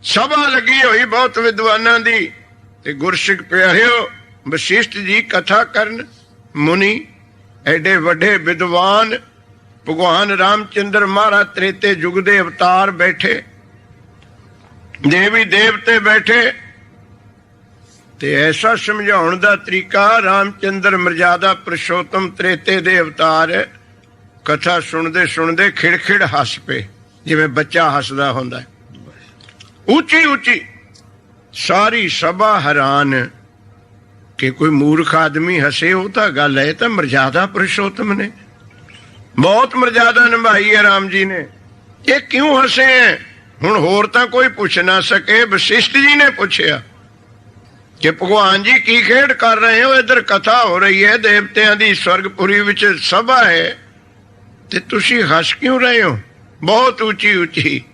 सभा लगी हुई बहुत विद्वानां दी ते गुरसिख प्यारिओ वशिष्ठ जी कथा करन। मुनि एडे वड्डे विद्वान भगवान रामचंद्र महाराज त्रेते युग दे अवतार बैठे, देवी देवते बैठे ते ऐसा समझाउण दा तरीका। रामचंद्र मर्यादा पुरुषोत्तम त्रेते दे अवतार कथा सुनदे सुनदे खिड़खिड़ हस पे, जिवें बच्चा हसदा हुंदा है। ऊंची ऊंची सारी सभा हैरान कि कोई मूर्ख आदमी हसे। वो तो गल है, तो मर्यादा पुरुषोत्तम ने बहुत मर्यादा निभाई है राम जी ने, ये क्यों हसे हैं? हुण होर तां कोई पुछ ना सके। वशिष्ठ जी ने पूछया कि भगवान जी की खेड कर रहे हो? इधर कथा हो रही है, देवतियां दी स्वर्गपुरी विच सभा है, ते तुसी हस क्यों रहे हो? बहुत ऊंची ऊंची।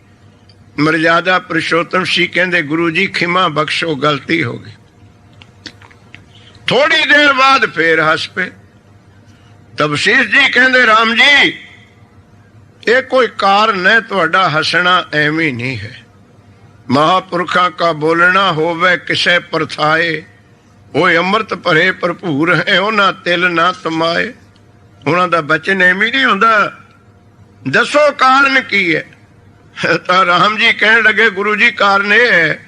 मर्यादा पुरुषोत्तम सी कहंदे गुरु जी खिमा बख्शो, गलती हो गई। थोड़ी देर बाद फिर हस पे। तब वशिष्ठ जी कहंदे राम जी ये कोई कारण है, तुहाडा हसना एवं नहीं है। महापुरखा का बोलना होवे किसे परथाए, वो अमृत भरे भरपूर है, उन्हां तिल ना तमाए। उन्हां दा बचन एवं नहीं हुंदा। दसो कारण की है? तो राम जी कहन लगे गुरु जी कारण यह है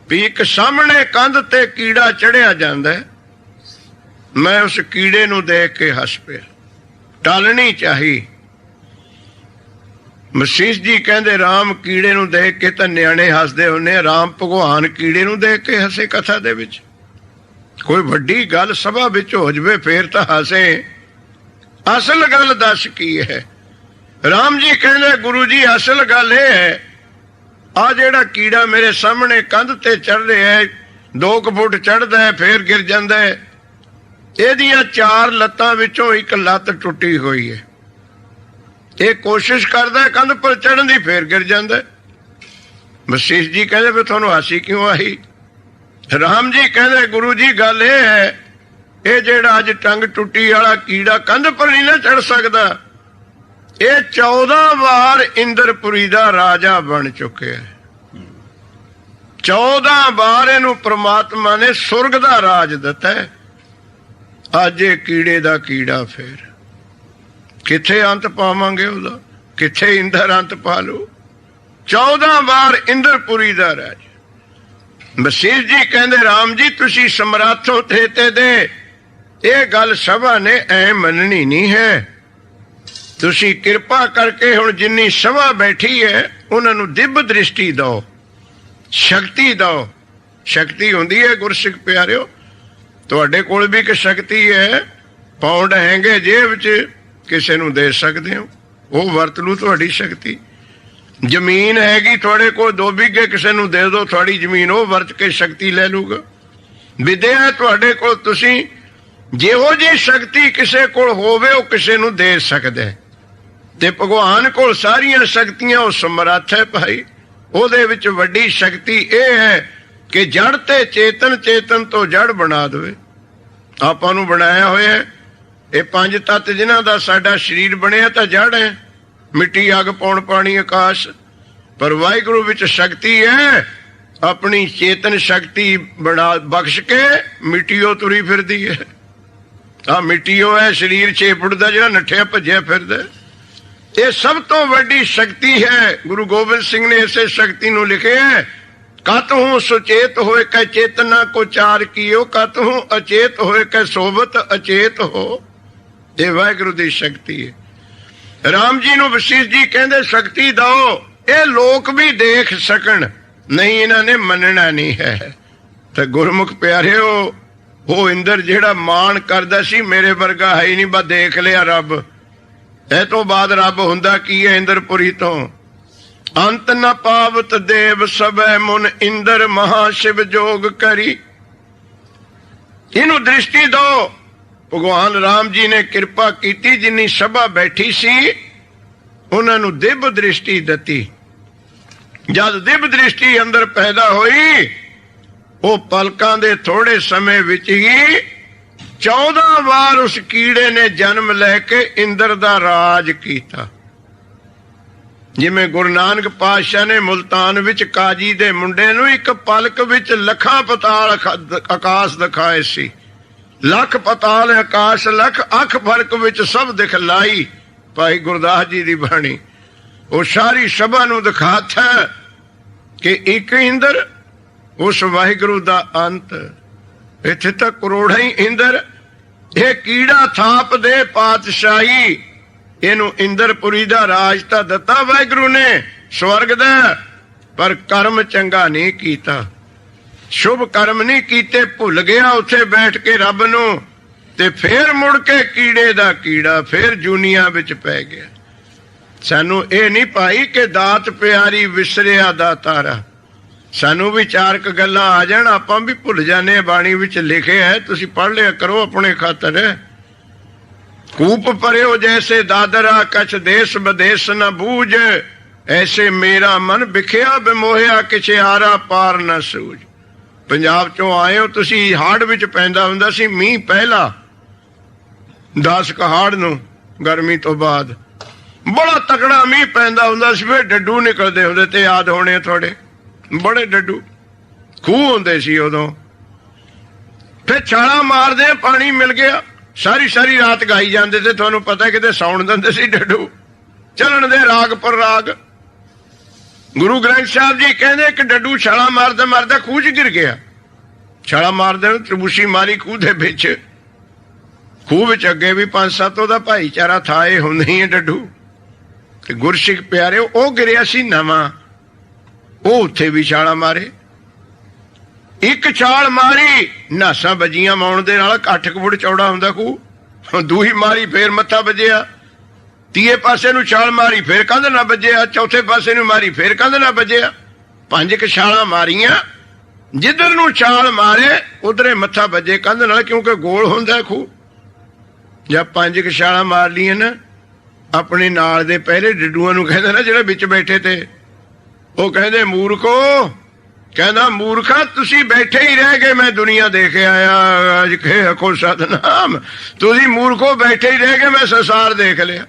भी एक सामने कंध ते कीड़ा चढ़िया जांदा है, मैं उस कीड़े नूं देख के हस पिया, टालनी चाहिए। वशिष्ठ जी कहंदे राम कीड़े नूं देख के तां न्याणे हसदे हुंदे, राम भगवान कीड़े नूं देख के हसे कथा दे विच? कोई वड्डी गल सभा विच हो जावे फिर तां हसे। असल गल दस की है? राम जी कहंदे गुरु जी असल गल यह है, आ जेड़ा कीड़ा मेरे सामने कंध ते चढ़ रहा है, 2 फुट चढ़दा है फिर गिर जांदा है, इहदियां 4 लत्तां विचों एक लत्त टुटी हुई है। ये कोशिश करदा है कंध पर चढ़न दी, फिर गिर जांदा है। वशिष्ठ जी कहंदे फिर तुहानूं हासी क्यों आई? राम जी कहंदे गुरु जी गल यह है, ये जेड़ा अज टंग टुटी वाला कीड़ा कंध पर नहीं ना चढ़ सकदा, ये 14 बार इंद्रपुरी दा राजा बन चुके है। 14 बार इनू परमात्मा ने सुरग दा राज दिता है। अज ये कीड़े दा कीड़ा फिर किथे अंत पावांगे उहदा? किथे इंद्र अंत पा लो? 14 बार इंद्रपुरी दा राज। वशिष्ठ जी कहंदे राम जी तुसी समर्थ हो त्रेते दे, ये गल सभा ने ऐ मननी नहीं है। तुसी किरपा करके हुण जिन्नी सभा बैठी है उन्हां नूं दिव्य दृष्टि दो, शक्ति दो। शक्ति हुंदी है गुरसिख प्यारिओ, तुहाडे कोल भी एक शक्ति है। पाउंड हैंगे जेब च, किसे नूं दे सकदे हो, वो वरत लू तुहाडी शक्ति। जमीन हैगी तुहाडे कोल 2 बीघे, किसे नूं दे दो, तुहाडी जमीन वो वरत के शक्ति ले लूगा। विद्या है तुहाडे कोल, तुसी जिहो जी शक्ति किसे कोल होवे वो किसे नूं दे सकदे। ते भगवान कोल सारियां शक्तियां, वो समर्थ है भाई। ਉਹਦੇ ਵਿੱਚ ਵੱਡੀ शक्ति ਇਹ है कि जड़ ते चेतन, चेतन तो जड़ बना देवे। ਆਪਾਂ ਨੂੰ ਬਣਾਇਆ ਹੋਇਆ ਇਹ 5 ਤੱਤ ਜਿਨ੍ਹਾਂ ਦਾ ਸਾਡਾ ਸਰੀਰ ਬਣਿਆ ਤਾਂ ਜੜ ਹੈ, ਮਿੱਟੀ, ਅੱਗ, ਪੌਣ, ਪਾਣੀ, ਆਕਾਸ਼। ਪਰ ਵਾਹਿਗੁਰੂ ਵਿੱਚ ਸ਼ਕਤੀ ਹੈ, ਆਪਣੀ ਚੇਤਨ ਸ਼ਕਤੀ ਬਣਾ ਬਖਸ਼ ਕੇ ਮਿੱਟੀਓ ਤੁਰੀ ਫਿਰਦੀ ਹੈ। ਆ ਮਿੱਟੀਓ ਹੈ ਸਰੀਰ 6 ਫੁੱਟ ਦਾ ਜਿਹੜਾ ਨੱਠਿਆ ਭੱਜਿਆ ਫਿਰਦਾ। ਇਹ ਸਭ ਤੋਂ ਵੱਡੀ ਸ਼ਕਤੀ ਹੈ। ਗੁਰੂ ਗੋਬਿੰਦ ਸਿੰਘ ਨੇ ਇਸੇ ਸ਼ਕਤੀ ਨੂੰ ਲਿਖਿਆ ਹੈ, कत हूं सुचेत होए कै चेतना को चार कियो, कत हूं अचेत होए कै सोबत अचेत हो। ये वाहिगुरु दी शक्ति है। राम जी नूं वशिष्ठ जी कहंदे शक्ति दो, ये लोक भी देख सकन, नहीं इन्हां ने मनना नहीं है। ते गुरमुख प्यारिओ, वो इंद्र जेड़ा मान करदा सी मेरे वर्गा है ही नहीं, बस देख लिया रब। ए तो बाद रब हुंदा की है इंद्रपुरी तो। अंत न पावत देव सबे मुन इंद्र महाशिव जोग करी। इनू दृष्टि दो। भगवान राम जी ने कृपा की, जिन्नी सभा बैठी सी उन्होंने दिव्य दृष्टि दती। जब दिव्य दृष्टि अंदर पैदा हुई, वो पलकां दे थोड़े समय विच ही 14 बार उस कीड़े ने जन्म लैके इंद्र दा राज कीता। ਜਿਵੇਂ ਗੁਰੂ ਨਾਨਕ ਪਾਤਸ਼ਾਹ ਨੇ ਮੁਲਤਾਨ ਵਿੱਚ ਕਾਜੀ ਦੇ ਮੁੰਡੇ ਨੂੰ ਇੱਕ ਪਲਕ ਵਿੱਚ ਲੱਖਾਂ ਪਤਾਲ ਆਕਾਸ਼ ਦਿਖਾਏ ਸੀ। ਲੱਖ ਪਤਾਲ ਆਕਾਸ਼ ਲੱਖ ਅੱਖ ਫਲਕ ਵਿੱਚ ਸਭ ਦਿਖਲਾਈ। ਭਾਈ ਗੁਰਦਾਸ ਜੀ ਦੀ ਬਾਣੀ ਉਹ ਸਾਰੀ ਸਭਾ ਨੂੰ ਦਿਖਾਤਾ ਕਿ ਇੱਕ ਇੰਦਰ ਉਸ ਵਾਹਿਗੁਰੂ ਦਾ ਅੰਤ। ਇੱਥੇ ਤਾਂ ਕਰੋੜਾਂ ਹੀ ਇੰਦਰ। ਇਹ ਕੀੜਾ ਥਾਪ ਦੇ ਪਾਤਸ਼ਾਹੀ, ਇਹਨੂੰ ਇੰਦਰਪੁਰੀ ਦਾ ਰਾਜ ਤਾਂ ਦਿੱਤਾ ਵਾਹਿਗੁਰੂ ਨੇ ਸਵਰਗ ਦਾ, ਪਰ ਕਰਮ ਚੰਗਾ ਨਹੀਂ ਕੀਤਾ, ਸ਼ੁਭ ਕਰਮ ਨਹੀਂ ਕੀਤੇ, ਭੁੱਲ ਗਿਆ ਉੱਥੇ ਬੈਠ ਕੇ ਰੱਬ ਨੂੰ, ਤੇ ਫੇਰ ਮੁੜ ਕੇ ਕੀੜੇ ਦਾ ਕੀੜਾ ਫੇਰ ਜੂਨੀਆਂ ਵਿੱਚ ਪੈ ਗਿਆ। ਸਾਨੂੰ ਇਹ ਨਹੀਂ ਭਾਈ ਕਿ ਦਾਤ ਪਿਆਰੀ ਵਿਸਰਿਆ ਦਾ ਤਾਰਾ। ਸਾਨੂੰ ਵੀ ਚਾਰਕ ਗੱਲਾਂ ਆ ਜਾਣ ਆਪਾਂ ਵੀ ਭੁੱਲ ਜਾਂਦੇ। ਬਾਣੀ ਵਿੱਚ ਲਿਖਿਆ ਹੈ, ਤੁਸੀਂ ਪੜ੍ਹ ਲਿਆ ਕਰੋ ਆਪਣੇ ਖਾਤਰ। ਕੂਪ ਪਰਿਓ ਜੈਸੇ ਦਾਦਰਾ ਕਛ ਦੇਸ ਵਿਦੇਸ ਨ ਬੂਝ, ਐਸੇ ਮੇਰਾ ਮਨ ਵਿਖਿਆ ਬਿਮੋਹਿਆ ਕਿਛਿਆਰਾ ਪਾਰ ਨ ਸੂਝ। ਪੰਜਾਬ ਚੋਂ ਆਏ ਹੋ ਤੁਸੀਂ, ਹਾੜ ਵਿੱਚ ਪੈਂਦਾ ਹੁੰਦਾ ਸੀ ਮੀਂਹ ਪਹਿਲਾ 10 ਕਹਾੜ ਨੂੰ ਗਰਮੀ ਤੋਂ ਬਾਅਦ ਬੜਾ ਤਕੜਾ ਮੀਂਹ ਪੈਂਦਾ ਹੁੰਦਾ ਸੀ। ਫਿਰ ਡੱਡੂ ਨਿਕਲਦੇ ਹੁੰਦੇ ਤੇ ਯਾਦ ਹੋਣੇ ਤੁਹਾਡੇ, ਬੜੇ ਡੱਡੂ ਖੂਹ ਹੁੰਦੇ ਸੀ ਉਦੋਂ। ਫਿਰ ਛਾਲਾਂ ਮਾਰਦੇ ਪਾਣੀ ਮਿਲ ਗਿਆ, ਸਾਰੀ ਸਾਰੀ ਰਾਤ ਗਾਈ ਜਾਂਦੇ ਤੇ ਤੁਹਾਨੂੰ ਪਤਾ ਕਿਤੇ ਸੌਣ ਦਿੰਦੇ ਸੀ ਡੱਡੂ, ਚੱਲਣ ਦੇ ਰਾਗ ਪਰ ਰਾਗ। ਗੁਰੂ ਗ੍ਰੰਥ ਸਾਹਿਬ ਜੀ ਕਹਿੰਦੇ ਕਿ ਡੱਡੂ ਛਾਲਾਂ ਮਾਰਦਾ ਮਾਰਦਾ ਖੂਹ 'ਚ ਗਿਰ ਗਿਆ। ਛਾਲਾਂ ਮਾਰਦੇ ਨੂੰ ਤਰਬੂਸ਼ੀ ਮਾਰੀ ਖੂਹ ਦੇ ਵਿੱਚ। ਖੂਹ ਵਿੱਚ ਅੱਗੇ ਵੀ 5-7 ਉਹਦਾ ਭਾਈਚਾਰਾ ਥਾ, ਇਹ ਹੁੰਦੇ ਹੀ ਡੱਡੂ। ਤੇ ਗੁਰਸਿੱਖ ਪਿਆਰੇ ਉਹ ਗਿਰਿਆ ਸੀ ਨਵਾਂ, ਉਹ ਉੱਥੇ ਵੀ ਛਾਲਾਂ ਮਾਰੇ। ਇੱਕ ਛਾਲ ਮਾਰੀ ਨਾਸਾਂ ਵੱਜੀਆਂ ਮੌਣ ਦੇ ਨਾਲ, 8 ਫੁੱਟ ਚੌੜਾ ਹੁੰਦਾ ਖੂਹ। ਦੂਈ ਮਾਰੀ ਫੇਰ ਮੱਥਾ ਵੱਜਿਆ, ਤੀਏ ਪਾਸੇ ਨੂੰ ਛਾਲ ਮਾਰੀ ਫੇਰ ਕੰਧ ਨਾ ਵੱਜਿਆ, ਚੌਥੇ ਪਾਸੇ ਨੂੰ ਮਾਰੀ ਫੇਰ ਕੰਧ ਨਾ ਵੱਜਿਆ। 5 ਛਾਲਾਂ ਮਾਰੀਆਂ, ਜਿੱਧਰ ਨੂੰ ਛਾਲ ਮਾਰੇ ਉਧਰੇ ਮੱਥਾ ਵੱਜੇ ਕੰਧ ਨਾਲ, ਕਿਉਂਕਿ ਗੋਲ ਹੁੰਦਾ ਖੂਹ। ਜਾਂ 5 ਛਾਲਾਂ ਮਾਰ ਲਈਆਂ ਨਾ, ਆਪਣੇ ਨਾਲ ਦੇ ਪਹਿਲੇ ਡੱਡੂਆਂ ਨੂੰ ਕਹਿੰਦੇ ਨਾ ਜਿਹੜੇ ਵਿੱਚ ਬੈਠੇ ਤੇ, ਉਹ ਕਹਿੰਦੇ ਮੂਰਖੋ, ਕਹਿੰਦਾ ਮੂਰਖਾ ਤੁਸੀਂ ਬੈਠੇ ਹੀ ਰਹਿ ਗਏ, ਮੈਂ ਦੁਨੀਆ ਦੇਖ ਆਇਆ। ਅੱਜ ਖੇ ਅਖੋ ਸਤਨਾਮ, ਤੁਸੀਂ ਮੂਰਖੋ ਬੈਠੇ ਹੀ ਰਹਿ ਗਏ, ਮੈਂ ਸੰਸਾਰ ਦੇਖ ਲਿਆ।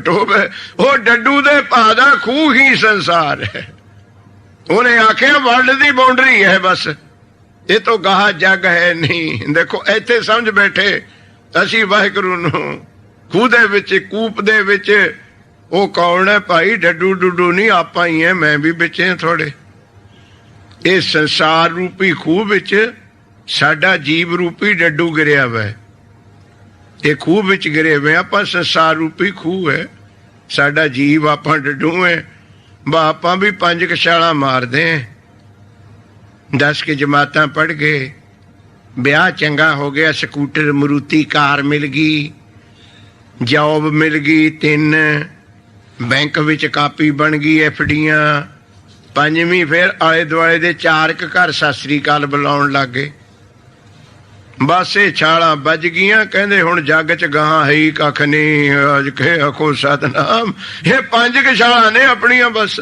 ਟੋਬੇ ਉਹ ਡੱਡੂ ਦੇ ਭਾ ਦਾ ਖੂਹ ਹੀ ਸੰਸਾਰ ਹੈ। ਉਹਨੇ ਆਖਿਆ ਵਰਲਡ ਦੀ ਬਾਉਂਡਰੀ ਹੈ ਬਸ, ਇਹ ਤੋਂ ਗਾਹ ਜੱਗ ਹੈ ਨਹੀਂ। ਦੇਖੋ ਇੱਥੇ ਸਮਝ ਬੈਠੇ ਅਸੀਂ ਵਾਹਿਗੁਰੂ ਨੂੰ ਖੂਹ ਦੇ ਵਿੱਚ, ਕੂਪ ਦੇ ਵਿੱਚ। ਉਹ ਕੌਣ ਹੈ ਭਾਈ? ਡੱਡੂ ਡੁੱਡੂ ਨਹੀਂ, ਆਪਾਂ ਹੀ ਹੈ, ਮੈਂ ਵੀ ਵਿੱਚ ਹਾਂ ਥੋੜੇ। ਇਹ ਸੰਸਾਰ ਰੂਪੀ ਖੂਹ ਵਿੱਚ ਸਾਡਾ ਜੀਵ ਰੂਪੀ ਡੱਡੂ ਗਿਰਿਆ ਵਾ। ਇਹ ਖੂਹ ਵਿੱਚ ਗਿਰੇ ਹੋਏ ਆਪਾਂ, ਸੰਸਾਰ ਰੂਪੀ ਖੂਹ ਹੈ ਸਾਡਾ ਜੀਵ, ਆਪਾਂ ਡੱਡੂ ਹੈ। ਆਪਾਂ ਵੀ 5 ਛਾਲਾਂ ਮਾਰਦੇ, 10 ਜਮਾਤਾਂ ਪੜ੍ਹ ਗਏ, ਵਿਆਹ ਚੰਗਾ ਹੋ ਗਿਆ, ਸਕੂਟਰ ਮਰੂਤੀ ਕਾਰ ਮਿਲ ਗਈ, ਜੌਬ ਮਿਲ ਗਈ 3, ਬੈਂਕ ਵਿੱਚ ਕਾਪੀ ਬਣ ਗਈ FDਆਂ, 5ਵੀਂ ਫਿਰ ਆਲੇ ਦੁਆਲੇ ਦੇ 4 ਘਰ ਸਤਿ ਸ੍ਰੀ ਅਕਾਲ ਬੁਲਾਉਣ ਲੱਗ ਗਏ। ਬਸ ਇਹ ਛਾਲਾਂ ਵੱਜ ਗਈਆਂ, ਕਹਿੰਦੇ ਹੁਣ ਜੱਗ 'ਚ ਗਾਹਾਂ ਹੈ ਹੀ ਕੱਖ ਨਹੀਂ। ਅੱਜ ਖੇ ਆਖੋ ਸਤਨਾਮ, ਇਹ 5 ਛਾਲਾਂ ਨੇ ਆਪਣੀਆਂ ਬਸ।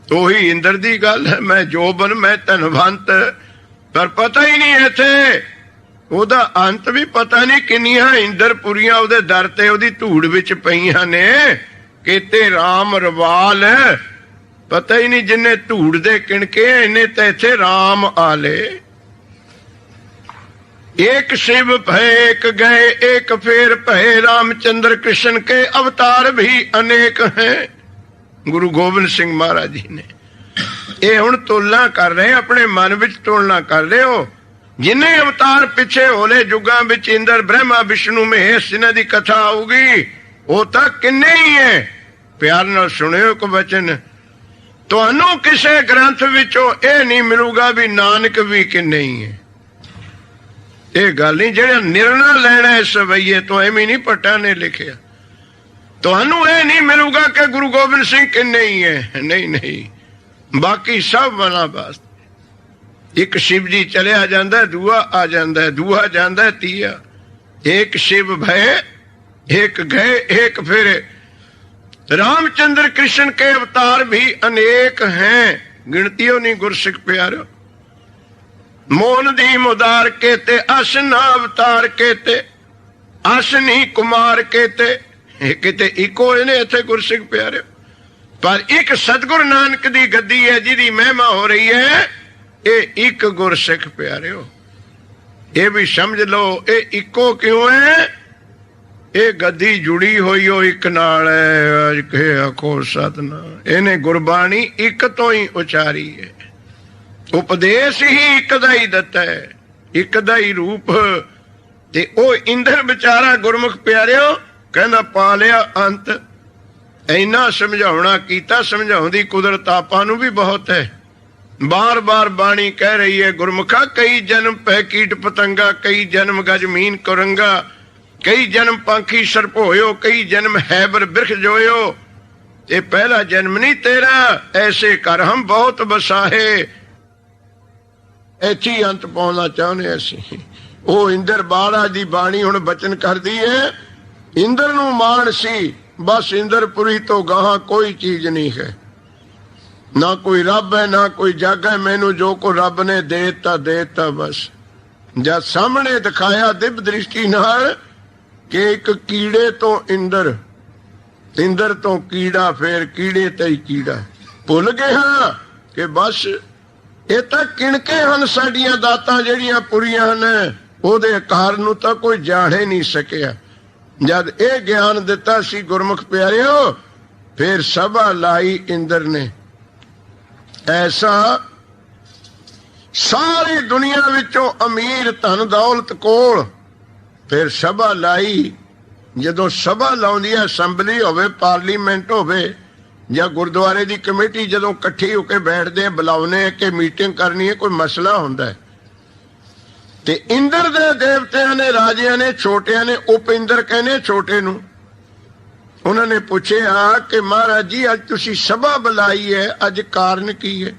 ਉਹੀ ਇੰਦਰ ਦੀ ਗੱਲ ਹੈ, ਮੈਂ ਜੋਬਨ ਮੈਂ ਧਨਵੰਤ, ਪਰ ਪਤਾ ਹੀ ਨਹੀਂ ਇੱਥੇ ਉਹਦਾ ਅੰਤ ਵੀ ਪਤਾ ਨਹੀਂ। ਕਿੰਨੀਆਂ ਇੰਦਰਪੁਰੀਆਂ ਉਹਦੇ ਦਰ ਤੇ ਉਹਦੀ ਧੂੜ ਵਿੱਚ ਪਈਆਂ ਨੇ, ਕਿਤੇ ਰਾਮ ਰਵਾਲ, ਪਤਾ ਹੀ ਨਹੀਂ ਜਿੰਨੇ ਧੂੜ ਦੇ ਕਿਣਕੇ ਇਹਨੇ ਤਾਂ ਇੱਥੇ ਰਾਮ ਆਲੇ। एक शिव भय एक गए एक फेर भय, रामचंद्र कृष्ण के अवतार भी अनेक हैं। गुरु गोबिंद सिंह महाराज जी ने ਇਹ ਹੁਣ ਤੁਲਨਾ ਕਰ ਰਹੇ, ਆਪਣੇ ਮਨ ਵਿੱਚ ਤੁਲਨਾ ਕਰ ਰਹੇ ਹੋ। ਜਿੰਨੇ ਅਵਤਾਰ ਪਿੱਛੇ ਹੋਲੇ ਯੁੱਗਾਂ ਵਿੱਚ ਇੰਦਰ ਬ੍ਰਹਮਾ ਵਿਸ਼ਨੂੰ ਮਹੇਸ਼ ਜਿਨ੍ਹਾਂ ਦੀ ਕਥਾ ਆਊਗੀ, ਉਹ ਤਾਂ ਕਿੰਨੇ ਹੀ ਹੈ। ਪਿਆਰ ਨਾਲ ਸੁਣਿਓ ਇੱਕ ਵਚਨ, ਤੁਹਾਨੂੰ ਕਿਸੇ ਗ੍ਰੰਥ ਵਿੱਚੋਂ ਇਹ ਨਹੀਂ ਮਿਲੂਗਾ ਵੀ ਨਾਨਕ ਵੀ ਕਿੰਨੇ ਹੀ ਹੈ। ਇਹ ਗੱਲ ਨਹੀਂ ਜਿਹੜਾ ਨਿਰਣਾ ਲੈਣਾ ਇਸ ਰਵਈਏ ਤੋਂ, ਐਵੇਂ ਨਹੀਂ ਭੱਟਾ ਨੇ ਲਿਖਿਆ। ਤੁਹਾਨੂੰ ਇਹ ਨਹੀਂ ਮਿਲੂਗਾ ਕਿ ਗੁਰੂ ਗੋਬਿੰਦ ਸਿੰਘ ਕਿੰਨੇ ਹੀ ਹੈ, ਨਹੀਂ ਨਹੀਂ, ਬਾਕੀ ਸਭ ਵਾਲਾ ਬਸ। ਇੱਕ शिव जी ਚਲਿਆ ਜਾਂਦਾ, ਦੂਆ ਆ ਜਾਂਦਾ, ਦੂਆ ਜਾਂਦਾ, ਤੀਆ। एक शिव भय एक गए एक फिरे, रामचंद्र कृष्ण के अवतार भी अनेक हैं, गिनतियों नहीं गुरसिख प्यारो। मोहन दी मुदार केते अस ना अवतार केते, अस नहीं कुमार केते, किते इको ने इथे गुरसिख प्यारे। पर एक सतगुरु नानक दी गद्दी है जिहदी महिमा हो रही है, ये एक गुरसिख प्यारिओ, ये भी समझ लो ये इको क्यों है? ये गद्दी जुड़ी हुई हो एक नाल है। अज के आखो सतनाम, इन्हें गुरबाणी एक तो ही उचारी है, उपदेश ही एक दा ही दत्ता है, एक दा ही रूप। ते ओ इंद्र बेचारा गुरमुख प्यारिओ कहंदा पा लिया अंत। इन्ना समझाउणा कीता, समझाउण दी कुदरत आपां नूं भी बहुत है। बार बार बाणी कह रही है गुरमुखा, कई जन्म पै कीट पतंगा, कई जन्म गज मीन कुरंगा, कई जन्म पांखी सर्प होयो, कई जन्म हैबर बिरख जोयो। ये पहला जन्म नहीं तेरा, ऐसे कर हम बहुत बसाहे। ऐथी अंत पाउणा चाहुंदे असीं। ਉਹ ਇੰਦਰ ਬਾਲਾ ਦੀ ਬਾਣੀ ਹੁਣ ਬਚਨ ਕਰਦੀ ਹੈ, ਇੰਦਰ ਨੂੰ ਮਾਣ ਸੀ ਬਸ ਇੰਦਰਪੁਰੀ ਤੋਂ ਗਾਹਾਂ ਕੋਈ ਚੀਜ਼ ਨਹੀਂ ਹੈ, ਨਾ ਕੋਈ ਰੱਬ ਹੈ ਨਾ ਕੋਈ ਜੱਗ ਹੈ, ਮੈਨੂੰ ਜੋ ਕੋ ਰੱਬ ਨੇ ਦੇਤਾ ਬਸ। ਜਦ ਸਾਹਮਣੇ ਦਿਖਾਇਆ ਦਿਵ ਦ੍ਰਿਸ਼ਟੀ ਨਾਲ ਕਿ ਇੱਕ ਕੀੜੇ ਤੋਂ ਇੰਦਰ, ਇੰਦਰ ਤੋਂ ਕੀੜਾ, ਫੇਰ ਕੀੜੇ ਤੇ ਹੀ ਕੀੜਾ, ਭੁੱਲ ਗਏ ਹਾਂ ਕਿ ਬਸ ਇਹ ਤਾਂ ਕਿਣਕੇ ਹਨ ਸਾਡੀਆਂ ਦਾਤਾਂ ਜਿਹੜੀਆਂ ਪੁਰੀਆਂ ਹਨ, ਉਹਦੇ ਆਕਾਰ ਨੂੰ ਤਾਂ ਕੋਈ ਜਾਣ ਹੀ ਨਹੀਂ ਸਕਿਆ। ਜਦ ਇਹ ਗਿਆਨ ਦਿੱਤਾ ਸੀ ਗੁਰਮੁਖ ਪਿਆਰਿਓ, ਫਿਰ ਸਭਾ ਲਾਈ ਇੰਦਰ ਨੇ। ਐਸਾ ਸਾਰੀ ਦੁਨੀਆ ਵਿੱਚੋਂ ਅਮੀਰ ਧਨ ਦੌਲਤ ਕੋਲ ਫਿਰ ਸਭਾ ਲਾਈ। ਜਦੋਂ ਸਭਾ ਲਾਉਂਦੀ ਹੈ, ਅਸੈਂਬਲੀ ਹੋਵੇ, ਪਾਰਲੀਮੈਂਟ ਹੋਵੇ ਜਾਂ ਗੁਰਦੁਆਰੇ ਦੀ ਕਮੇਟੀ ਜਦੋਂ ਇਕੱਠੀ ਹੋ ਕੇ ਬੈਠਦੇ, ਬੁਲਾਉਣੇ ਕਿ ਮੀਟਿੰਗ ਕਰਨੀ ਹੈ, ਕੋਈ ਮਸਲਾ ਹੁੰਦਾ ਹੈ, ਤੇ ਇੰਦਰ ਦੇ ਦੇਵਤਿਆਂ ਨੇ, ਰਾਜਿਆਂ ਨੇ, ਛੋਟਿਆਂ ਨੇ, ਉਪਿੰਦਰ ਕਹਿੰਦੇ ਛੋਟੇ ਨੂੰ, ਉਹਨਾਂ ਨੇ ਪੁੱਛਿਆ ਕਿ ਮਹਾਰਾਜ ਜੀ ਅੱਜ ਤੁਸੀਂ ਸਭਾ ਬੁਲਾਈ ਹੈ, ਅੱਜ ਕਾਰਨ ਕੀ ਹੈ?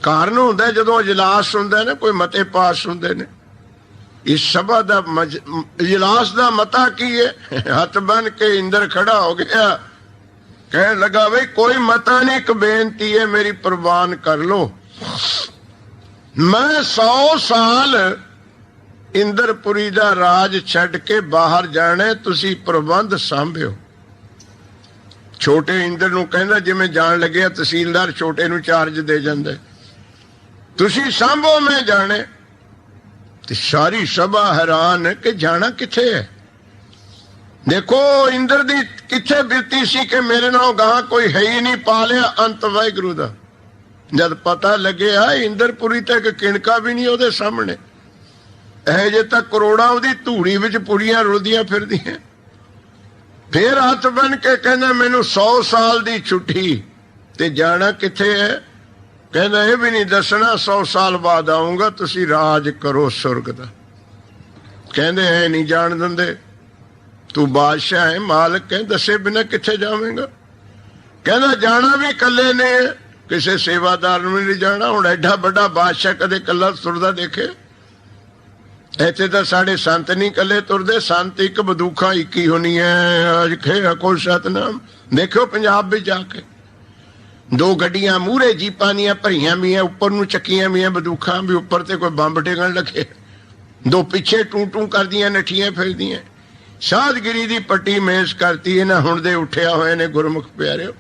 ਕਾਰਨ ਹੁੰਦਾ ਜਦੋਂ ਇਜਲਾਸ ਹੁੰਦਾ ਨਾ, ਕੋਈ ਮਤੇ ਪਾਸ ਹੁੰਦੇ ਨੇ। ਇਸ ਸਭਾ ਦਾ ਇਜਲਾਸ ਦਾ ਮਤਾ ਕੀ ਹੈ? ਹੱਥ ਬੰਨ ਕੇ ਇੰਦਰ ਖੜਾ ਹੋ ਗਿਆ, ਕਹਿਣ ਲੱਗਾ ਬਈ ਕੋਈ ਮਤਾ ਨਹੀਂ, ਇੱਕ ਬੇਨਤੀ ਹੈ ਮੇਰੀ, ਪ੍ਰਵਾਨ ਕਰ ਲੋ। ਮੈਂ 100 ਸਾਲ ਇੰਦਰਪੁਰੀ ਦਾ ਰਾਜ ਛੱਡ ਕੇ ਬਾਹਰ ਜਾਣਾ, ਤੁਸੀਂ ਪ੍ਰਬੰਧ ਸਾਂਭਿਓ। ਛੋਟੇ ਇੰਦਰ ਨੂੰ ਕਹਿੰਦਾ, ਜਿਵੇਂ ਜਾਣ ਲੱਗਿਆ ਤਹਿਸੀਲਦਾਰ ਛੋਟੇ ਨੂੰ ਚਾਰਜ ਦੇ ਜਾਂਦਾ, ਤੁਸੀਂ ਸਾਂਭੋ, ਮੈਂ ਜਾਣੇ। ਤੇ ਸਾਰੀ ਸਭਾ ਹੈਰਾਨ ਕਿ ਜਾਣਾ ਕਿੱਥੇ ਹੈ। ਦੇਖੋ ਇੰਦਰ ਦੀ ਕਿੱਥੇ ਬਿਰਤੀ ਸੀ ਕਿ ਮੇਰੇ ਨਾਲ ਗਾਂ ਕੋਈ ਹੈ ਹੀ ਨਹੀਂ, ਪਾ ਲਿਆ ਅੰਤ ਵਾਹਿਗੁਰੂ ਦਾ। ਜਦ ਪਤਾ ਲੱਗਿਆ ਇੰਦਰਪੁਰੀ ਤੇ ਇੱਕ ਕਿਣਕਾ ਵੀ ਨਹੀਂ ਉਹਦੇ ਸਾਹਮਣੇ, ਇਹ ਜੇ ਤਾਂ ਕਰੋੜਾਂ ਉਹਦੀ ਧੂੜੀ ਵਿੱਚ ਪੁੜੀਆਂ ਰੁਲਦੀਆਂ ਫਿਰਦੀਆਂ। ਫੇਰ ਹੱਥ ਬਨ ਕੇ ਕਹਿੰਦਾ ਮੈਨੂੰ 100 ਸਾਲ ਦੀ ਛੁੱਟੀ, ਤੇ ਜਾਣਾ ਕਿੱਥੇ ਹੈ? ਕਹਿੰਦਾ ਇਹ ਵੀ ਨਹੀਂ ਦੱਸਣਾ, 100 ਸਾਲ ਬਾਅਦ ਆਊਂਗਾ, ਤੁਸੀਂ ਰਾਜ ਕਰੋ ਸੁਰਗ ਦਾ। ਕਹਿੰਦੇ ਐ ਨਹੀਂ ਜਾਣ ਦਿੰਦੇ, ਤੂੰ ਬਾਦਸ਼ਾਹ ਹੈ, ਮਾਲਕ ਹੈ, ਦੱਸੇ ਬਿਨਾਂ ਕਿੱਥੇ ਜਾਵੇਂਗਾ? ਕਹਿੰਦਾ ਜਾਣਾ ਵੀ ਇਕੱਲੇ ਨੇ, ਕਿਸੇ ਸੇਵਾਦਾਰ ਨੂੰ ਨਹੀਂ ਜਾਣਾ। ਹੁਣ ਐਡਾ ਵੱਡਾ ਬਾਦਸ਼ਾਹ ਕਦੇ ਇਕੱਲਾ ਤੁਰਦਾ ਦੇਖੇ? ਇੱਥੇ ਤਾਂ ਸਾਡੇ ਸੰਤ ਨਹੀਂ ਇਕੱਲੇ ਤੁਰਦੇ, ਸੰਤ ਇੱਕ ਬੰਦੂਖਾਂ ਇੱਕ ਹੀ ਹੋਣੀ ਹੈ। ਅੱਜ ਖੇ ਕੋਈ ਸਤਨਾਮ ਦੇਖਿਓ ਪੰਜਾਬ ਵਿੱਚ ਜਾ ਕੇ, 2 ਗੱਡੀਆਂ ਮੂਹਰੇ ਜੀਪਾਂ ਦੀਆਂ ਭਰੀਆਂ ਵੀ ਹੈ, ਉੱਪਰ ਨੂੰ ਚੱਕੀਆਂ ਵੀ ਹੈ ਬੰਦੂਖਾਂ, ਵੀ ਉੱਪਰ ਤੇ ਕੋਈ ਬੰਬ ਟਿਕਣ ਲੱਗੇ, 2 ਪਿੱਛੇ ਟੂ ਕਰਦੀਆਂ ਨੱਠੀਆਂ ਫਿਰਦੀਆਂ। ਸਾਧਗਿਰੀ ਦੀ ਪੱਟੀ ਮੇਜ਼ ਕਰਤੀ ਇਹਨਾਂ ਹੁਣ ਦੇ ਉੱਠਿਆ ਹੋਏ ਨੇ ਗੁਰਮੁਖ ਪਿਆਰਿਓ।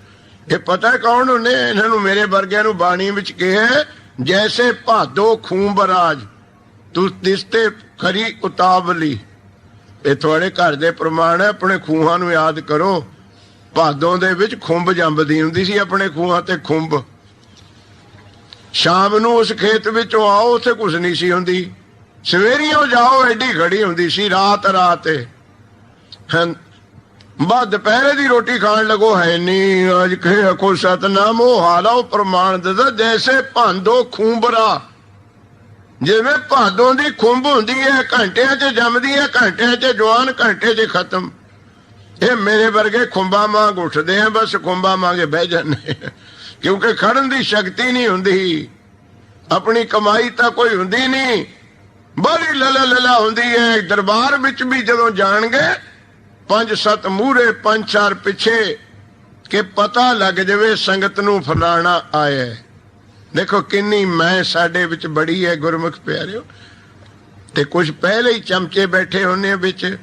ਇਹ ਪਤਾ ਕੌਣ ਹੁੰਦੇ? ਇਹਨਾਂ ਨੂੰ ਮੇਰੇ ਵਰਗਿਆਂ ਨੂੰ ਬਾਣੀ ਵਿੱਚ ਕਿਹਾ, ਜੈਸੇ ਭਾਦੋ ਖੂੰਬ ਰਾਜ ਤੂੰ ਦਿਸਤੇ ਖਰੀ ਉਤਾਵਲੀ। ਇਹ ਤੁਹਾਡੇ ਘਰ ਦੇ ਪ੍ਰਮਾਣ ਹੈ, ਆਪਣੇ ਖੂਹਾਂ ਨੂੰ ਯਾਦ ਕਰੋ। ਭਾਦੋਂ ਦੇ ਵਿੱਚ ਖੁੰਬ ਜੰਮਦੀ ਹੁੰਦੀ ਸੀ, ਆਪਣੇ ਖੂਹਾਂ ਤੇ ਖੁੰਬ। ਸ਼ਾਮ ਨੂੰ ਉਸ ਖੇਤ ਵਿੱਚੋਂ ਆਓ, ਉੱਥੇ ਕੁਛ ਨਹੀਂ ਸੀ ਹੁੰਦੀ, ਸਵੇਰੀਓ ਜਾਓ ਐਡੀ ਖੜੀ ਹੁੰਦੀ ਸੀ, ਰਾਤ ਬਾ ਦੁਪਹਿਰੇ ਦੀ ਰੋਟੀ ਖਾਣ ਲੱਗੋ ਹੈ ਨਹੀਂ। ਅੱਜ ਕਹੇ ਆਖੋ ਸਤਨਾਮ, ਉਹ ਹਾਲਾ ਉਹ ਪ੍ਰਮਾਣ ਦਿੰਦਾ, ਜੈਸੇ ਭਾਦੋ ਖੂੰਬਰਾ, ਜਿਵੇਂ ਭਾਦੋਂ ਦੀ ਖੁੰਬ ਹੁੰਦੀ ਹੈ, ਘੰਟਿਆਂ 'ਚ ਜੰਮਦੀ ਹੈ, ਘੰਟਿਆਂ 'ਚ ਜਵਾਨ, ਘੰਟੇ 'ਚ ਖਤਮ। ਇਹ ਮੇਰੇ ਵਰਗੇ ਖੁੰਬਾਂ ਵਾਂਗ ਉੱਠਦੇ ਆ, ਬਸ ਖੁੰਬਾਂ ਵਾਂਗੇ ਬਹਿ ਜਾਂਦੇ, ਕਿਉਂਕਿ ਖੜਨ ਦੀ ਸ਼ਕਤੀ ਨਹੀਂ ਹੁੰਦੀ, ਆਪਣੀ ਕਮਾਈ ਤਾਂ ਕੋਈ ਹੁੰਦੀ ਨਹੀਂ, ਬੜੀ ਲੱਲਾ ਹੁੰਦੀ ਹੈ। ਦਰਬਾਰ ਵਿੱਚ ਵੀ ਜਦੋਂ ਜਾਣਗੇ 5-7 ਮੂਹਰੇ 5-4 ਪਿੱਛੇ, ਕਿ ਪਤਾ ਲੱਗ ਜਾਵੇ ਸੰਗਤ ਨੂੰ ਫਲਾਣਾ ਆਇਆ। ਦੇਖੋ ਕਿੰਨੀ ਮੈਂ ਸਾਡੇ ਵਿੱਚ ਬੜੀ ਹੈ ਗੁਰਮੁਖ ਪਿਆਰਿਓ। ਤੇ ਕੁਝ ਪਹਿਲੇ ਹੀ ਚਮਚੇ ਬੈਠੇ ਹੁੰਦੇ ਵਿੱਚ,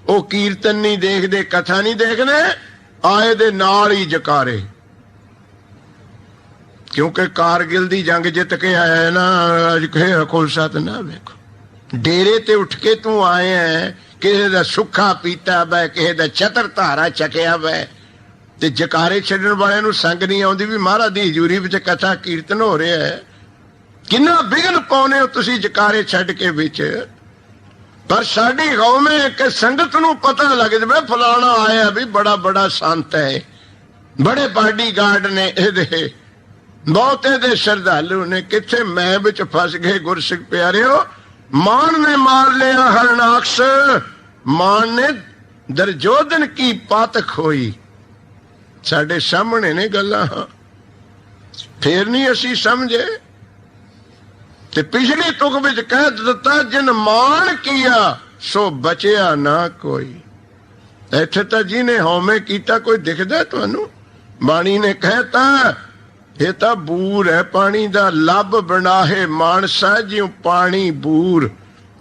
ਉਹ ਕੀਰਤਨ ਨਹੀਂ ਦੇਖਦੇ, ਕਥਾ ਨਹੀਂ ਦੇਖਦੇ, ਆਏ ਦੇ ਨਾਲ ਹੀ ਜਕਾਰੇ, ਕਿਉਂਕਿ ਕਾਰਗਿਲ ਦੀ ਜੰਗ ਜਿੱਤ ਕੇ ਆਇਆ ਨਾ, ਅੱਜ ਕਹੇ ਖੋਲਸਾ ਤੇ ਨਾ ਵੇਖੋ, ਡੇਰੇ ਤੇ ਉੱਠ ਕੇ ਤੂੰ ਆਏ ਐ, ਕਿਸੇ ਦਾ ਸੁੱਖਾ ਪੀਤਾ ਵੈ, ਕਿਸੇ ਦਾ ਛਤਰ ਧਾਰਾ ਚੱਕਿਆ ਵੈ, ਤੇ ਜਕਾਰੇ ਛੱਡਣ ਵਾਲਿਆਂ ਨੂੰ ਸੰਗ ਨਹੀਂ ਆਉਂਦੀ ਵੀ ਮਹਾਰਾਜ ਦੀ ਹਜ਼ੂਰੀ ਵਿੱਚ ਕਥਾ ਕੀਰਤਨ ਹੋ ਰਿਹਾ ਹੈ। ਕਿੰਨਾ ਬਿਗਨ ਪਾਉਨੇ ਹੋ ਤੁਸੀਂ ਜਕਾਰੇ ਛੱਡ ਕੇ ਵਿੱਚ। ਪਰ ਸਾਡੀ ਕੌਮ ਹੈ ਕਿ ਸੰਗਤ ਨੂੰ ਪਤਾ ਲੱਗ ਜਾਵੇ ਫਲਾਣਾ ਆਇਆ ਵੀ ਬੜਾ ਬੜਾ ਸੰਤ ਹੈ, ਬੜੇ ਬਾਡੀਗਾਰਡ ਨੇ ਇਹਦੇ, ਬਹੁਤੇ ਦੇ ਸ਼ਰਧਾਲੂ ਨੇ। ਕਿੱਥੇ ਮੈਂ ਵਿੱਚ ਫਸ ਗਏ ਗੁਰਸਿੱਖ ਪਿਆਰਿਓ। ਮਾਨ ਨੇ ਮਾਰ ਲਿਆ ਹਰਨਾਕਸ਼, ਮਾਨ ਨੇ ਦਰਜੋਧਨ ਕੀ ਪਾਤਕ ਹੋਈ। ਸਾਡੇ ਸਾਹਮਣੇ ਨੇ ਗੱਲਾਂ, ਫੇਰ ਨਹੀਂ ਅਸੀਂ ਸਮਝੇ। ਤੇ ਪਿਛਲੀ ਤੁਕ ਵਿੱਚ ਕਹਿ ਦਿੱਤਾ ਜਿਨ ਮਾਣ ਕੀਆ ਸੋ ਬਚਿਆ ਨਾ ਕੋਈ। ਇੱਥੇ ਤਾਂ ਜਿਹਨੇ ਹਉਮੈ ਕੀਤਾ ਕੋਈ ਦਿਖਦਾ ਤੁਹਾਨੂੰ? ਬਾਣੀ ਨੇ ਕਹਿਤਾ ਇਹ ਤਾਂ ਬੂਰ ਹੈ ਪਾਣੀ ਦਾ, ਲੱਭ ਬਣਾਹੇ ਮਾਨਸਾ ਜਿਉ ਪਾਣੀ ਬੂਰ।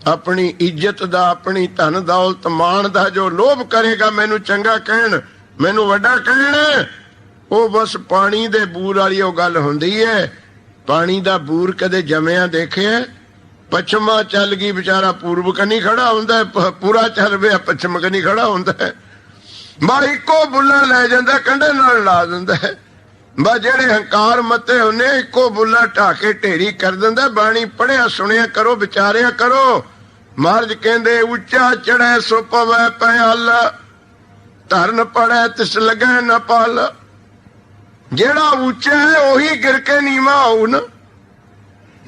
ਆਪਣੀ ਇੱਜ਼ਤ ਦਾ, ਆਪਣੀ ਧਨ ਦੌਲਤ ਮਾਣ ਦਾ ਜੋ ਲੋਭ ਕਰੇਗਾ, ਮੈਨੂੰ ਚੰਗਾ ਕਹਿਣ, ਮੈਨੂੰ ਵੱਡਾ ਕਹਿਣ, ਉਹ ਬਸ ਪਾਣੀ ਦੇ ਬੂਰ ਵਾਲੀ ਉਹ ਗੱਲ ਹੁੰਦੀ ਹੈ। ਪਾਣੀ ਦਾ ਬੂਰ ਕਦੇ ਜਮਿਆ ਦੇਖਿਆ? ਪੱਛਮਾ ਚੱਲ ਗਈ ਵਿਚਾਰਾ ਪੂਰਬ ਕਨੀ ਖੜਾ ਹੁੰਦਾ, ਪੂਰਾ ਚੱਲ ਪਿਆ ਪੱਛਮ ਕਨੀ ਖੜਾ ਹੁੰਦਾ ਹੈ। ਬਾ ਇੱਕੋ ਬੁੱਲਾ ਲੈ ਜਾਂਦਾ, ਕੰਢੇ ਨਾਲ ਲਾ ਦਿੰਦਾ ਹੈ। ਬਾ ਜਿਹੜੇ ਹੰਕਾਰ ਮੱਤੇ ਹੁੰਨੇ ਇੱਕੋ ਬੁੱਲਾ ਢਾਕੇ ਢੇਰੀ ਕਰ ਦਿੰਦਾ। ਬਾਣੀ ਪੜਿਆ ਸੁਣਿਆ ਕਰੋ, ਵਿਚਾਰਿਆ ਕਰੋ। ਮਹਾਰਾਜ ਕਹਿੰਦੇ ਉੱਚਾ ਚੜ੍ਹੈ ਸੋ ਪਵੈ ਪਿਆਲ, ਧਰਨ ਪੜੈ ਤਿਸ ਲੱਗੈ ਨ ਪਾਲ। ਜਿਹੜਾ ਉੱਚਾ ਹੈ ਉਹੀ ਗਿਰ ਕੇ ਨੀਵਾਂ ਹੋਊ ਨਾ।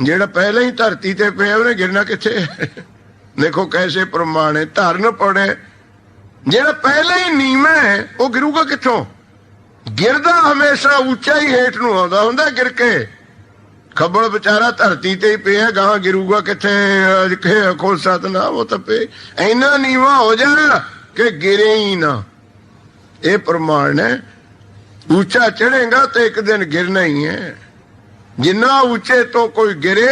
ਜਿਹੜਾ ਪਹਿਲਾਂ ਹੀ ਧਰਤੀ ਤੇ ਪਿਆ ਉਹਨੇ ਗਿਰਨਾ ਕਿੱਥੇ? ਦੇਖੋ ਕੈਸੇ ਪ੍ਰਮਾਣ ਹੈ। ਧਰਨ ਪੜੇ, ਜਿਹੜਾ ਪਹਿਲਾਂ ਹੀ ਨੀਵਾਂ ਹੈ ਉਹ ਗਿਰੂਗਾ ਕਿੱਥੋਂ? ਗਿਰਦਾ ਹਮੇਸ਼ਾ ਉੱਚਾ ਹੀ ਹੇਠ ਨੂੰ ਆਉਂਦਾ ਹੁੰਦਾ ਗਿਰ ਕੇ। ਖੱਬਲ ਵਿਚਾਰਾ ਧਰਤੀ ਤੇ ਹੀ ਪਿਆ, ਗਾਂ ਗਿਰੂਗਾ ਕਿੱਥੇ? ਖੋਲਸਾ ਤੇ ਨਾ ਉਹ ਤਾਂ ਪਏ। ਇੰਨਾ ਨੀਵਾਂ ਹੋ ਜਾ ਕਿ ਗਿਰੇ ਹੀ ਨਾ। ਇਹ ਪ੍ਰਮਾਣ ਹੈ। ਉੱਚਾ ਚੜੇਗਾ ਤੇ ਇੱਕ ਦਿਨ ਗਿਰਨਾ ਹੀ ਹੈ। ਜਿੰਨਾ ਉੱਚੇ ਤੋਂ ਕੋਈ ਗਿਰੇ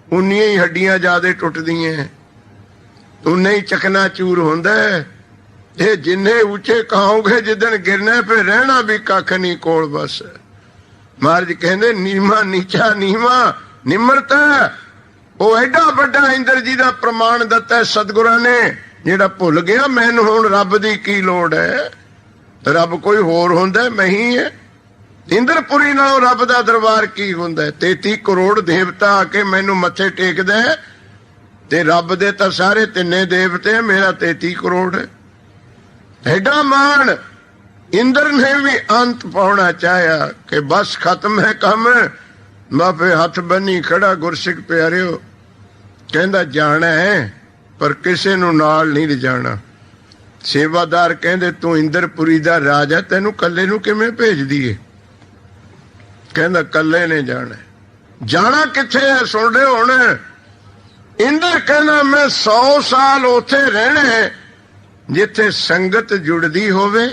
ਉਨੀਆਂ ਹੀ ਹੱਡੀਆਂ ਜ਼ਿਆਦਾ ਟੁੱਟਦੀਆਂ, ਉਨਾ ਹੀ ਚਕਨਾ ਚੂਰ ਹੁੰਦਾ। ਇਹ ਜਿੰਨੇ ਉੱਚੇ ਕਹਾਓਗੇ ਜਿੱਦਣ ਗਿਰਨਾ ਫਿਰ ਰਹਿਣਾ ਵੀ ਕੱਖ ਨਹੀਂ ਕੋਲ। ਬਸ ਮਹਾਰਾਜ ਕਹਿੰਦੇ ਨੀਮਾ ਨੀਚਾ ਨੀਵਾ ਨਿਮਰਤਾ। ਉਹ ਐਡਾ ਵੱਡਾ ਇੰਦਰ ਜੀ ਦਾ ਪ੍ਰਮਾਣ ਦਿੱਤਾ ਸਤਿਗੁਰਾਂ ਨੇ, ਜਿਹੜਾ ਭੁੱਲ ਗਿਆ ਮੈਨੂੰ ਹੁਣ ਰੱਬ ਦੀ ਕੀ ਲੋੜ ਹੈ। ਰੱਬ ਕੋਈ ਹੋਰ ਹੁੰਦਾ, ਮੈਂ ਹੀ ਹੈ। ਇੰਦਰਪੁਰੀ ਨਾਲੋਂ ਰੱਬ ਦਾ ਦਰਬਾਰ ਕੀ ਹੁੰਦਾ? 33 ਕਰੋੜ ਦੇਵਤਾ ਆ ਕੇ ਮੈਨੂੰ ਮੱਥੇ ਟੇਕਦਾ ਤੇ ਰੱਬ ਦੇ ਤਾਂ ਸਾਰੇ ਤਿੰਨੇ ਦੇਵਤੇ, ਮੇਰਾ 33 ਕਰੋੜ ਹੈ। ਐਡਾ ਮਾਣ। ਇੰਦਰ ਨੇ ਵੀ ਅੰਤ ਪਾਉਣਾ ਚਾਹਿਆ ਕਿ ਬਸ ਖਤਮ ਹੈ ਕੰਮ। ਮਾਪੇ ਹੱਥ ਬੰਨੀ ਖੜਾ ਗੁਰਸਿੱਖ ਪਿਆਰਿਓ। ਕਹਿੰਦਾ ਜਾਣਾ ਹੈ ਪਰ ਕਿਸੇ ਨੂੰ ਨਾਲ ਨਹੀਂ ਲਿਜਾਣਾ। ਸੇਵਾਦਾਰ ਕਹਿੰਦੇ ਤੂੰ ਇੰਦਰਪੁਰੀ ਦਾ ਰਾਜਾ, ਤੈਨੂੰ ਕੱਲੇ ਨੂੰ ਕਿਵੇਂ ਭੇਜ ਦਈਏ? ਕਹਿੰਦਾ ਕੱਲੇ ਨੇ ਜਾਣਾ। ਜਾਣਾ ਕਿੱਥੇ ਹੈ? ਸੁਣ ਰਹੇ ਹੁਣ। ਇੰਦਰ ਕਹਿੰਦਾ ਮੈਂ 100 ਸਾਲ ਉੱਥੇ ਰਹਿਣਾ ਜਿੱਥੇ ਸੰਗਤ ਜੁੜਦੀ ਹੋਵੇ,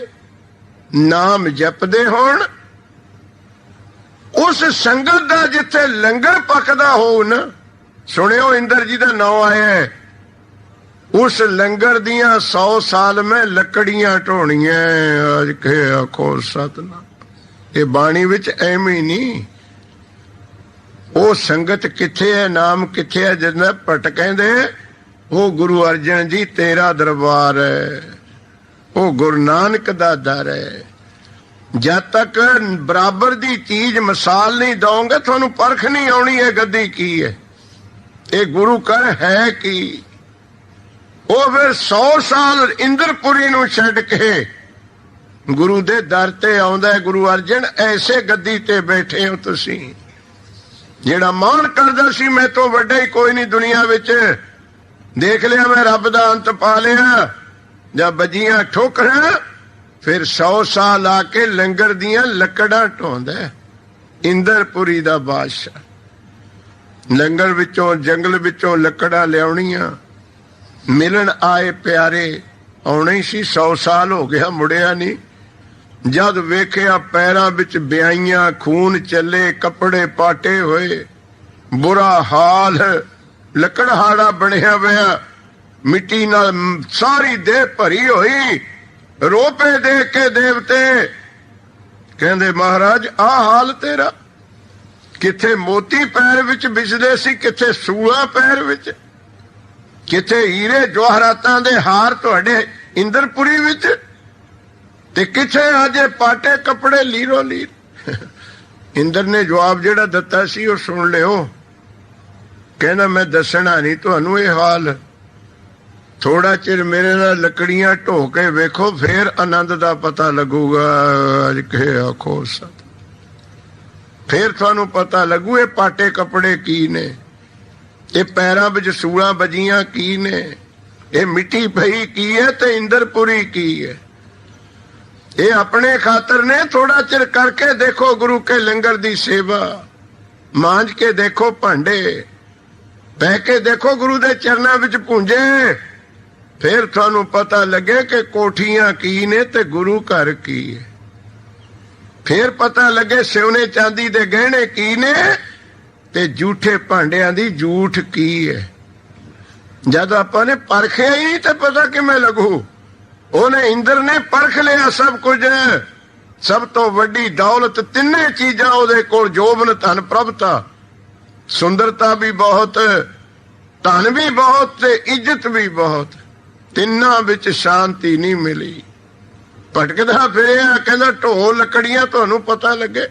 ਨਾਮ ਜਪਦੇ ਹੋਣ। ਉਸ ਸੰਗਤ ਦਾ ਜਿੱਥੇ ਲੰਗਰ ਪੱਕਦਾ ਹੋਊ ਨਾ, ਸੁਣਿਓ ਇੰਦਰ ਜੀ ਦਾ ਨਾਂ ਆਇਆ ਹੈ। ਉਸ ਲੰਗਰ ਦੀਆਂ 100 ਸਾਲ ਮੈਂ ਲੱਕੜੀਆਂ ਢੋਣੀਆਂ। ਅੱਜ ਕੇ ਆਖੋ ਸਤਨਾਮ। ਇਹ ਬਾਣੀ ਵਿੱਚ ਐਵੇਂ ਹੀ ਨਹੀਂ। ਉਹ ਸੰਗਤ ਕਿੱਥੇ ਹੈ, ਨਾਮ ਕਿੱਥੇ ਹੈ? ਜਿੰਨਾ ਭੱਟ ਕਹਿੰਦੇ ਉਹ ਗੁਰੂ ਅਰਜਨ ਜੀ ਤੇਰਾ ਦਰਬਾਰ ਹੈ, ਉਹ ਗੁਰੂ ਨਾਨਕ ਦਾ ਦਰ ਹੈ। ਜਦ ਤੱਕ ਬਰਾਬਰ ਦੀ ਚੀਜ਼ ਮਿਸਾਲ ਨਹੀਂ ਦਓਗੇ ਤੁਹਾਨੂੰ ਪਰਖ ਨਹੀਂ ਆਉਣੀ ਇਹ ਗੱਦੀ ਕੀ ਹੈ, ਇਹ ਗੁਰੂ ਘਰ ਹੈ ਕੀ। ਉਹ ਫਿਰ 100 ਸਾਲ ਇੰਦਰਪੁਰੀ ਨੂੰ ਛੱਡ ਕੇ ਗੁਰੂ ਦੇ ਦਰ ਤੇ ਆਉਂਦਾ। ਗੁਰੂ ਅਰਜਨ ਐਸੇ ਗੱਦੀ ਤੇ ਬੈਠੇ ਹੋ ਤੁਸੀਂ। ਜਿਹੜਾ ਮਾਣ ਕਰਦਾ ਸੀ ਮੈਂ ਤੋਂ ਵੱਡਾ ਹੀ ਕੋਈ ਨਹੀਂ ਦੁਨੀਆ ਵਿੱਚ, ਦੇਖ ਲਿਆ ਮੈਂ ਰੱਬ ਦਾ ਅੰਤ ਪਾ ਲਿਆ। ਜਦ ਵੱਜੀਆਂ ਠੋਕਰਾਂ ਫਿਰ 100 ਸਾਲ ਆ ਕੇ ਲੰਗਰ ਦੀਆਂ ਲੱਕੜਾਂ ਢੋਂਦਾ ਇੰਦਰਪੁਰੀ ਦਾ ਬਾਦਸ਼ਾਹ। ਲੰਗਰ ਵਿੱਚੋਂ ਜੰਗਲ ਵਿੱਚੋਂ ਲੱਕੜਾਂ ਲਿਆਉਣੀਆਂ। ਮਿਲਣ ਆਏ ਪਿਆਰੇ ਆਉਣੇ ਹੀ ਸੀ। 100 ਸਾਲ ਹੋ ਗਿਆ ਮੁੜਿਆ ਨਹੀਂ। ਜਦ ਵੇਖਿਆ ਪੈਰਾਂ ਵਿੱਚ ਬਿਆਈਆਂ, ਖੂਨ ਚੱਲੇ, ਕੱਪੜੇ ਪਾਟੇ ਹੋਏ, ਬੁਰਾ ਹਾਲ, ਲੱਕੜਹਾੜਾ ਬਣਿਆ ਹੋਇਆ, ਮਿੱਟੀ ਨਾਲ ਸਾਰੀ ਦੇਹ ਭਰੀ ਹੋਈ। ਰੋਪੇ ਦੇਖ ਕੇ ਦੇਵਤੇ ਕਹਿੰਦੇ ਮਹਾਰਾਜ ਆਹ ਹਾਲ ਤੇਰਾ, ਕਿੱਥੇ ਮੋਤੀ ਪੈਰ ਵਿੱਚ ਵਿਸਦੇ ਸੀ, ਕਿੱਥੇ ਸੂਲਾ ਪੈਰ ਵਿੱਚ, ਕਿੱਥੇ ਹੀਰੇ ਜਵਾਹਰਾਤਾਂ ਦੇ ਹਾਰ ਤੁਹਾਡੇ ਇੰਦਰਪੁਰੀ ਵਿੱਚ, ਤੇ ਕਿੱਥੇ ਅਜੇ ਪਾਟੇ ਕੱਪੜੇ ਲੀਰੋ ਲੀਰ। ਇੰਦਰ ਨੇ ਜਵਾਬ ਜਿਹੜਾ ਦਿੱਤਾ ਸੀ ਉਹ ਸੁਣ ਲਿਓ। ਕਹਿੰਦਾ ਮੈਂ ਦੱਸਣਾ ਨਹੀਂ ਤੁਹਾਨੂੰ ਇਹ ਹਾਲ, ਥੋੜਾ ਚਿਰ ਮੇਰੇ ਨਾਲ ਲੱਕੜੀਆਂ ਢੋ ਕੇ ਵੇਖੋ, ਫੇਰ ਆਨੰਦ ਦਾ ਪਤਾ ਲੱਗੂਗਾ। ਅੱਜ ਕੇ ਆਖੋ ਸਤ, ਫੇਰ ਤੁਹਾਨੂੰ ਪਤਾ ਲੱਗੂ ਇਹ ਪਾਟੇ ਕੱਪੜੇ ਕੀ ਨੇ, ਇਹ ਪੈਰਾਂ ਵਿੱਚ ਸੂਲਾਂ ਵੱਜੀਆਂ ਕੀ ਨੇ, ਇਹ ਮਿੱਟੀ ਪਈ ਕੀ ਹੈ ਤੇ ਇੰਦਰਪੁਰੀ ਕੀ ਹੈ। ਇਹ ਆਪਣੇ ਖਾਤਰ ਨੇ। ਥੋੜਾ ਚਿਰ ਕਰਕੇ ਦੇਖੋ ਗੁਰੂ ਕੇ ਲੰਗਰ ਦੀ ਸੇਵਾ, ਮਾਂਜ ਕੇ ਦੇਖੋ ਭਾਂਡੇ, ਬਹਿ ਕੇ ਦੇਖੋ ਗੁਰੂ ਦੇ ਚਰਨਾਂ ਵਿੱਚ ਪੂੰਝੇ, ਫਿਰ ਤੁਹਾਨੂੰ ਪਤਾ ਲੱਗੇ ਕਿ ਕੋਠੀਆਂ ਕੀ ਨੇ ਤੇ ਗੁਰੂ ਘਰ ਕੀ ਹੈ। ਫਿਰ ਪਤਾ ਲੱਗੇ ਸੋਨੇ ਚਾਂਦੀ ਦੇ ਗਹਿਣੇ ਕੀ ਨੇ ਤੇ ਝੂਠੇ ਭਾਂਡਿਆਂ ਦੀ ਝੂਠ ਕੀ ਹੈ। ਜਦ ਆਪਾਂ ਨੇ ਪਰਖਿਆ ਹੀ ਤਾਂ ਪਤਾ ਕਿਵੇਂ ਲੱਗੂ। ਉਹਨੇ ਇੰਦਰ ਨੇ ਪਰਖ ਲਿਆ ਸਭ ਕੁਝ, ਸਭ ਤੋਂ ਵੱਡੀ ਦੌਲਤ ਤਿੰਨੇ ਚੀਜ਼ਾਂ ਉਹਦੇ ਕੋਲ, ਜੋਬਨ ਧਨ ਪ੍ਰਭਤਾ, ਸੁੰਦਰਤਾ ਵੀ ਬਹੁਤ, ਧਨ ਵੀ ਬਹੁਤ ਤੇ ਇੱਜ਼ਤ ਵੀ ਬਹੁਤ, ਤਿੰਨਾਂ ਵਿੱਚ ਸ਼ਾਂਤੀ ਨਹੀਂ ਮਿਲੀ। ਭਟਕਦਾ ਫਿਰਿਆ, ਕਹਿੰਦਾ ਢੋ ਲੱਕੜੀਆਂ ਤੁਹਾਨੂੰ ਪਤਾ ਲੱਗੇ,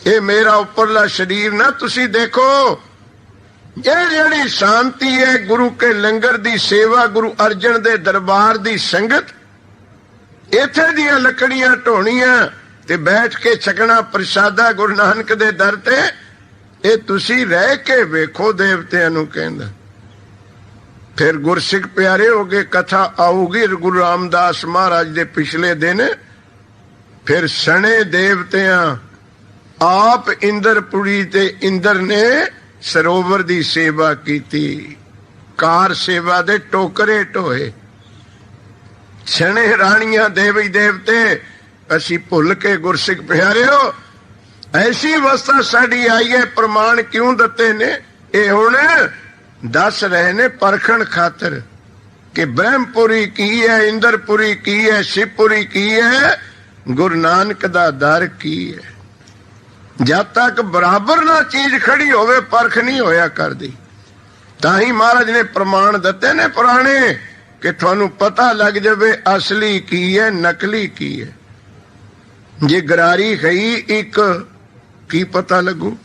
ਇਹ ਮੇਰਾ ਉੱਪਰਲਾ ਸਰੀਰ ਨਾ ਤੁਸੀਂ ਦੇਖੋ। ਇਹ ਜਿਹੜੀ ਸ਼ਾਂਤੀ ਹੈ ਗੁਰੂ ਕੇ ਲੰਗਰ ਦੀ ਸੇਵਾ, ਗੁਰੂ ਅਰਜਨ ਦੇ ਦਰਬਾਰ ਦੀ ਸੰਗਤ, ਇੱਥੇ ਦੀਆਂ ਲੱਕੜੀਆਂ ਢੋਣੀਆਂ ਤੇ ਬੈਠ ਕੇ ਛਕਣਾ ਪ੍ਰਸ਼ਾਦਾ ਗੁਰੂ ਨਾਨਕ ਦੇ ਦਰ ਤੇ, ਇਹ ਤੁਸੀਂ ਰਹਿ ਕੇ ਵੇਖੋ। ਦੇਵਤਿਆਂ ਨੂੰ ਕਹਿੰਦਾ। ਫਿਰ ਗੁਰਸਿੱਖ ਪਿਆਰੇ ਹੋ ਗਏ, ਕਥਾ ਆਊਗੀ ਗੁਰੂ ਰਾਮਦਾਸ ਮਹਾਰਾਜ ਦੇ ਪਿਛਲੇ ਦਿਨ। ਫਿਰ ਸਣੇ ਦੇਵਤਿਆਂ ਆਪ ਇੰਦਰਪੁਰੀ ਤੇ ਇੰਦਰ ਨੇ ਸਰੋਵਰ ਦੀ ਸੇਵਾ ਕੀਤੀ, ਕਾਰ ਸੇਵਾ ਦੇ ਟੋਕਰੇ ਢੋਏ। ਸਣੇ ਰਾਣੀਆਂ ਦੇਵੀ ਦੇਵਤੇ ਅਸੀਂ ਭੁੱਲ ਕੇ ਗੁਰਸਿੱਖ ਪਿਆਰਿਓ, ਐਸੀ ਅਵਸਥਾ ਸਾਡੀ ਆਈ ਹੈ। ਪ੍ਰਮਾਣ ਕਿਉਂ ਦਿੱਤੇ ਨੇ? ਇਹ ਹੁਣ ਦੱਸ ਰਹੇ ਨੇ ਪਰਖਣ ਖਾਤਰ ਕਿ ਬ੍ਰਹਮਪੁਰੀ ਕੀ ਹੈ, ਇੰਦਰਪੁਰੀ ਕੀ ਹੈ, ਸ਼ਿਵਪੁਰੀ ਕੀ ਹੈ, ਗੁਰੂ ਨਾਨਕ ਦਾ ਦਰ ਕੀ ਹੈ। ਜਦ ਤੱਕ ਬਰਾਬਰ ਨਾ ਚੀਜ਼ ਖੜੀ ਹੋਵੇ ਪਰਖ ਨਹੀਂ ਹੋਇਆ ਕਰਦੀ। ਤਾਂ ਹੀ ਮਹਾਰਾਜ ਨੇ ਪ੍ਰਮਾਣ ਦਿੱਤੇ ਨੇ ਪੁਰਾਣੇ ਕਿ ਤੁਹਾਨੂੰ ਪਤਾ ਲੱਗ ਜਾਵੇ ਅਸਲੀ ਕੀ ਹੈ, ਨਕਲੀ ਕੀ ਹੈ। ਜੇ ਗਰਾਰੀ ਖਈ ਇੱਕ, ਕੀ ਪਤਾ ਲੱਗੂ?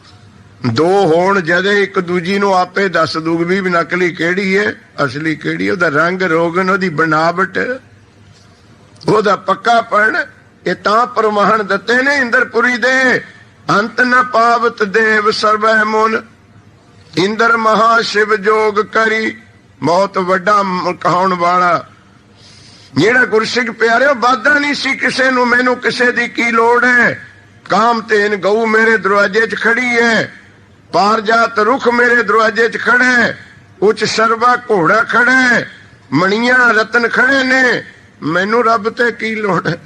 ਦੋ ਹੋਣ ਜਦੇ ਇੱਕ ਦੂਜੀ ਨੂੰ ਆਪੇ ਦੱਸ ਦੂਗੀ ਵੀ ਨਕਲੀ ਕਿਹੜੀ ਹੈ, ਅਸਲੀ ਕਿਹੜੀ। ਉਹਦਾ ਰੰਗ ਰੋਗਨ, ਉਹਦੀ ਬਣਾਵਟ, ਉਹਦਾ ਪੱਕਾਪਣ, ਇਹ ਤਾਂ ਪ੍ਰਮਾਣ ਦਿੱਤੇ ਨੇ ਇੰਦਰਪੁਰੀ ਦੇ। ਅੰਤ ਨ ਪਾਵਤ ਦੇਵ ਸਰਬੈ ਮੁਨ, ਇੰਦਰ ਮਹਾ ਸ਼ਿਵ ਜੋਗ ਕਰੀ। ਬਹੁਤ ਵੱਡਾ ਕਹਾਉਣ ਵਾਲਾ ਜਿਹੜਾ ਗੁਰਸਿੱਖ ਪਿਆਰਿਓ ਵਾਦਾ ਨਹੀਂ ਸੀ ਕਿਸੇ ਨੂੰ, ਮੈਨੂੰ ਕਿਸੇ ਦੀ ਕੀ ਲੋੜ ਹੈ। ਕਾਮ ਤੇਨ ਗਊ ਮੇਰੇ ਦਰਵਾਜ਼ੇ 'ਚ ਖੜੀ ਹੈ, ਪਾਰਜਾਤ ਰੁੱਖ ਮੇਰੇ ਦਰਵਾਜ਼ੇ 'ਚ ਖੜਾ ਹੈ, ਉੱਚ ਸਰਵਾ ਘੋੜਾ ਖੜਾ ਹੈ, ਮਣੀਆਂ ਰਤਨ ਖੜੇ ਨੇ, ਮੈਨੂੰ ਰੱਬ ਤੇ ਕੀ ਲੋੜ ਹੈ।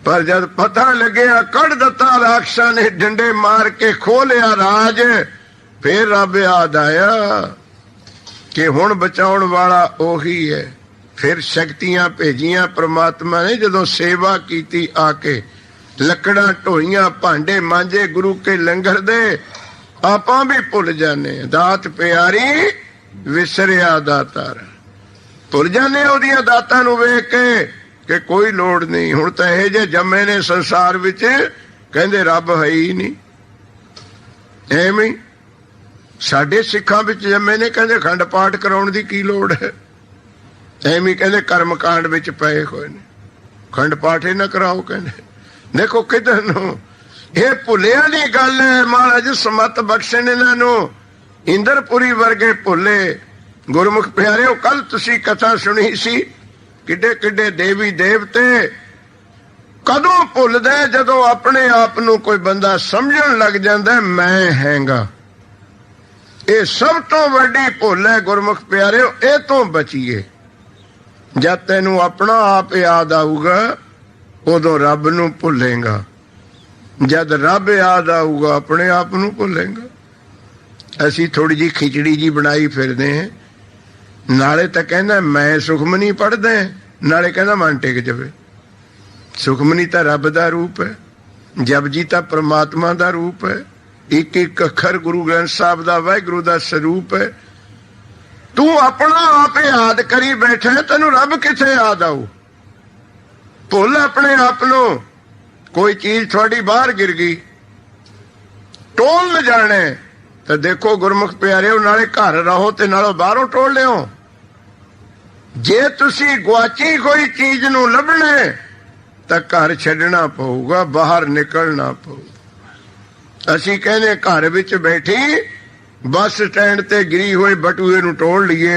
ਪਰ ਜਦ ਪਤਾ ਲੱਗਿਆ ਕੱਢ ਦਿੱਤਾ ਰਾਖਸ਼ਾਂ ਨੇ ਡੰਡੇ ਮਾਰ ਕੇ ਖੋਲਿਆ ਰਾਜ, ਫੇਰ ਰੱਬ ਯਾਦ ਆਇਆ ਕਿ ਹੁਣ ਬਚਾਉਣ ਵਾਲਾ ਉਹੀ ਹੈ। ਫਿਰ ਸ਼ਕਤੀਆਂ ਭੇਜੀਆਂ ਪ੍ਰਮਾਤਮਾ ਨੇ। ਜਦੋਂ ਸੇਵਾ ਕੀਤੀ ਆ ਕੇ, ਲੱਕੜਾਂ ਢੋਈਆਂ, ਭਾਂਡੇ ਮਾਂਜੇ ਗੁਰੂ ਕੇ ਲੰਗਰ ਦੇ, ਆਪਾਂ ਵੀ ਭੁੱਲ ਜਾਂਦੇ। ਦਾਤ ਪਿਆਰੀ ਵਿਸਰਿਆ ਦਾਤਾਰ, ਭੁੱਲ ਜਾਂਦੇ ਉਹਦੀਆਂ ਦਾਤਾਂ ਨੂੰ ਵੇਖ ਕੇ ਕਿ ਕੋਈ ਲੋੜ ਨਹੀਂ। ਹੁਣ ਤਾਂ ਇਹ ਜੇ ਜੰਮੇ ਨੇ ਸੰਸਾਰ ਵਿੱਚ, ਕਹਿੰਦੇ ਰੱਬ ਹੈ ਹੀ ਨਹੀਂ। ਐਵੇਂ ਸਾਡੇ ਸਿੱਖਾਂ ਵਿੱਚ ਜੰਮੇ ਨੇ, ਕਹਿੰਦੇ ਖੰਡ ਪਾਠ ਕਰਾਉਣ ਦੀ ਕੀ ਲੋੜ ਹੈ। ਐਵੇਂ ਕਹਿੰਦੇ ਕਰਮ ਕਾਂਡ ਵਿੱਚ ਪਏ ਹੋਏ ਨੇ, ਖੰਡ ਪਾਠ ਹੀ ਨਾ ਕਰਾਓ। ਕਹਿੰਦੇ ਦੇਖੋ ਕਿਧਰ ਨੂੰ, ਇਹ ਭੁੱਲਿਆਂ ਦੀ ਗੱਲ ਹੈ। ਮਹਾਰਾਜ ਸਮਤ ਬਖਸ਼ਣ ਇਹਨਾਂ ਨੂੰ। ਇੰਦਰਪੁਰੀ ਵਰਗੇ ਭੁੱਲੇ ਗੁਰਮੁਖ ਪਿਆਰਿਓ। ਕੱਲ ਤੁਸੀਂ ਕਥਾ ਸੁਣੀ ਸੀ, ਕਿੱਡੇ ਕਿੱਡੇ ਦੇਵੀ ਦੇਵਤੇ। ਕਦੋਂ ਭੁੱਲਦੇ? ਜਦੋਂ ਆਪਣੇ ਆਪ ਨੂੰ ਕੋਈ ਬੰਦਾ ਸਮਝਣ ਲੱਗ ਜਾਂਦਾ ਮੈਂ ਹੈਗਾ। ਇਹ ਸਭ ਤੋਂ ਵੱਡੀ ਭੁੱਲ ਹੈ ਗੁਰਮੁਖ ਪਿਆਰਿਓ। ਇਹ ਤੋਂ ਬਚੀਏ। ਜਦ ਤੈਨੂੰ ਆਪਣਾ ਆਪ ਯਾਦ ਆਊਗਾ ਉਦੋਂ ਰੱਬ ਨੂੰ ਭੁੱਲੇਗਾ। ਜਦ ਰੱਬ ਯਾਦ ਆਊਗਾ ਆਪਣੇ ਆਪ ਨੂੰ ਭੁੱਲੇਗਾ। ਅਸੀਂ ਥੋੜੀ ਜੀ ਖਿਚੜੀ ਜੀ ਬਣਾਈ ਫਿਰਦੇ ਹਾਂ। ਨਾਲੇ ਤਾਂ ਕਹਿੰਦਾ ਮੈਂ ਸੁਖਮਨੀ ਪੜ੍ਹਦਾ, ਨਾਲੇ ਕਹਿੰਦਾ ਮਨ ਟਿਕ ਜਾਵੇ। ਸੁਖਮਨੀ ਤਾਂ ਰੱਬ ਦਾ ਰੂਪ ਹੈ, ਜਪਜੀ ਤਾਂ ਪ੍ਰਮਾਤਮਾ ਦਾ ਰੂਪ ਹੈ, ਇੱਕ ਇੱਕ ਅੱਖਰ ਗੁਰੂ ਗ੍ਰੰਥ ਸਾਹਿਬ ਦਾ ਵਾਹਿਗੁਰੂ ਦਾ ਸਰੂਪ ਹੈ। ਤੂੰ ਆਪਣਾ ਆਪ ਯਾਦ ਕਰੀ ਬੈਠਾ, ਤੈਨੂੰ ਰੱਬ ਕਿੱਥੇ ਯਾਦ ਆਊ? ਭੁੱਲ ਆਪਣੇ ਆਪ ਨੂੰ। ਕੋਈ ਚੀਜ਼ ਤੁਹਾਡੀ ਬਾਹਰ ਗਿਰ ਗਈ, ਟੋਲ ਨਾ ਜਾਣੇ ਤਾਂ ਦੇਖੋ ਗੁਰਮੁਖ ਪਿਆਰਿਓ, ਨਾਲੇ ਘਰ ਰਹੋ ਤੇ ਨਾਲੋਂ ਬਾਹਰੋਂ ਟੋਲ ਲਿਓ। ਜੇ ਤੁਸੀਂ ਗੁਆਚੀ ਕੋਈ ਚੀਜ਼ ਨੂੰ ਲੱਭਣੇ ਤਾਂ ਘਰ ਛੱਡਣਾ ਪਊਗਾ, ਬਾਹਰ ਨਿਕਲਣਾ ਪਊਗਾ। ਅਸੀਂ ਕਹਿੰਦੇ ਘਰ ਵਿੱਚ ਬੈਠੀ ਬੱਸ ਸਟੈਂਡ ਤੇ ਗਿਰੀ ਹੋਈ ਬਟੂਏ ਨੂੰ ਟੋਲ ਲਈਏ,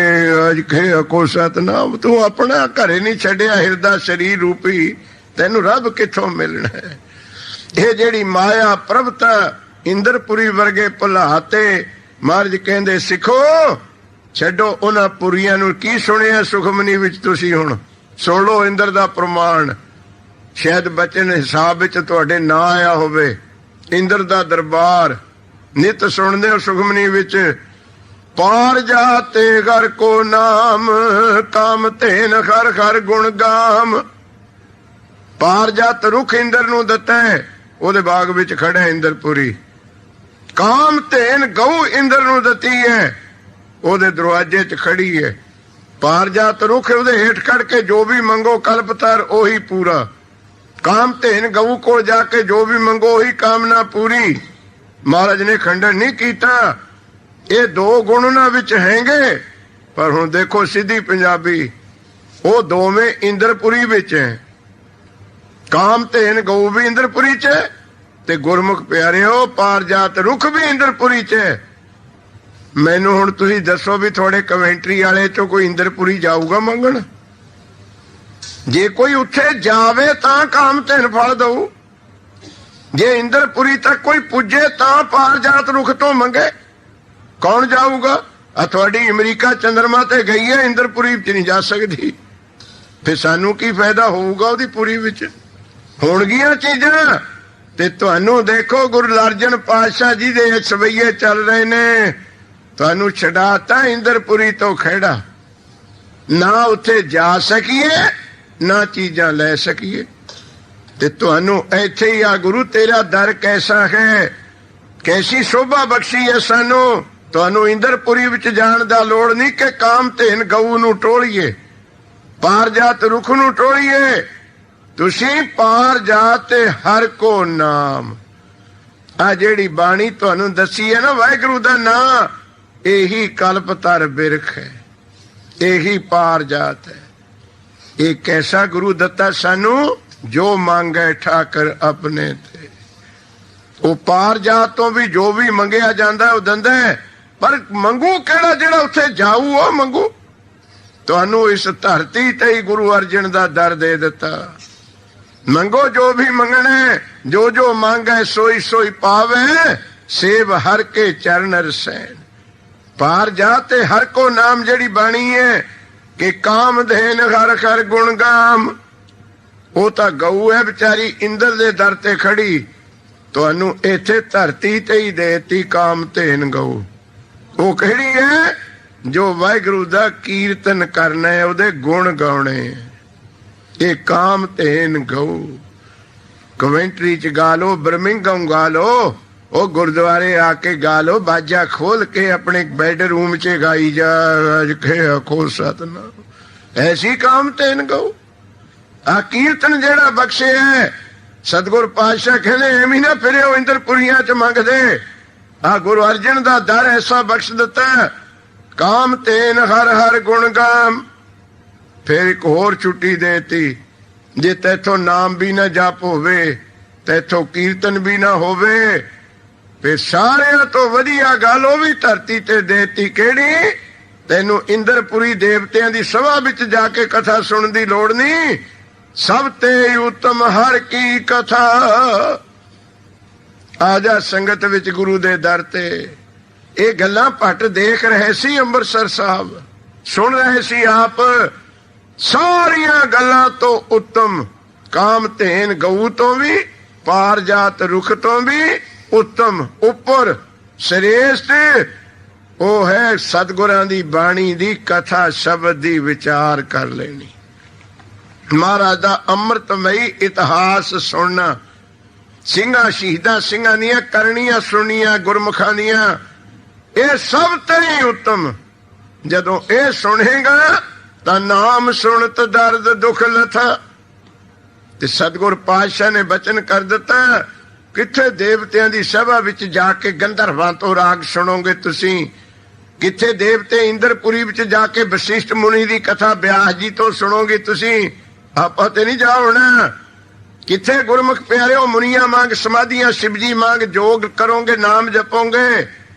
ਅੱਜ ਖੇ ਕੋ ਸਤਨਾਮ। ਤੂੰ ਆਪਣਾ ਘਰੇ ਨਹੀਂ ਛੱਡਿਆ, ਹਿਰਦਾ ਸਰੀਰ ਰੂਪੀ, ਤੈਨੂੰ ਰੱਬ ਕਿੱਥੋਂ ਮਿਲਣਾ ਹੈ? ਇਹ ਜਿਹੜੀ ਮਾਇਆ ਪ੍ਰਭਤਾ ਇੰਦਰਪੁਰੀ ਵਰਗੇ ਭੁਲਾਤੇ, ਮਹਾਰਾਜ ਕਹਿੰਦੇ ਸਿੱਖੋ ਛੱਡੋ ਉਹਨਾਂ ਪੁਰੀਆਂ ਨੂੰ। ਕੀ ਸੁਣਿਆ ਸੁਖਮਨੀ ਵਿੱਚ ਤੁਸੀਂ? ਹੁਣ ਸੁਣ ਲਓ ਇੰਦਰ ਦਾ ਪ੍ਰਮਾਣ। ਸ਼ਾਇਦ ਬਚਨ ਹਿਸਾਬ ਵਿੱਚ ਤੁਹਾਡੇ ਨਾ ਆਇਆ ਹੋਵੇ। ਇੰਦਰ ਦਾ ਦਰਬਾਰ ਨਿਤ ਸੁਣਦੇ ਹੋ ਸੁਖਮਨੀ ਵਿੱਚ। ਪਾਰ ਜਾਤੇ ਘਰ ਕੋ ਨਾਮ, ਕਾਮ ਧੇਨ ਹਰ ਹਰ ਗੁਣ ਗਾਮ। ਪਾਰ ਜਾਤ ਰੁੱਖ ਇੰਦਰ ਨੂੰ ਦਿੱਤਾ, ਉਹਦੇ ਬਾਗ ਵਿੱਚ ਖੜਾ ਇੰਦਰਪੁਰੀ। ਕਾਮ ਧੇਨ ਗਊ ਇੰਦਰ ਨੂੰ ਦਿੱਤੀ ਹੈ, ਉਹਦੇ ਦਰਵਾਜ਼ੇ 'ਚ ਖੜੀ ਹੈ। ਪਾਰ ਜਾਤ ਰੁੱਖ, ਉਹਦੇ ਹੇਠ ਖੜ ਕੇ ਜੋ ਵੀ ਮੰਗੋ ਕਲਪਤਰ ਉਹੀ ਪੂਰਾ। ਕਾਮ ਧੇਨ ਗਊ ਕੋਲ ਜਾ ਕੇ ਜੋ ਵੀ ਮੰਗੋ ਉਹੀ ਕਾਮਨਾ ਪੂਰੀ। ਮਹਾਰਾਜ ਨੇ ਖੰਡਨ ਨਹੀਂ ਕੀਤਾ। ਇਹ ਦੋ ਗੁਣ ਉਹਨਾਂ ਵਿੱਚ ਹੈਗੇ, ਪਰ ਹੁਣ ਦੇਖੋ ਸਿੱਧੀ ਪੰਜਾਬੀ, ਉਹ ਦੋਵੇਂ ਇੰਦਰਪੁਰੀ ਵਿੱਚ ਹੈ। ਕਾਮ ਧੇਨ ਗਊ ਵੀ ਇੰਦਰਪੁਰੀ 'ਚ ਹੈ ਤੇ ਗੁਰਮੁਖ ਪਿਆਰਿਓ ਪਾਰ ਜਾਤ ਰੁੱਖ ਵੀ ਇੰਦਰਪੁਰੀ 'ਚ ਹੈ। ਮੈਨੂੰ ਹੁਣ ਤੁਸੀਂ ਦੱਸੋ ਵੀ ਤੁਹਾਡੇ ਕਮੈਂਟਰੀ ਵਾਲੇ 'ਚੋਂ ਕੋਈ ਇੰਦਰਪੁਰੀ ਜਾਊਗਾ ਮੰਗਣ? ਜੇ ਕੋਈ ਉੱਥੇ ਜਾਵੇ ਤਾਂ ਕਾਮ ਧੇਨ ਫਲ ਦਊ। ਜੇ ਇੰਦਰਪੁਰੀ ਤੱਕ ਕੋਈ ਪੁੱਜੇ ਤਾਂ ਪਾਰ ਜਾਤ ਰੁੱਖ ਤੋਂ ਮੰਗੇ। ਕੌਣ ਜਾਊਗਾ? ਆ ਤੁਹਾਡੀ ਅਮਰੀਕਾ ਚੰਦਰਮਾ ਤੇ ਗਈ ਹੈ, ਇੰਦਰਪੁਰੀ ਵਿੱਚ ਨਹੀਂ ਜਾ ਸਕਦੀ। ਫਿਰ ਸਾਨੂੰ ਕੀ ਫਾਇਦਾ ਹੋਊਗਾ ਉਹਦੀ ਪੁਰੀ ਵਿੱਚ? ਹੋਣਗੀਆਂ ਚੀਜ਼ਾਂ। ਤੇ ਤੁਹਾਨੂੰ ਦੇਖੋ ਗੁਰੂ ਅਰਜਨ ਪਾਤਸ਼ਾਹ ਜੀ ਦੇ ਸਵਈਏ ਚੱਲ ਰਹੇ ਨੇ। ਤੁਹਾਨੂੰ ਛਡਾਤਾ ਇੰਦਰਪੁਰੀ ਤੋਂ ਖਹਿੜਾ। ਨਾ ਉੱਥੇ ਜਾ ਸਕੀਏ ਨਾ ਚੀਜ਼ਾਂ ਲੈ ਸਕੀਏ। ਤੇ ਤੁਹਾਨੂੰ ਇੱਥੇ ਹੀ ਆ ਗੁਰੂ ਤੇਰਾ ਦਰ ਕੈਸਾ ਹੈ, ਕੈਸੀ ਸ਼ੋਭਾ ਬਖਸ਼ੀ ਹੈ ਸਾਨੂੰ। ਤੁਹਾਨੂੰ ਇੰਦਰਪੁਰੀ ਵਿੱਚ ਜਾਣ ਦਾ ਲੋੜ ਨਹੀਂ ਕਿ ਕਾਮ ਧੇਨ ਗਊ ਨੂੰ ਟੋਲੀਏ, ਪਾਰ ਜਾਤ ਰੁੱਖ ਨੂੰ ਟੋਲੀਏ। ਤੁਸੀਂ ਪਾਰ ਜਾਤ ਤੇ ਹਰ ਕੋ ਨਾਮ। ਆ ਜਿਹੜੀ ਬਾਣੀ ਤੁਹਾਨੂੰ ਦੱਸੀ ਹੈ ਨਾ ਵਾਹਿਗੁਰੂ ਦਾ ਨਾਂ, ਇਹੀ ਕਲਪਤਰ ਬਿਰਖ ਹੈ, ਇਹੀ ਪਾਰ ਜਾਤ ਹੈ। ਇਹ ਕੈਸਾ ਗੁਰੂ ਦਿੱਤਾ ਸਾਨੂੰ, ਜੋ ਮੰਗੇ ਠਾਕਰ ਆਪਣੇ ਤੇ। ਉਹ ਪਾਰ ਜਾਤ ਤੋਂ ਵੀ ਜੋ ਵੀ ਮੰਗਿਆ ਜਾਂਦਾ ਉਹ ਦਿੰਦਾ, ਪਰ ਮੰਗੂ ਕਿਹੜਾ? ਜਿਹੜਾ ਉੱਥੇ ਜਾਊ ਉਹ ਮੰਗੂ। ਤੁਹਾਨੂੰ ਇਸ ਧਰਤੀ ਤੇ ਹੀ ਗੁਰੂ ਅਰਜਨ ਦਾ ਦਰ ਦੇ ਦਿੱਤਾ। ਮੰਗੋ ਜੋ ਵੀ ਮੰਗਣਾ, ਜੋ ਜੋ ਮੰਗੈ ਸੋਈ ਸੋਈ ਪਾਵੇ, ਸੇਵ ਹਰ ਕੇ ਚਰਨ ਰਸੈਨ। ਪਾਰ ਜਾਤੇ ਹਰ ਕੋ ਨਾਮ ਜਿਹੜੀ ਬਾਣੀ ਹੈ ਕਿ ਕਾਮ ਧੇਨ ਹਰ ਹਰ ਗੁਣ ਗਾਮ। ਉਹ ਤਾਂ ਗਊ ਹੈ ਵਿਚਾਰੀ ਇੰਦਰ ਦੇ ਦਰ ਤੇ ਖੜੀ। ਤੁਹਾਨੂੰ ਇੱਥੇ ਧਰਤੀ ਤੇ ਹੀ ਦੇਤੀ ਕਾਮ ਧੇਨ ਗਊ। ਉਹ ਕਿਹੜੀ ਹੈ? ਜੋ ਵਾਹਿਗੁਰੂ ਦਾ ਕੀਰਤਨ ਕਰਨਾ ਹੈ, ਉਹਦੇ ਗੁਣ ਗਾਉਣੇ। ਇਹ ਕਾਮ ਧੇਨ ਗਊ। ਕਮੈਂਟਰੀ ਚ ਗਾ ਲੋ, ਬਰਮਿੰਗਮ ਗਾ ਲੋ, ਉਹ ਗੁਰਦੁਆਰੇ ਆ ਕੇ ਗਾ ਲੋ, ਬਾਜਾ ਖੋਲ ਕੇ ਆਪਣੇ ਬੈਡਰੂਮ ਚ ਗਾਈ ਜਾ ਖੋ ਸਤਨਾਮ। ਐਸੀ ਕਾਮ ਧੇਨ ਗਊ। ਆ ਕੀਰਤਨ ਜਿਹੜਾ ਬਖਸ਼ੇ ਹੈ ਸਤਿਗੁਰ ਪਾਤਸ਼ਾਹ ਕਹਿੰਦੇ ਐਵੇਂ ਨਾ ਫਿਰਿਓ ਇੰਦਰਪੁਰੀਆਂ ਚ ਮੰਗਦੇ। ਆ ਗੁਰੂ ਅਰਜਨ ਦਾ ਦਰ ਐਸਾ ਬਖਸ਼ ਦਿੱਤਾ, ਕਾਮ ਧੇਨ ਹਰ ਹਰ ਗੁਣ ਗਾਮ। ਫਿਰ ਇੱਕ ਹੋਰ ਛੁੱਟੀ ਦੇਤੀ, ਜੇ ਤੈਥੋਂ ਨਾਮ ਵੀ ਨਾ ਜਪ ਹੋਵੇ, ਤੈਥੋਂ ਕੀਰਤਨ ਵੀ ਨਾ ਹੋਵੇ, ਫਿਰ ਸਾਰਿਆਂ ਤੋਂ ਵਧੀਆ ਗੱਲ ਉਹ ਵੀ ਧਰਤੀ ਤੇ ਦੇਤੀ। ਕਿਹੜੀ? ਤੈਨੂੰ ਇੰਦਰਪੁਰੀ ਦੇਵਤਿਆਂ ਦੀ ਸਭਾ ਵਿੱਚ ਜਾ ਕੇ ਕਥਾ ਸੁਣਨ ਦੀ ਲੋੜ ਨਹੀਂ। ਸਭ ਤੇ ਉੱਤਮ ਹਰ ਕੀ ਕਥਾ। ਆ ਜਾ ਸੰਗਤ ਵਿੱਚ ਗੁਰੂ ਦੇ ਦਰ ਤੇ। ਇਹ ਗੱਲਾਂ ਭੱਟ ਦੇਖ ਰਹੇ ਸੀ ਅੰਮ੍ਰਿਤਸਰ ਸਾਹਿਬ, ਸੁਣ ਰਹੇ ਸੀ ਆਪ। ਸਾਰੀਆਂ ਗੱਲਾਂ ਤੋਂ ਉੱਤਮ ਕਾਮ ਧੇਨ ਗਊ ਤੋਂ ਵੀ, ਪਾਰ ਜਾਤ ਰੁੱਖ ਤੋਂ ਵੀ ਉੱਤਮ, ਉੱਪਰ ਸ੍ਰੇਸ਼ਟ ਉਹ ਹੈ ਸਤਿਗੁਰਾਂ ਦੀ ਬਾਣੀ ਦੀ ਕਥਾ ਸ਼ਬਦ ਦੀ ਵਿਚਾਰ ਕਰ ਲੈਣੀ। महाराज दा अमृतमई इतिहास सुनना, ਸਿੰਘਾਂ ਸ਼ਹੀਦਾਂ ਸਿੰਘਾਂ ਦੀਆਂ ਕਰਨੀਆਂ ਸੁਣਨੀਆਂ ਗੁਰਮੁਖਾਂ ਦੀਆਂ, ਇਹ ਸਭ ਤੇ ਹੀ ਉੱਤਮ। ਜਦੋਂ ਇਹ ਸੁਣੇਗਾ ਤਾਂ ਨਾਮ ਸੁਣਤ ਦਰਦ ਦੁੱਖ ਲਥਾ। ਤੇ ਸਤਿਗੁਰ ਪਾਤਸ਼ਾਹ ਨੇ ਬਚਨ ਕਰ ਦਿੱਤਾ, ਕਿੱਥੇ ਦੇਵਤਿਆਂ ਦੀ ਸਭਾ ਵਿੱਚ ਜਾ ਕੇ ਗੰਧਰਵਾਂ ਤੋਂ ਰਾਗ ਸੁਣੋਗੇ ਤੁਸੀਂ, ਕਿੱਥੇ ਦੇਵਤੇ ਇੰਦਰਪੁਰੀ ਵਿੱਚ ਜਾ ਕੇ ਵਸ਼ਿਸ਼ਟ ਮੁਨੀ ਦੀ ਕਥਾ ਬਿਆਸ ਜੀ ਤੋਂ ਸੁਣੋਗੇ ਤੁਸੀਂ, ਆਪਾਂ ਤੇ ਨਹੀਂ ਜਾ ਹੋਣਾ। ਕਿੱਥੇ ਗੁਰਮੁਖ ਪਿਆਰਿਓ ਮੁਨੀਆਂ ਮੰਗ ਸਮਾਧੀਆਂ, शिवजी ਮੰਗ ਜੋਗ ਕਰੋਗੇ, ਨਾਮ ਜਪੋਗੇ।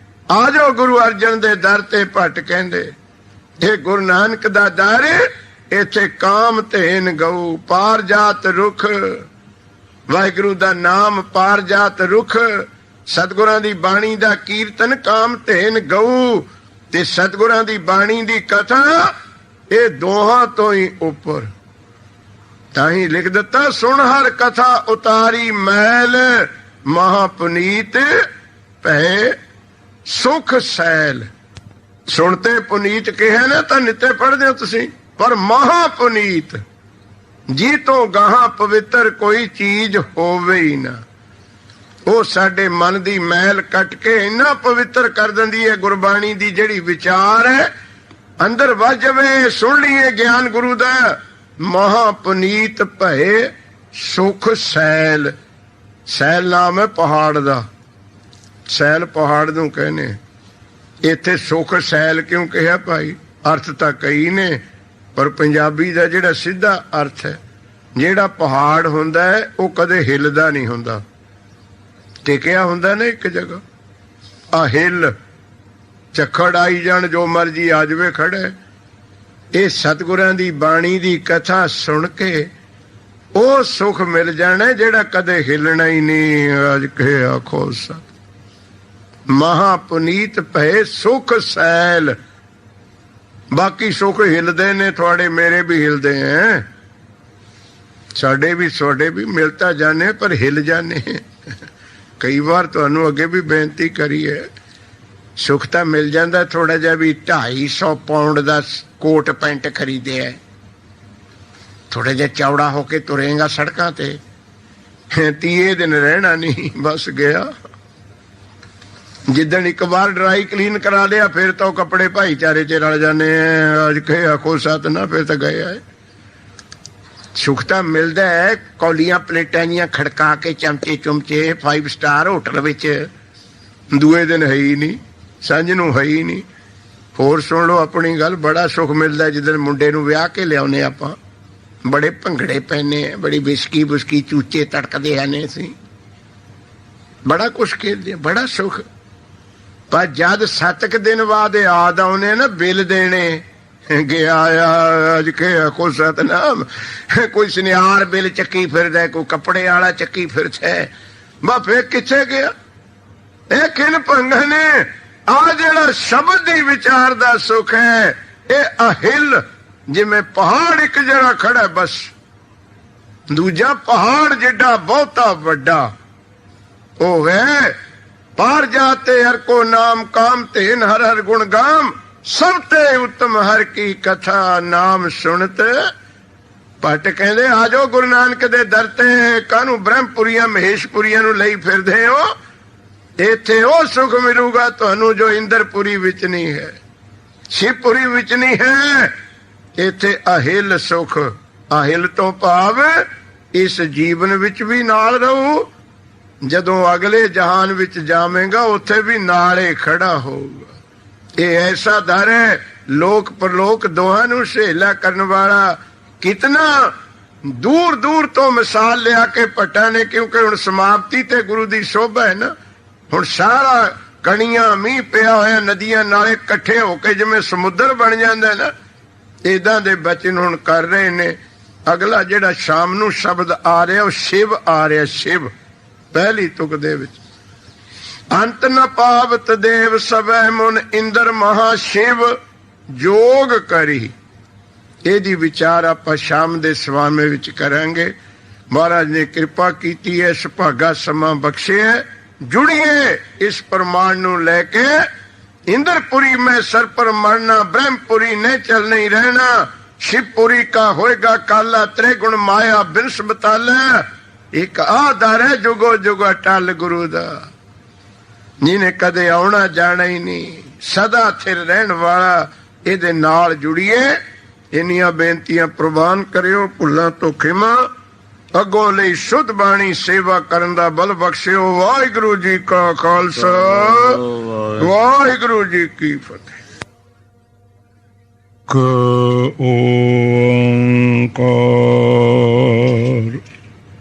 ਆ ਜਾਓ ਗੁਰੂ ਅਰਜਨ ਦੇ ਦਰ ਤੇ। ਭੱਟ ਕਹਿੰਦੇ ਇਹ ਗੁਰੂ ਨਾਨਕ ਦਾ ਦਰ, ਇੱਥੇ ਕਾਮ ਧੇਨ ਗਊ ਪਾਰ ਜਾਤ ਰੁਖ। ਵਾਹਿਗੁਰੂ ਦਾ ਨਾਮ ਪਾਰ ਜਾਤ ਰੁਖ, ਸਤਿਗੁਰਾਂ ਦੀ ਬਾਣੀ ਦਾ ਕੀਰਤਨ ਕਾਮ ਧੇਨ ਗਊ, ਤੇ ਸਤਿਗੁਰਾਂ ਦੀ ਬਾਣੀ ਦੀ ਕਥਾ, ਇਹ ਦੋਹਾਂ ਤੋਂ ਹੀ ਉੱਪਰ। ਤਾਂ ਹੀ ਲਿਖ ਦਿੱਤਾ, ਸੁਣ ਹਰ ਕਥਾ ਉਤਾਰੀ ਮੈਲ, ਮਹਾ ਪੁਨੀਤ ਭੈ ਸੁਖ ਸੈਲ। ਸੁਣਤੇ ਪੁਨੀਤ ਕਿਹਾ ਨਾ ਤਾਂ ਨਿੱਤੇ ਪੜ੍ਹਦੇ ਹੋ ਤੁਸੀਂ, ਪਰ ਮਹਾ ਪੁਨੀਤ ਜੀ ਤੋਂ ਗਾਹਾਂ ਪਵਿੱਤਰ ਕੋਈ ਚੀਜ਼ ਹੋਵੇ ਹੀ ਨਾ। ਉਹ ਸਾਡੇ ਮਨ ਦੀ ਮੈਲ ਕੱਟ ਕੇ ਇੰਨਾ ਪਵਿੱਤਰ ਕਰ ਦਿੰਦੀ ਹੈ। ਗੁਰਬਾਣੀ ਦੀ ਜਿਹੜੀ ਵਿਚਾਰ ਹੈ ਅੰਦਰ ਵੱਜ ਜਾਵੇ, ਸੁਣ ਲਈਏ ਗਿਆਨ ਗੁਰੂ ਦਾ। ਮਹਾ ਪੁਨੀਤ ਭਏ ਸੁਖ ਸੈਲ। ਸੈਲ ਨਾਮ ਹੈ ਪਹਾੜ ਦਾ, ਸੈਲ ਪਹਾੜ ਨੂੰ ਕਹਿੰਦੇ। ਇੱਥੇ ਸੁਖ ਸੈਲ ਕਿਉਂ ਕਿਹਾ ਭਾਈ? ਅਰਥ ਤਾਂ ਕਈ ਨੇ, ਪਰ ਪੰਜਾਬੀ ਦਾ ਜਿਹੜਾ ਸਿੱਧਾ ਅਰਥ ਹੈ, ਜਿਹੜਾ ਪਹਾੜ ਹੁੰਦਾ ਹੈ ਉਹ ਕਦੇ ਹਿੱਲਦਾ ਨਹੀਂ ਹੁੰਦਾ, ਟਿਕਿਆ ਹੁੰਦਾ ਨਾ ਇੱਕ ਜਗ੍ਹਾ। ਆ ਹਿੱਲ ਝੱਖੜ ਆਈ ਜਾਣ, ਜੋ ਮਰਜੀ ਆ ਜਾਵੇ ਖੜਾ। ਇਹ ਸਤਿਗੁਰਾਂ ਦੀ ਬਾਣੀ ਦੀ ਕਥਾ ਸੁਣ ਕੇ ਉਹ ਸੁਖ ਮਿਲ ਜਾਣਾ ਜਿਹੜਾ ਕਦੇ ਹਿੱਲਣਾ ਹੀ ਨਹੀਂ। ਅੱਜ ਕੇ ਆਖੋ ਸਤ ਮਹਾ ਪੁਨੀਤ ਭਏ ਸੁਖ ਸੈਲ। ਬਾਕੀ ਸੁਖ ਹਿਲਦੇ ਨੇ, ਤੁਹਾਡੇ ਮੇਰੇ ਵੀ ਹਿਲਦੇ ਹੈ, ਸਾਡੇ ਵੀ ਤੁਹਾਡੇ ਵੀ ਮਿਲਤਾ ਜਾਣੇ, ਪਰ ਹਿਲ ਜਾਣੇ। ਕਈ ਵਾਰ ਤੁਹਾਨੂੰ ਅੱਗੇ ਵੀ ਬੇਨਤੀ ਕਰੀ ਹੈ, ਸੁਖ ਤਾਂ ਮਿਲ ਜਾਂਦਾ ਥੋੜਾ ਜਿਹਾ ਵੀ। 250 ਪਾਉਂਡ ਦਾ ਕੋਟ ਪੈਂਟ ਖਰੀਦਿਆ, ਥੋੜਾ ਜਿਹਾ ਚੌੜਾ ਹੋ ਕੇ ਤੁਰੇਗਾ ਸੜਕਾਂ ਤੇ, 30 ਦਿਨ ਰਹਿਣਾ ਨਹੀਂ, ਬਸ ਗਿਆ। ਜਿੱਦਣ ਇੱਕ ਵਾਰ ਡਰਾਈ ਕਲੀਨ ਕਰਾ ਲਿਆ ਫਿਰ ਤਾਂ ਉਹ ਕੱਪੜੇ ਭਾਈਚਾਰੇ ਚ ਰਲ ਜਾਣੇ। ਅੱਜ ਕਹੇ ਆਖੋ ਸਤ ਨਾ, ਫਿਰ ਤਾਂ ਗਏ ਆਏ। ਸੁਖ ਤਾਂ ਮਿਲਦਾ ਹੈ ਕੌਲੀਆਂ ਪਲੇਟਾਂ ਜੀਆਂ ਖੜਕਾ ਕੇ, ਚਮਚੇ ਚੁਮਚੇ 5 ਸਟਾਰ ਹੋਟਲ ਵਿੱਚ, ਦੂਏ ਦਿਨ ਹੈ ਹੀ ਨਹੀਂ, ਸਾਂਝ ਨੂੰ ਹੈ ਹੀ ਨਹੀਂ। ਹੋਰ ਸੁਣ ਲਓ ਆਪਣੀ ਗੱਲ, ਬੜਾ ਸੁਖ ਮਿਲਦਾ ਜਿੱਦਣ ਮੁੰਡੇ ਨੂੰ ਵਿਆਹ ਕੇ ਲਿਆਉਨੇ ਆਪਾਂ, ਬੜੇ ਭੰਗੜੇ ਪੈਨੇ, ਬੜੀ ਬਿਸਕੀ ਬੁਸਕੀ ਚੂਚੇ ਤੜਕਦੇ ਹਨ, ਅਸੀਂ ਬੜਾ ਕੁਛ ਖੇਡਦੇ, ਬੜਾ ਸੁਖ। ਪਰ ਜਦ 7 ਦਿਨ ਬਾਅਦ ਯਾਦ ਆਉਨੇ ਨਾ ਬਿੱਲ ਦੇਣੇ, ਗਿਆ ਅੱਜ ਕੇ ਆਖੋ ਸਤਨਾਮ, ਕੋਈ ਸੁਨਿਆਰ ਬਿੱਲ ਚੱਕੀ ਫਿਰਦਾ, ਕੋਈ ਕੱਪੜੇ ਵਾਲਾ ਚੱਕੀ ਫਿਰਦਾ, ਬਾ ਫਿਰ ਕਿੱਥੇ ਗਿਆ? ਇਹ ਕਿਨ ਭੰਗਾਂ ਨੇ। ਆ ਜਿਹੜਾ ਸ਼ਬਦ ਦੀ ਵਿਚਾਰ ਦਾ ਸੁਖ ਹੈ, ਇਹ ਅਹਿਲ, ਜਿਵੇਂ ਪਹਾੜ ਇੱਕ ਜਿਹੜਾ ਖੜਾ ਬਸ, ਦੂਜਾ ਪਹਾੜ ਜਿੱਡਾ ਬਹੁਤਾ ਵੱਡਾ ਉਹ ਹੈ। ਪਾਰ ਜਾਤੇ ਹਰ ਕੋ ਨਾਮ ਕਾਮ ਧੇਨ ਹਰ ਹਰ ਗੁਣ ਗਾਮ, ਸਭ ਤੇ ਉੱਤਮ ਹਰ ਕੀ ਕਥਾ ਨਾਮ ਸੁਣਤ। ਭੱਟ ਕਹਿੰਦੇ ਆ ਜਾਓ ਗੁਰੂ ਨਾਨਕ ਦੇ ਦਰ ਤੇ, ਕਾਹਨੂੰ ਬ੍ਰਹਮਪੁਰੀਆਂ ਮਹੇਸ਼ਪੁਰੀਆਂ ਨੂੰ ਲਈ ਫਿਰਦੇ ਹੋ? ਇੱਥੇ ਉਹ ਸੁਖ ਮਿਲੂਗਾ ਤੁਹਾਨੂੰ ਜੋ ਇੰਦਰਪੁਰੀ ਵਿੱਚ ਨਹੀਂ ਹੈ, ਸ਼ਿਵਪੁਰੀ ਵਿੱਚ ਨਹੀਂ ਹੈ। ਇੱਥੇ ਅਹਿਲ ਸੁਖ। ਅਹਿਲ ਤੋਂ ਭਾਵ ਇਸ ਜੀਵਨ ਵਿੱਚ ਵੀ ਨਾਲ ਰਹੂ, ਜਦੋਂ ਅਗਲੇ ਜਹਾਨ ਵਿੱਚ ਜਾਵੇਂਗਾ ਉੱਥੇ ਵੀ ਨਾਲੇ ਖੜਾ ਹੋਊਗਾ। ਇਹ ਐਸਾ ਦਰ ਹੈ, ਲੋਕ ਪਰਲੋਕ ਦੋਹਾਂ ਨੂੰ ਸਹੇਲਾ ਕਰਨ ਵਾਲਾ। ਕਿਤਨਾ ਦੂਰ ਦੂਰ ਤੋਂ ਮਿਸਾਲ ਲਿਆ ਕੇ ਭੱਟਾਂ ਨੇ, ਕਿਉਂਕਿ ਹੁਣ ਸਮਾਪਤੀ ਤੇ ਗੁਰੂ ਦੀ ਸ਼ੋਭਾ ਹੈ ਨਾ। ਹੁਣ ਸਾਰਾ ਕਣੀਆਂ ਮੀਂਹ ਪਿਆ ਹੋਇਆ, ਨਦੀਆਂ ਨਾਲੇ ਇਕੱਠੇ ਹੋ ਕੇ ਜਿਵੇਂ ਸਮੁੰਦਰ ਬਣ ਜਾਂਦਾ ਨਾ, ਏਦਾਂ ਦੇ ਬਚਨ ਹੁਣ ਕਰ ਰਹੇ ਨੇ। ਅਗਲਾ ਜਿਹੜਾ ਸ਼ਾਮ ਨੂੰ ਸ਼ਬਦ ਆ ਰਿਹਾ ਉਹ ਸ਼ਿਵ ਆ ਰਿਹਾ, ਸ਼ਿਵ ਪਹਿਲੀ ਤੁਕ ਦੇ ਵਿੱਚ। ਅੰਤ ਨ ਪਾਵਤ ਦੇਵ ਸਭੈ ਮੁਨ ਇੰਦਰ ਮਹਾ ਸ਼ਿਵ ਜੋਗ ਕਰੀ। ਇਹਦੀ ਵਿਚਾਰ ਆਪਾਂ ਸ਼ਾਮ ਦੇ ਸਵਾਮੇ ਵਿੱਚ ਕਰਾਂਗੇ। ਮਹਾਰਾਜ ਨੇ ਕਿਰਪਾ ਕੀਤੀ ਹੈ, ਸੁਭਾਗਾ ਸਮਾਂ ਬਖਸ਼ਿਆ। ਜੁੜੀਏ ਇਸ ਪ੍ਰਮਾਣ ਨੂੰ ਲੈ ਕੇ। ਇੰਦਰਪੁਰੀ ਮੈਂ ਸਰ ਪਰ ਮਰਨਾ, ਬ੍ਰਹਮਪੁਰੀ ਨੇ ਚਲ ਨਹੀਂ ਰਹਿਣਾ। शिवपुरी का होएगा काला, त्रिगुण माया बिनस बताला। एक आधार है जुगो जुग अटल गुरु दा, जिन्हें कदे आना जाना ही नहीं, सदा थिर रहन वाला इहदे नाल जुड़िए। इन्नियां बेनतियां प्रवान करियो, भुल्लां तो खिमा। अगों लई शुद्ध बाणी सेवा करन दा बल बख्शियो। वाहिगुरू जी का खालसा, वाहिगुरू जी की फतेह। ओंकार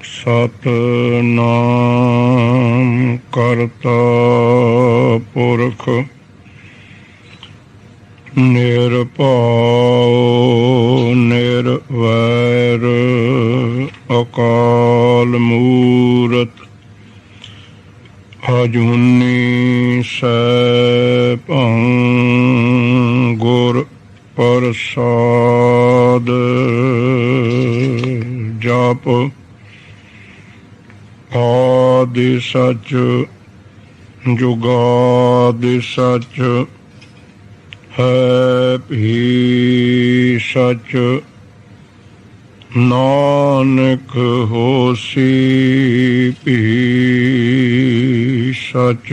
सतनाम करता पुरख निरभउ निरवैर अकाल मूरत अजूनी सैभं गुर प्रसाद जप आदि सच जुगादि सच है भी सच नानक होसी भी सच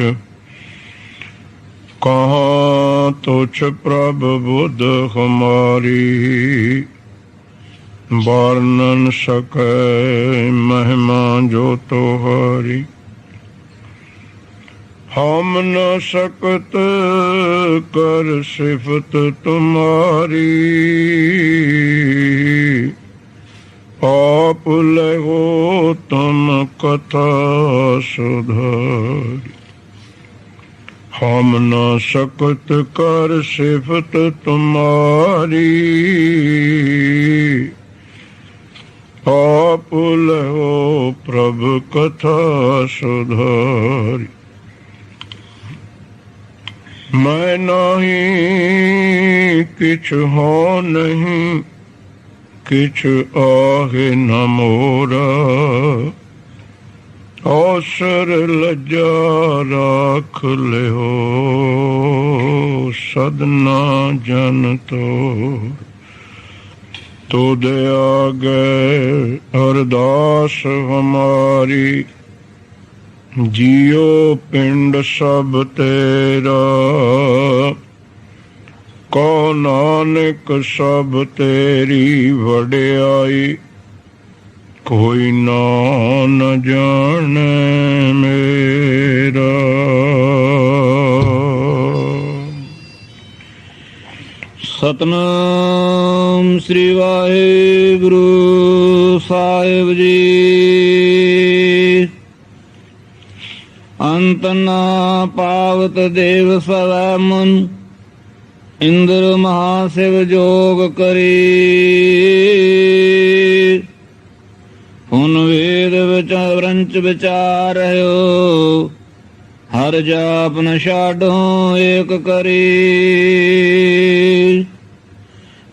कहाँ तुझ प्रभ बुध हमारी वर्णन सकै महिमा जो तोहारी हम न सकत कर सिफत तुम्हारी आप लहो तुम कथा सुधारी हम न सकत कर सिफत तुम्हारी आप लहो प्रभु कथा सुधारी मैं नहीं किछ हो नहीं किछ आहे न मोरा अवसर लज्जा राख लियो सदना जन तो दया गए अरदास हमारी जियो पिंड सब तेरा को नानक सब तेरी वड्याई कोई ना न जाने मेरा। सतनाम श्री वाहिगुरु साहिब जी। अंत ना पावत देव सवै मन इंद्र महाशिव जोग करी। हुन वेद विचरंच विचार हर जाप न छाडो एक करी।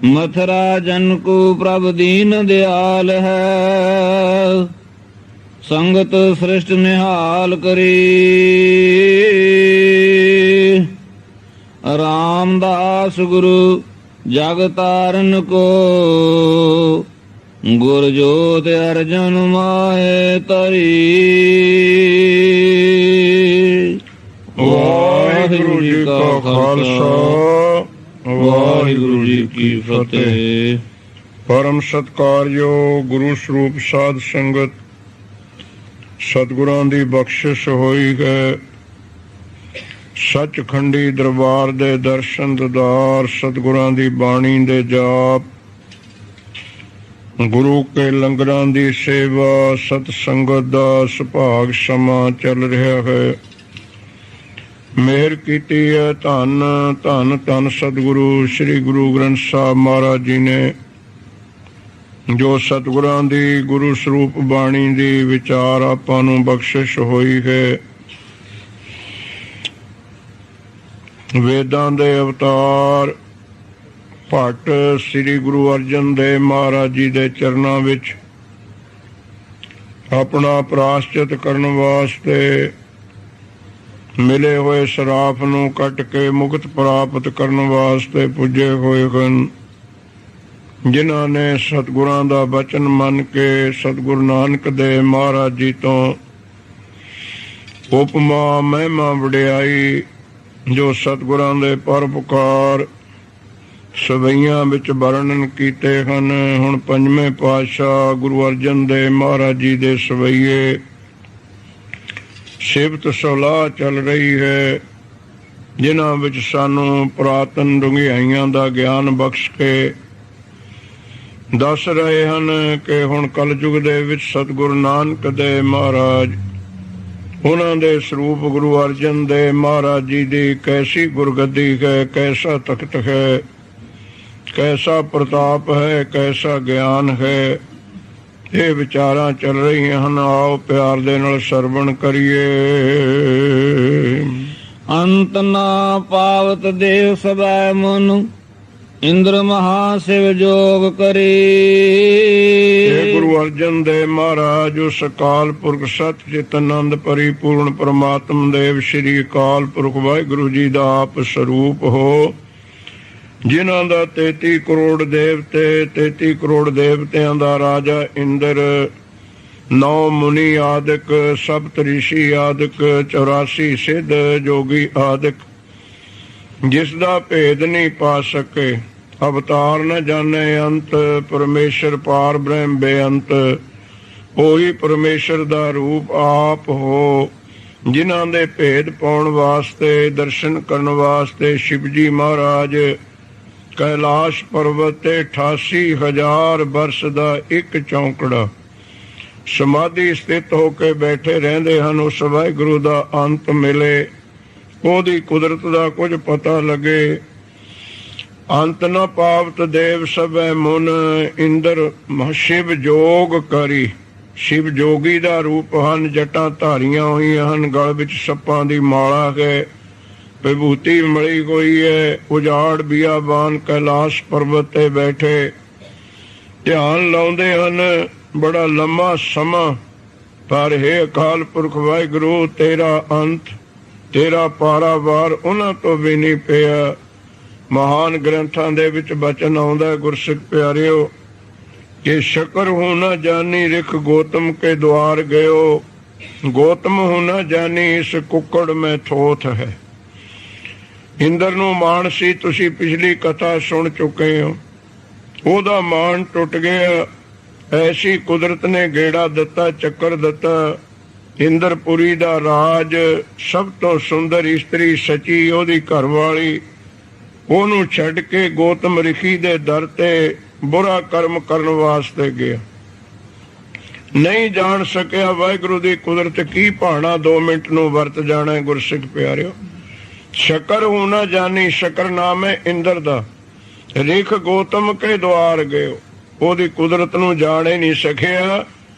मथुरा जन को प्रभ दीन दयाल है संगत सृष्ट निहाल करी। रामदास गुरु जग तारन को गुर जोत अर्जन माहे तरी। वाहिगुरु जी का खालसा वाहिगुरु जी की फतेह। परम सत्कारयोग गुरु स्वरूप साध संगत सतगुरां दी बख्शिश होई है। सचखंडी दरबार दे दर्शन दीदार सतगुरां दी बाणी दे जाप गुरु के लंगरां दी सेवा सतसंगत दा सुभाग समा चल रहा है। मेहर कीती है धन धन धन सतगुरु श्री गुरु ग्रंथ साहब महाराज जी ने जो सतगुरां दी गुरु स्वरूप बाणी दी विचार आपां नूं बख्शिश होई है। वेदां दे अवतार भट्ट श्री गुरु अर्जन देव महाराज जी दे चरनां विच अपना प्रायश्चित करन वास्ते मिले हुए सराफ नूं कट के मुक्त प्राप्त करन वास्ते पुजे होए हन। ਜਿਨ੍ਹਾਂ ਨੇ ਸਤਿਗੁਰਾਂ ਦਾ ਬਚਨ ਮੰਨ ਕੇ ਸਤਿਗੁਰੂ ਨਾਨਕ ਦੇਵ ਮਹਾਰਾਜ ਜੀ ਤੋਂ ਉਪਮਾ ਮਹਿਮਾ ਵਡਿਆਈ ਜੋ ਸਤਿਗੁਰਾਂ ਦੇ ਪਰਉਪਕਾਰ ਸਵਈਆਂ ਵਿੱਚ ਵਰਣਨ ਕੀਤੇ ਹਨ। ਹੁਣ ਪੰਜਵੇਂ ਪਾਤਸ਼ਾਹ ਗੁਰੂ ਅਰਜਨ ਦੇਵ ਮਹਾਰਾਜ ਜੀ ਦੇ ਸਵਈਏ ਸਿਫਤ ਸਲਾਹ ਚੱਲ ਰਹੀ ਹੈ, ਜਿਨ੍ਹਾਂ ਵਿੱਚ ਸਾਨੂੰ ਪੁਰਾਤਨ ਡੂੰਘਾਈਆਂ ਦਾ ਗਿਆਨ ਬਖਸ਼ ਕੇ ਦੱਸ ਰਹੇ ਹਨ ਕਿ ਹੁਣ ਕਲਯੁਗ ਦੇ ਵਿੱਚ ਸਤਿਗੁਰੂ ਨਾਨਕ ਦੇਵ ਮਹਾਰਾਜ, ਉਹਨਾਂ ਦੇ ਸਰੂਪ ਗੁਰੂ ਅਰਜਨ ਦੇਵ ਮਹਾਰਾਜ ਜੀ ਦੀ ਕੈਸੀ ਗੁਰਗੱਦੀ ਹੈ, ਕੈਸਾ ਤਖਤ ਹੈ, ਕੈਸਾ ਪ੍ਰਤਾਪ ਹੈ, ਕੈਸਾ ਗਿਆਨ ਹੈ। ਇਹ ਵਿਚਾਰਾਂ ਚੱਲ ਰਹੀਆਂ ਹਨ। ਆਓ ਪਿਆਰ ਦੇ ਨਾਲ ਸਰਵਣ ਕਰੀਏ। ਅੰਤ ਨਾ ਪਾਵਤ ਦੇਵ ਸਭੈ ਮਨ ਇੰਦਰ ਮਹਾ ਸਿਵ ਜੋਗ ਕਰੀ। ਇਹ ਗੁਰੂ ਅਰਜਨ ਦੇਵ ਮਹਾਰਾਜ ਉਸ ਅਕਾਲ ਪੁਰਖ ਸਤ ਚਿਤ ਆਨੰਦ ਪਰਿਪੂਰਨ ਪਰਮਾਤਮ ਦੇਵ ਸ਼੍ਰੀ ਅਕਾਲ ਪੁਰਖ ਵਾਹਿਗੁਰੂ ਜੀ ਦਾ ਆਪ ਸਰੂਪ ਹੋ, ਜਿਨ੍ਹਾਂ ਦਾ 33 ਕਰੋੜ ਦੇਵਤੇ, 33 ਕਰੋੜ ਦੇਵਤਿਆਂ ਦਾ ਰਾਜਾ ਇੰਦਰ, 9 ਮੁਨੀ ਆਦਿਕ, ਸਪਤ ਰਿਸ਼ੀ ਆਦਿਕ, 84 ਸਿੱਧ ਜੋਗੀ ਆਦਿਕ, ਜਿਸ ਦਾ ਭੇਦ ਨਹੀਂ ਪਾ ਸਕੇ, ਅਵਤਾਰ ਨ ਜਾਣੇ ਅੰਤ, ਪਰਮੇਸ਼ਰ ਪਾਰ ਬ੍ਰਹਮ ਬੇਅੰਤ, ਉਹੀ ਪਰਮੇਸ਼ਰ ਦਾ ਰੂਪ ਆਪ ਹੋ, ਜਿਨ੍ਹਾਂ ਦੇ ਭੇਦ ਪਾਉਣ ਵਾਸਤੇ, ਦਰਸ਼ਨ ਕਰਨ ਵਾਸਤੇ ਸ਼ਿਵ ਜੀ ਮਹਾਰਾਜ ਕੈਲਾਸ਼ ਪਰਬਤ ਤੇ 88,000 ਬਰਸ ਦਾ ਇੱਕ ਚੌਂਕੜਾ ਸਮਾਧੀ ਸਥਿਤ ਹੋ ਕੇ ਬੈਠੇ ਰਹਿੰਦੇ ਹਨ। ਉਸ ਵਾਹਿਗੁਰੂ ਦਾ ਅੰਤ ਮਿਲੇ, ਉਹਦੀ ਕੁਦਰਤ ਦਾ ਕੁਝ ਪਤਾ ਲੱਗੇ। ਅੰਤ ਨ ਪਾਵਤ ਦੇਵ ਸਭੈ ਮੁਨ ਇੰਦਰ ਸ਼ਿਵ ਜੋਗ ਕਰੀ। ਸ਼ਿਵ ਜੋਗੀ ਦਾ ਰੂਪ ਹਨ, ਜਟਾਂ ਧਾਰੀਆਂ ਹੋਈਆਂ ਹਨ, ਗਲ ਵਿੱਚ ਸੱਪਾਂ ਦੀ ਮਾਲਾ ਹੈ, ਵਿਭੂਤੀ ਮਲੀ ਹੋਈ ਹੈ, ਉਜਾੜ ਬਿਆਬਾਨ ਕੈਲਾਸ਼ ਪਰਬਤ ਤੇ ਬੈਠੇ ਧਿਆਨ ਲਾਉਂਦੇ ਹਨ ਬੜਾ ਲੰਮਾ ਸਮਾਂ। ਪਰ ਹੇ ਅਕਾਲ ਪੁਰਖ ਵਾਹਿਗੁਰੂ, ਤੇਰਾ ਅੰਤ, ਤੇਰਾ ਪਾਰਾਵਾਰ ਉਹਨਾਂ ਤੋਂ ਵੀ ਨਹੀਂ ਪਿਆ। ਮਹਾਨ ਗ੍ਰੰਥਾਂ ਦੇ ਵਿੱਚ ਬਚਨ ਆਉਂਦਾ, ਗੁਰਸਿੱਖ ਪਿਆਰਿਓ, ਕਿ ਸ਼ਕਰ ਹੋ ਨਾ ਜਾਨੀ ਰਿਖ ਗੌਤਮ ਕੇ ਦੁਆਰ ਗਇਓ, ਗੌਤਮ ਹੋ ਨਾ ਜਾਨੀ ਇਸ ਕੁੱਕੜ ਮੈਂ ਥੋਥ ਹੈ। ਇੰਦਰ ਨੂੰ ਮਾਣ ਸੀ, ਤੁਸੀਂ ਪਿਛਲੀ ਕਥਾ ਸੁਣ ਚੁੱਕੇ ਹੋ, ਉਹਦਾ ਮਾਣ ਟੁੱਟ ਗਿਆ। ਐਸੀ ਕੁਦਰਤ ਨੇ ਗੇੜਾ ਦਿੱਤਾ, ਚੱਕਰ ਦਿੱਤਾ। ਇੰਦਰਪੁਰੀ ਦਾ ਰਾਜ, ਸਭ ਤੋਂ ਸੁੰਦਰ ਇਸਤਰੀ ਸਚੀ ਉਹਦੀ ਘਰਵਾਲੀ, ਉਹਨੂੰ ਛੱਡ ਕੇ ਗੌਤਮ ਰਿਸ਼ੀ ਦੇ ਦਰ ਤੇ ਬੁਰਾ ਕਰਮ ਕਰਨ ਵਾਸਤੇ ਗਿਆ। ਨਹੀਂ ਜਾਣ ਸਕਿਆ ਵਾਹਿਗੁਰੂ ਦੀ ਕੁਦਰਤ ਕੀ ਭਾਣਾ 2 ਮਿੰਟ ਨੂੰ ਵਰਤ ਜਾਣਾ। ਗੁਰਸਿੱਖ ਪਿਆਰਿਓ, ਸ਼ਕਰ ਹੋਣਾ ਜਾਨੀ, ਸ਼ਕਰ ਨਾਮ ਹੈ ਇੰਦਰ ਦਾ। ਰਿਖ ਗੌਤਮ ਕੇ ਦੁਆਰ ਗਇਓ, ਉਹਦੀ ਕੁਦਰਤ ਨੂੰ ਜਾਣ ਹੀ ਨਹੀਂ ਸਕਿਆ।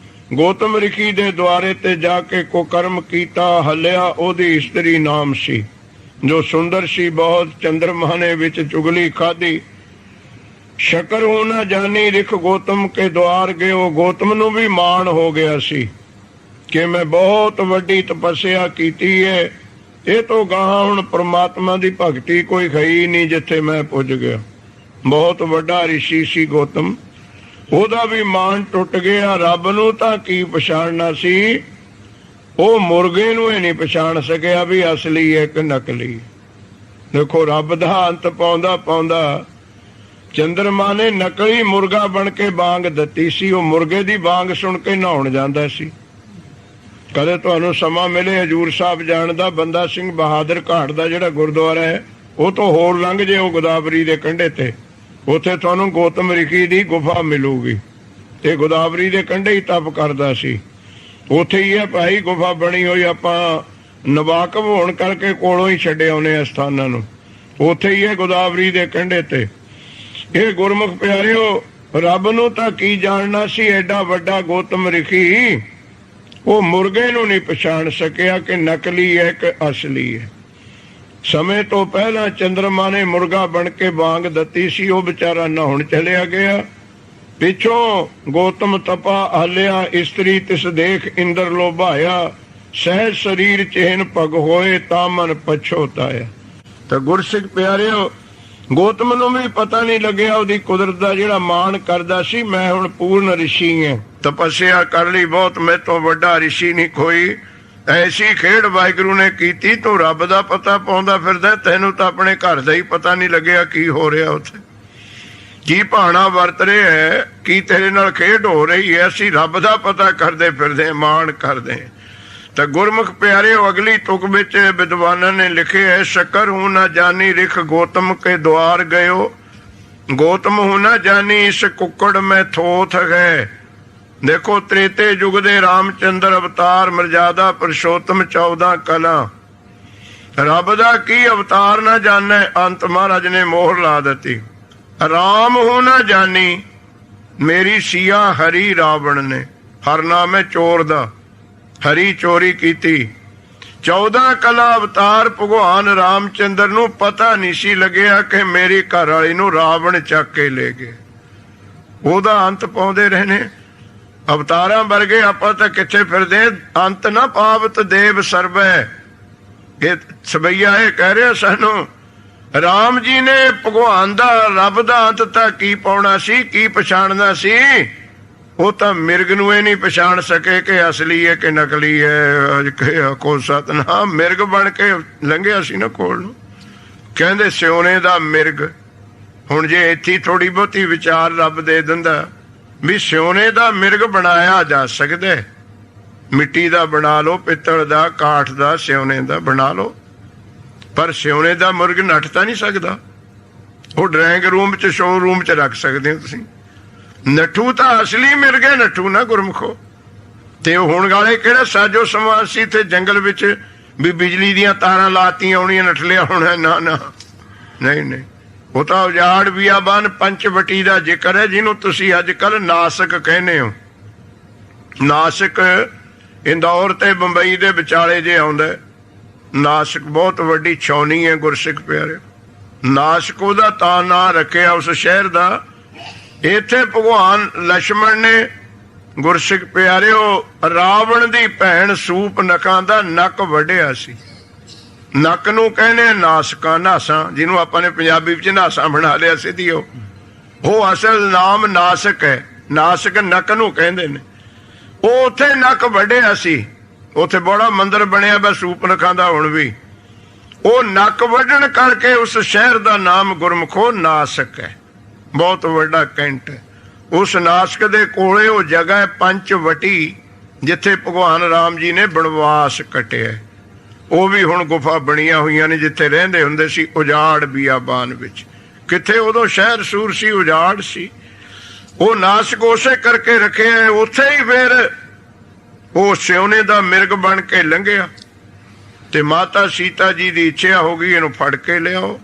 ਗੌਤਮ ਰਿਸ਼ੀ ਦੇ ਦੁਆਰੇ ਤੇ ਜਾ ਕੇ ਕੁਕਰਮ ਕੀਤਾ, ਹੱਲਿਆ। ਉਹਦੀ ਇਸਤਰੀ ਨਾਮ ਸੀ ਜੋ ਸੁੰਦਰ ਸੀ ਬਹੁਤ, ਚੰਦਰਮਾ ਨੇ ਵਿੱਚ ਚੁਗਲੀ ਖਾਧੀ। ਸ਼ਕਰ ਹੋਣਾ ਜਾਨੀ ਰਿਖ ਗੌਤਮ ਕੇ ਦੁਆਰ ਗਇਓ। ਗੌਤਮ ਨੂੰ ਵੀ ਮਾਣ ਹੋ ਗਿਆ ਸੀ ਕਿ ਮੈਂ ਬਹੁਤ ਵੱਡੀ ਤਪੱਸਿਆ ਕੀਤੀ ਹੈ, ਇਹ ਤੋਂ ਗਾਹਾਂ ਹੁਣ ਪ੍ਰਮਾਤਮਾ ਦੀ ਭਗਤੀ ਕੋਈ ਖਈ ਨਹੀਂ ਜਿੱਥੇ ਮੈਂ ਪੁੱਜ ਗਿਆ। ਬਹੁਤ ਵੱਡਾ ਰਿਸ਼ੀ ਸੀ ਗੌਤਮ, ਉਹਦਾ ਵੀ ਮਾਣ ਟੁੱਟ ਗਿਆ। ਰੱਬ ਨੂੰ ਤਾਂ ਕੀ ਪਛਾਣਨਾ ਸੀ, ਉਹ ਮੁਰਗੇ ਨੂੰ ਹੀ ਨਹੀਂ ਪਛਾਣ ਸਕਿਆ ਵੀ ਅਸਲੀ ਹੈ ਕਿ ਨਕਲੀ। ਦੇਖੋ ਰੱਬ ਦਾ ਅੰਤ ਪਾਉਂਦਾ ਪਾਉਂਦਾ ਚੰਦਰਮਾ ਨੇ ਨਕਲੀ ਮੁਰਗਾ ਬਣ ਕੇ ਬਾਂਗ ਦਿੱਤੀ ਸੀ। ਉਹ ਮੁਰਗੇ ਦੀ ਬਾਂਗ ਸੁਣ ਕੇ ਨਹਾਉਣ ਜਾਂਦਾ ਸੀ। ਕਦੇ ਤੁਹਾਨੂੰ ਸਮਾਂ ਮਿਲੇ, ਹਜੂਰ ਸਾਹਿਬ ਜਾਣ ਦਾ, ਬੰਦਾ ਸਿੰਘ ਬਹਾਦਰ ਘਾਟ ਦਾ ਜਿਹੜਾ ਗੁਰਦੁਆਰਾ ਹੈ, ਉਹ ਤੋਂ ਹੋਰ ਲੰਘ ਜੇ ਉਹ ਗੋਦਾਵਰੀ ਦੇ ਕੰਢੇ ਤੇ, ਉੱਥੇ ਤੁਹਾਨੂੰ ਗੌਤਮ ਰਿਸ਼ੀ ਦੀ ਗੁਫਾ ਮਿਲੂਗੀ। ਤੇ ਗੋਦਾਵਰੀ ਦੇ ਕੰਢੇ ਹੀ ਤਪ ਕਰਦਾ ਸੀ, ਉੱਥੇ ਹੀ ਹੈ ਭਾਈ ਗੁਫਾ ਬਣੀ ਹੋਈ। ਆਪਾਂ ਨਵਾਕਬ ਹੋਣ ਕਰਕੇ ਕੋਲੋਂ ਹੀ ਛੱਡੇ ਆਉਨੇ ਅਸਥਾਨਾਂ ਨੂੰ, ਉੱਥੇ ਹੀ ਹੈ ਗੋਦਾਵਰੀ ਦੇ ਕੰਢੇ ਤੇ। ਇਹ ਗੁਰਮੁਖ ਪਿਆਰਿਓ, ਰੱਬ ਨੂੰ ਤਾਂ ਕੀ ਜਾਣਨਾ ਸੀ, ਐਡਾ ਵੱਡਾ ਗੌਤਮ ਰਿਸ਼ੀ ਉਹ ਮੁਰਗੇ ਨੂੰ ਨਹੀਂ ਪਛਾਣ ਸਕਿਆ ਕਿ ਨਕਲੀ ਹੈ ਕਿ ਅਸਲੀ ਹੈ। ਸਮੇਂ ਤੋਂ ਪਹਿਲਾਂ ਚੰਦਰਮਾ ਨੇ ਮੁਰਗਾ ਬਣ ਕੇ ਬਾਂਗ ਦਿੱਤੀ ਸੀ, ਉਹ ਵਿਚਾਰਾ ਨਹਾਉਣ ਚਲਿਆ ਗਿਆ। ਪਿੱਛੋਂ ਗੌਤਮ ਤਪਾ ਹਲਿਆ, ਇਸਤਰੀ ਤਿਸ ਦੇਖ ਇੰਦਰ ਲੋਭਾਇਆ, ਸਹਿਜ ਸਰੀਰ ਚਿਹਨ ਪਗ ਹੋਏ ਤਾਂ ਮਨ ਪਛੋਤਾਇਆ। ਤਾਂ ਗੁਰਸਿੱਖ ਪਿਆਰਿਓ, ਗੌਤਮ ਨੂੰ ਵੀ ਪਤਾ ਨਹੀਂ ਲੱਗਿਆ ਉਹਦੀ ਕੁਦਰਤ ਦਾ, ਜਿਹੜਾ ਮਾਣ ਕਰਦਾ ਸੀ ਮੈਂ ਹੁਣ ਪੂਰਨ ਰਿਸ਼ੀ ਹਾਂ, ਤਪੱਸਿਆ ਕਰ ਲਈ ਬਹੁਤ, ਮੈਂ ਤੋਂ ਵੱਡਾ ਰਿਸ਼ੀ ਨਹੀਂ ਕੋਈ। ਐਸੀ ਖੇਡ ਵਾਹਿਗੁਰੂ ਨੇ ਕੀਤੀ, ਤੂੰ ਰੱਬ ਦਾ ਪਤਾ ਪਾਉਂਦਾ ਫਿਰਦਾ, ਤੈਨੂੰ ਤਾਂ ਆਪਣੇ ਘਰ ਦਾ ਹੀ ਪਤਾ ਨਹੀਂ ਲੱਗਿਆ ਕੀ ਹੋ ਰਿਹਾ ਉੱਥੇ, ਕੀ ਭਾਣਾ ਵਰਤ ਰਿਹਾ ਹੈ, ਕੀ ਤੇਰੇ ਨਾਲ ਖੇਡ ਹੋ ਰਹੀ ਹੈ। ਅਸੀਂ ਰੱਬ ਦਾ ਪਤਾ ਕਰਦੇ ਫਿਰਦੇ, ਮਾਣ ਕਰਦੇ। ਤਾਂ ਗੁਰਮੁਖ ਪਿਆਰਿਓ, ਅਗਲੀ ਤੁਕ ਵਿੱਚ ਵਿਦਵਾਨਾਂ ਨੇ ਲਿਖਿਆ ਹੈ, ਸ਼ੱਕਰ ਹੂੰ ਨਾ ਜਾਨੀ ਰਿਖ ਗੌਤਮ ਕੇ ਦੁਆਰ ਗਇਓ, ਗੌਤਮ ਹੂੰ ਨਾ ਜਾਨੀ ਇਸ ਕੁੱਕੜ ਮੈਂ ਥੋਥ ਹੈ। ਦੇਖੋ ਤ੍ਰੇਤੇ ਯੁਗ ਦੇ ਰਾਮਚੰਦਰ ਅਵਤਾਰ, ਮਰਜ਼ਾਦਾ ਪੁਰਸ਼ੋਤਮ 14 ਕਲਾ, ਰੱਬ ਦਾ ਕੀ ਅਵਤਾਰ ਨਾ ਜਾਣੈ, ਅੰਤ ਮਹਾਰਾਜ ਨੇ ਮੋਹਰ ਲਾ ਦਿੱਤੀ। ਰਾਮ ਹੋ ਨਾ ਜਾਨੀ ਮੇਰੀ ਸੀਆ ਹਰੀ ਰਾਵਣ ਨੇ, ਹਰ ਨਾਮ ਹੈ ਚੋਰ ਦਾ, ਹਰੀ ਚੋਰੀ ਕੀਤੀ। 14 ਕਲਾ ਅਵਤਾਰ ਭਗਵਾਨ ਰਾਮਚੰਦਰ ਨੂੰ ਪਤਾ ਨਹੀਂ ਸੀ ਲੱਗਿਆ ਕਿ ਮੇਰੀ ਘਰ ਵਾਲੀ ਨੂੰ ਰਾਵਣ ਚੱਕ ਕੇ ਲੈ ਗਏ। ਉਹਦਾ ਅੰਤ ਪਾਉਂਦੇ ਰਹੇ ਨੇ। ਅਵਤਾਰਾਂ ਵਰਗੇ ਆਪਾਂ ਤਾਂ ਕਿੱਥੇ ਫਿਰਦੇ, ਅੰਤ ਨਾ ਪਾਵਤ ਦੇਵ ਸਰਬੈ। ਇਹ ਸਬਈਆ ਇਹ ਕਹਿ ਰਿਹਾ ਸਾਨੂੰ, ਰਾਮ ਜੀ ਨੇ ਭਗਵਾਨ ਦਾ, ਰੱਬ ਦਾ ਅੰਤ ਤਾਂ ਕੀ ਪਾਉਣਾ ਸੀ, ਕੀ ਪਛਾਣਨਾ ਸੀ। ਉਹ ਤਾਂ ਮਿਰਗ ਨੂੰ ਇਹ ਨਹੀਂ ਪਛਾਣ ਸਕੇ ਕਿ ਅਸਲੀ ਹੈ ਕਿ ਨਕਲੀ ਹੈ। ਕੋ ਸਤਨਾਮ, ਮਿਰਗ ਬਣ ਕੇ ਲੰਘਿਆ ਸੀ ਨਾ ਕੋਲ ਨੂੰ, ਕਹਿੰਦੇ ਸਿਉਨੇ ਦਾ ਮਿਰਗ। ਹੁਣ ਜੇ ਇੱਥੇ ਥੋੜੀ ਬਹੁਤੀ ਵਿਚਾਰ ਰੱਬ ਦੇ ਦਿੰਦਾ ਵੀ ਸਿਉਨੇ ਦਾ ਮਿਰਗ ਬਣਾਇਆ ਜਾ ਸਕਦਾ, ਮਿੱਟੀ ਦਾ ਬਣਾ ਲਓ, ਪਿੱਤਲ ਦਾ, ਕਾਠ ਦਾ, ਸਿਉਨੇ ਦਾ ਬਣਾ ਲਓ, ਪਰ ਸਿਉਨੇ ਦਾ ਮੁਰਗ ਨੱਠ ਤਾਂ ਨਹੀਂ ਸਕਦਾ। ਉਹ ਡਰਾਇੰਗ ਰੂਮ 'ਚ, ਸ਼ੋ ਰੂਮ 'ਚ ਰੱਖ ਸਕਦੇ ਹੋ ਤੁਸੀਂ। ਨੱਠੂ ਤਾਂ ਅਸਲੀ ਮਿਰਗੇ ਨੱਠੂ ਨਾ ਗੁਰਮੁਖੋ। ਤੇ ਉਹ ਹੁਣ ਵਾਲੇ ਕਿਹੜਾ ਸਾਜੋ ਸਮਾਨ ਸੀ ਤੇ ਜੰਗਲ ਵਿੱਚ ਵੀ ਬਿਜਲੀ ਦੀਆਂ ਤਾਰਾਂ ਲਾਤੀਆਂ ਹੋਣੀਆਂ, ਨੱਠ ਲਿਆ ਹੋਣਾ, ਨਾ ਨਾ, ਨਹੀਂ ਨਹੀਂ। ਉਹ ਤਾਂ ਉਜਾੜ ਬਿਆਬਾਨ ਪੰਚਵਟੀ ਦਾ ਜ਼ਿਕਰ ਹੈ, ਜਿਹਨੂੰ ਤੁਸੀਂ ਅੱਜ ਕੱਲ ਨਾਸਿਕ ਕਹਿੰਦੇ ਹੋ। ਨਾਸਿਕ ਇੰਦੌਰ ਤੇ ਬੰਬਈ ਦੇ ਵਿਚਾਲੇ ਜੇ ਆਉਂਦਾ। ਨਾਸਿਕ ਬਹੁਤ ਵੱਡੀ ਛਾਉਣੀ ਹੈ ਗੁਰਸਿੱਖ ਪਿਆਰੇ। ਨਾਸਿਕ ਉਹਦਾ ਤਾਂ ਨਾਂ ਰੱਖਿਆ ਉਸ ਸ਼ਹਿਰ ਦਾ। ਇੱਥੇ ਭਗਵਾਨ ਲక్ష్మణ ਨੇ ਗੁਰਸਿੱਖ ਪਿਆਰਿਓ ਰਾਵਣ ਦੀ ਭੈਣ ਸੂਪਨਖਾ ਦਾ ਨੱਕ ਵੱਢਿਆ ਸੀ। ਨੱਕ ਨੂੰ ਕਹਿੰਦੇ ਨਾਸਕਾਂ, ਨਾਸਾਂ, ਜਿਹਨੂੰ ਆਪਾਂ ਨੇ ਪੰਜਾਬੀ ਵਿੱਚ ਨਾਸਾਂ ਬਣਾ ਲਿਆ ਸਿੱਧੀ। ਉਹ ਅਸਲ ਨਾਮ ਨਾਸਕ ਹੈ। ਨਾਸਕ ਨੱਕ ਨੂੰ ਕਹਿੰਦੇ ਨੇ। ਉਹ ਉੱਥੇ ਨੱਕ ਵੱਢਿਆ ਸੀ। ਉੱਥੇ ਬੜਾ ਮੰਦਿਰ ਬਣਿਆ ਵਾ ਸੂਪਨਖਾ ਦਾ ਹੁਣ ਵੀ। ਉਹ ਨੱਕ ਵੱਢਣ ਕਰਕੇ ਉਸ ਸ਼ਹਿਰ ਦਾ ਨਾਮ ਗੁਰਮੁਖੋ ਨਾਸਕ ਹੈ। ਬਹੁਤ ਵੱਡਾ ਕੈਂਟ ਹੈ। ਉਸ ਨਾਸਕ ਦੇ ਕੋਲੇ ਉਹ ਜਗ੍ਹਾ ਹੈ ਪੰਚਵਟੀ, ਜਿੱਥੇ ਭਗਵਾਨ ਰਾਮ ਜੀ ਨੇ ਬਨਵਾਸ ਕੱਟਿਆ। ਉਹ ਵੀ ਹੁਣ ਗੁਫਾ ਬਣੀਆਂ ਹੋਈਆਂ ਨੇ ਜਿੱਥੇ ਰਹਿੰਦੇ ਹੁੰਦੇ ਸੀ, ਉਜਾੜ ਬਿਆਬਾਨ ਵਿੱਚ। ਕਿੱਥੇ ਉਦੋਂ ਸ਼ਹਿਰ ਸੂਰ ਸੀ, ਉਜਾੜ ਸੀ। ਉਹ ਨਾਸਕ ਉਸੇ ਕਰਕੇ ਰੱਖਿਆ। ਉੱਥੇ ਹੀ ਫਿਰ ਉਹ ਸਿਉਨੇ ਦਾ ਮਿਰਗ ਬਣ ਕੇ ਲੰਘਿਆ ਤੇ ਮਾਤਾ ਸੀਤਾ ਜੀ ਦੀ ਇੱਛਾ ਹੋ ਗਈ, ਇਹਨੂੰ ਫੜ ਕੇ ਲਿਆਓ।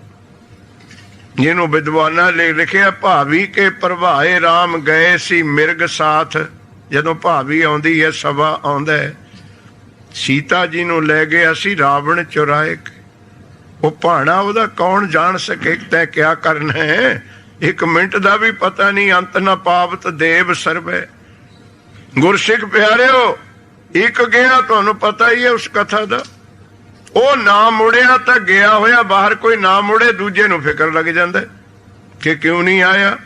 ਜਿਹਨੂੰ ਵਿਦਵਾਨਾਂ ਨੇ ਲਿਖਿਆ, ਭਾਵੀ ਕੇ ਪ੍ਰਭਾਏ ਰਾਮ ਗਏ ਸੀ ਮਿਰਗ ਸਾਥ। ਜਦੋਂ ਭਾਵੀ ਆਉਂਦੀ ਹੈ, ਸਭਾ ਆਉਂਦਾ ਹੈ, ਸੀਤਾ ਜੀ ਨੂੰ ਲੈ ਗਿਆ ਸੀ ਰਾਵਣ ਚੁਰਾਏ ਕੇ। ਉਹ ਭਾਣਾ ਉਹਦਾ ਕੌਣ ਜਾਣ ਸਕੇ ਤੈਂ ਕਿਆ ਕਰਨਾ ਹੈ। 1 ਮਿੰਟ ਦਾ ਵੀ ਪਤਾ ਨਹੀਂ। ਅੰਤ ਨਾ ਪਾਵਤ ਦੇਵ ਸਰਬੈ। ਗੁਰਸਿੱਖ ਪਿਆਰਿਓ, ਇੱਕ ਗਿਆ, ਤੁਹਾਨੂੰ ਪਤਾ ਹੀ ਹੈ ਉਸ ਕਥਾ ਦਾ। ਉਹ ਨਾ ਮੁੜਿਆ ਤਾਂ ਗਿਆ ਹੋਇਆ ਬਾਹਰ, ਕੋਈ ਨਾ ਮੁੜੇ ਦੂਜੇ ਨੂੰ ਫਿਕਰ ਲੱਗ ਜਾਂਦਾ ਕਿ ਕਿਉਂ ਨਹੀਂ ਆਇਆ।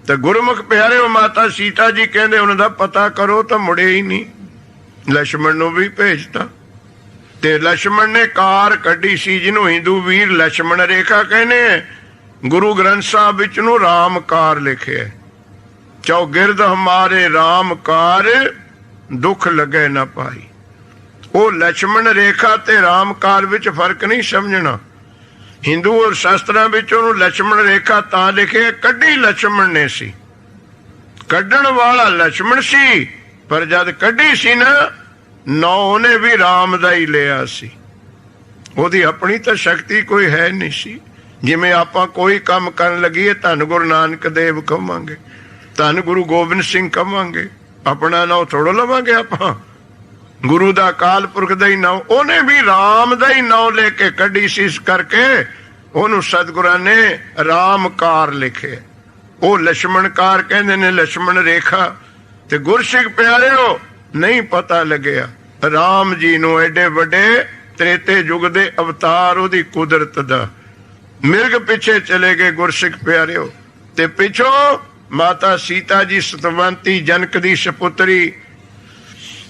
ਤਾਂ ਗੁਰਮੁਖ ਪਿਆਰਿਓ, ਮਾਤਾ ਸੀਤਾ ਜੀ ਕਹਿੰਦੇ ਉਹਨਾਂ ਦਾ ਪਤਾ ਕਰੋ, ਤਾਂ ਮੁੜੇ ਹੀ ਨਹੀਂ। ਲక్ష్మణ ਨੂੰ ਵੀ ਭੇਜਤਾ ਤੇ ਲక్ష్మణ ਨੇ ਕਾਰ ਕੱਢੀ ਸੀ, ਜਿਹਨੂੰ ਹਿੰਦੂ ਵੀਰ ਲక్ష్మణ ਰੇਖਾ ਕਹਿੰਦੇ। ਗੁਰੂ ਗ੍ਰੰਥ ਸਾਹਿਬ ਵਿੱਚ ਨੂੰ ਰਾਮ ਕਾਰ ਲਿਖਿਆ। ਚੌਗਿਰਦ ਹਮਾਰੇ ਰਾਮ ਕਾਰ ਦੁੱਖ ਲੱਗੇ ਨਾ ਪਾਈ। ਉਹ ਲక్ష్మణ ਰੇਖਾ ਤੇ ਰਾਮ ਕਾਰ ਵਿੱਚ ਫਰਕ ਨਹੀਂ ਸਮਝਣਾ। ਹਿੰਦੂ ਔਰ ਸ਼ਾਸਤਰਾਂ ਵਿੱਚ ਉਹਨੂੰ ਲక్ష్మణ ਰੇਖਾ ਤਾਂ ਲਿਖਿਆ, ਕੱਢੀ ਲక్ష్మణ ਨੇ ਸੀ, ਕੱਢਣ ਵਾਲਾ ਲక్ష్మణ ਸੀ। ਪਰ ਜਦ ਕੱਢੀ ਸੀ ਨਾ, ਨੌ ਉਹਨੇ ਵੀ ਰਾਮ ਦਾ ਹੀ ਲਿਆ ਸੀ। ਉਹਦੀ ਆਪਣੀ ਤਾਂ ਸ਼ਕਤੀ ਕੋਈ ਹੈ ਨਹੀਂ ਸੀ। ਜਿਵੇਂ ਆਪਾਂ ਕੋਈ ਕੰਮ ਕਰਨ ਲੱਗੀਏ, ਧੰਨ ਗੁਰੂ ਨਾਨਕ ਦੇਵ ਕਹਾਂਗੇ, ਧੰਨ ਗੁਰੂ ਗੋਬਿੰਦ ਸਿੰਘ ਕਹਾਂਗੇ, ਆਪਣਾ ਨਾਂ ਥੋੜ੍ਹਾ ਲਵਾਂਗੇ ਆਪਾਂ। ਗੁਰੂ ਦਾ ਅਕਾਲ ਪੁਰਖ ਦਾ ਹੀ ਨਾਂ। ਉਹਨੇ ਵੀ ਰਾਮ ਦਾ ਹੀ ਨਾਂ ਲੈ ਕੇ ਕੱਢੀ ਸੀ, ਇਸ ਕਰਕੇ ਉਹਨੂੰ ਸਤਿਗੁਰਾਂ ਨੇ ਰਾਮ ਕਾਰ ਲਿਖੇ। ਉਹ ਲక్ష్మణ ਕਾਰ ਕਹਿੰਦੇ ਨੇ, ਲక్ష్మణ ਰੇਖਾ। ਤੇ ਗੁਰਸਿੱਖ ਪਿਆਰਿਓ, ਨਹੀਂ ਪਤਾ ਲੱਗਿਆ ਰਾਮ ਜੀ ਨੂੰ ਐਡੇ ਵੱਡੇ ਤ੍ਰੇਤੇ ਯੁੱਗ ਦੇ ਅਵਤਾਰ, ਉਹਦੀ ਕੁਦਰਤ ਦਾ। ਮਿਰਗ ਪਿੱਛੇ ਚਲੇ ਗਏ ਗੁਰਸਿੱਖ ਪਿਆਰਿਓ। ਤੇ ਪਿੱਛੋਂ ਮਾਤਾ ਸੀਤਾ ਜੀ ਸਤਵੰਤੀ ਜਨਕ ਦੀ ਸਪੁੱਤਰੀ,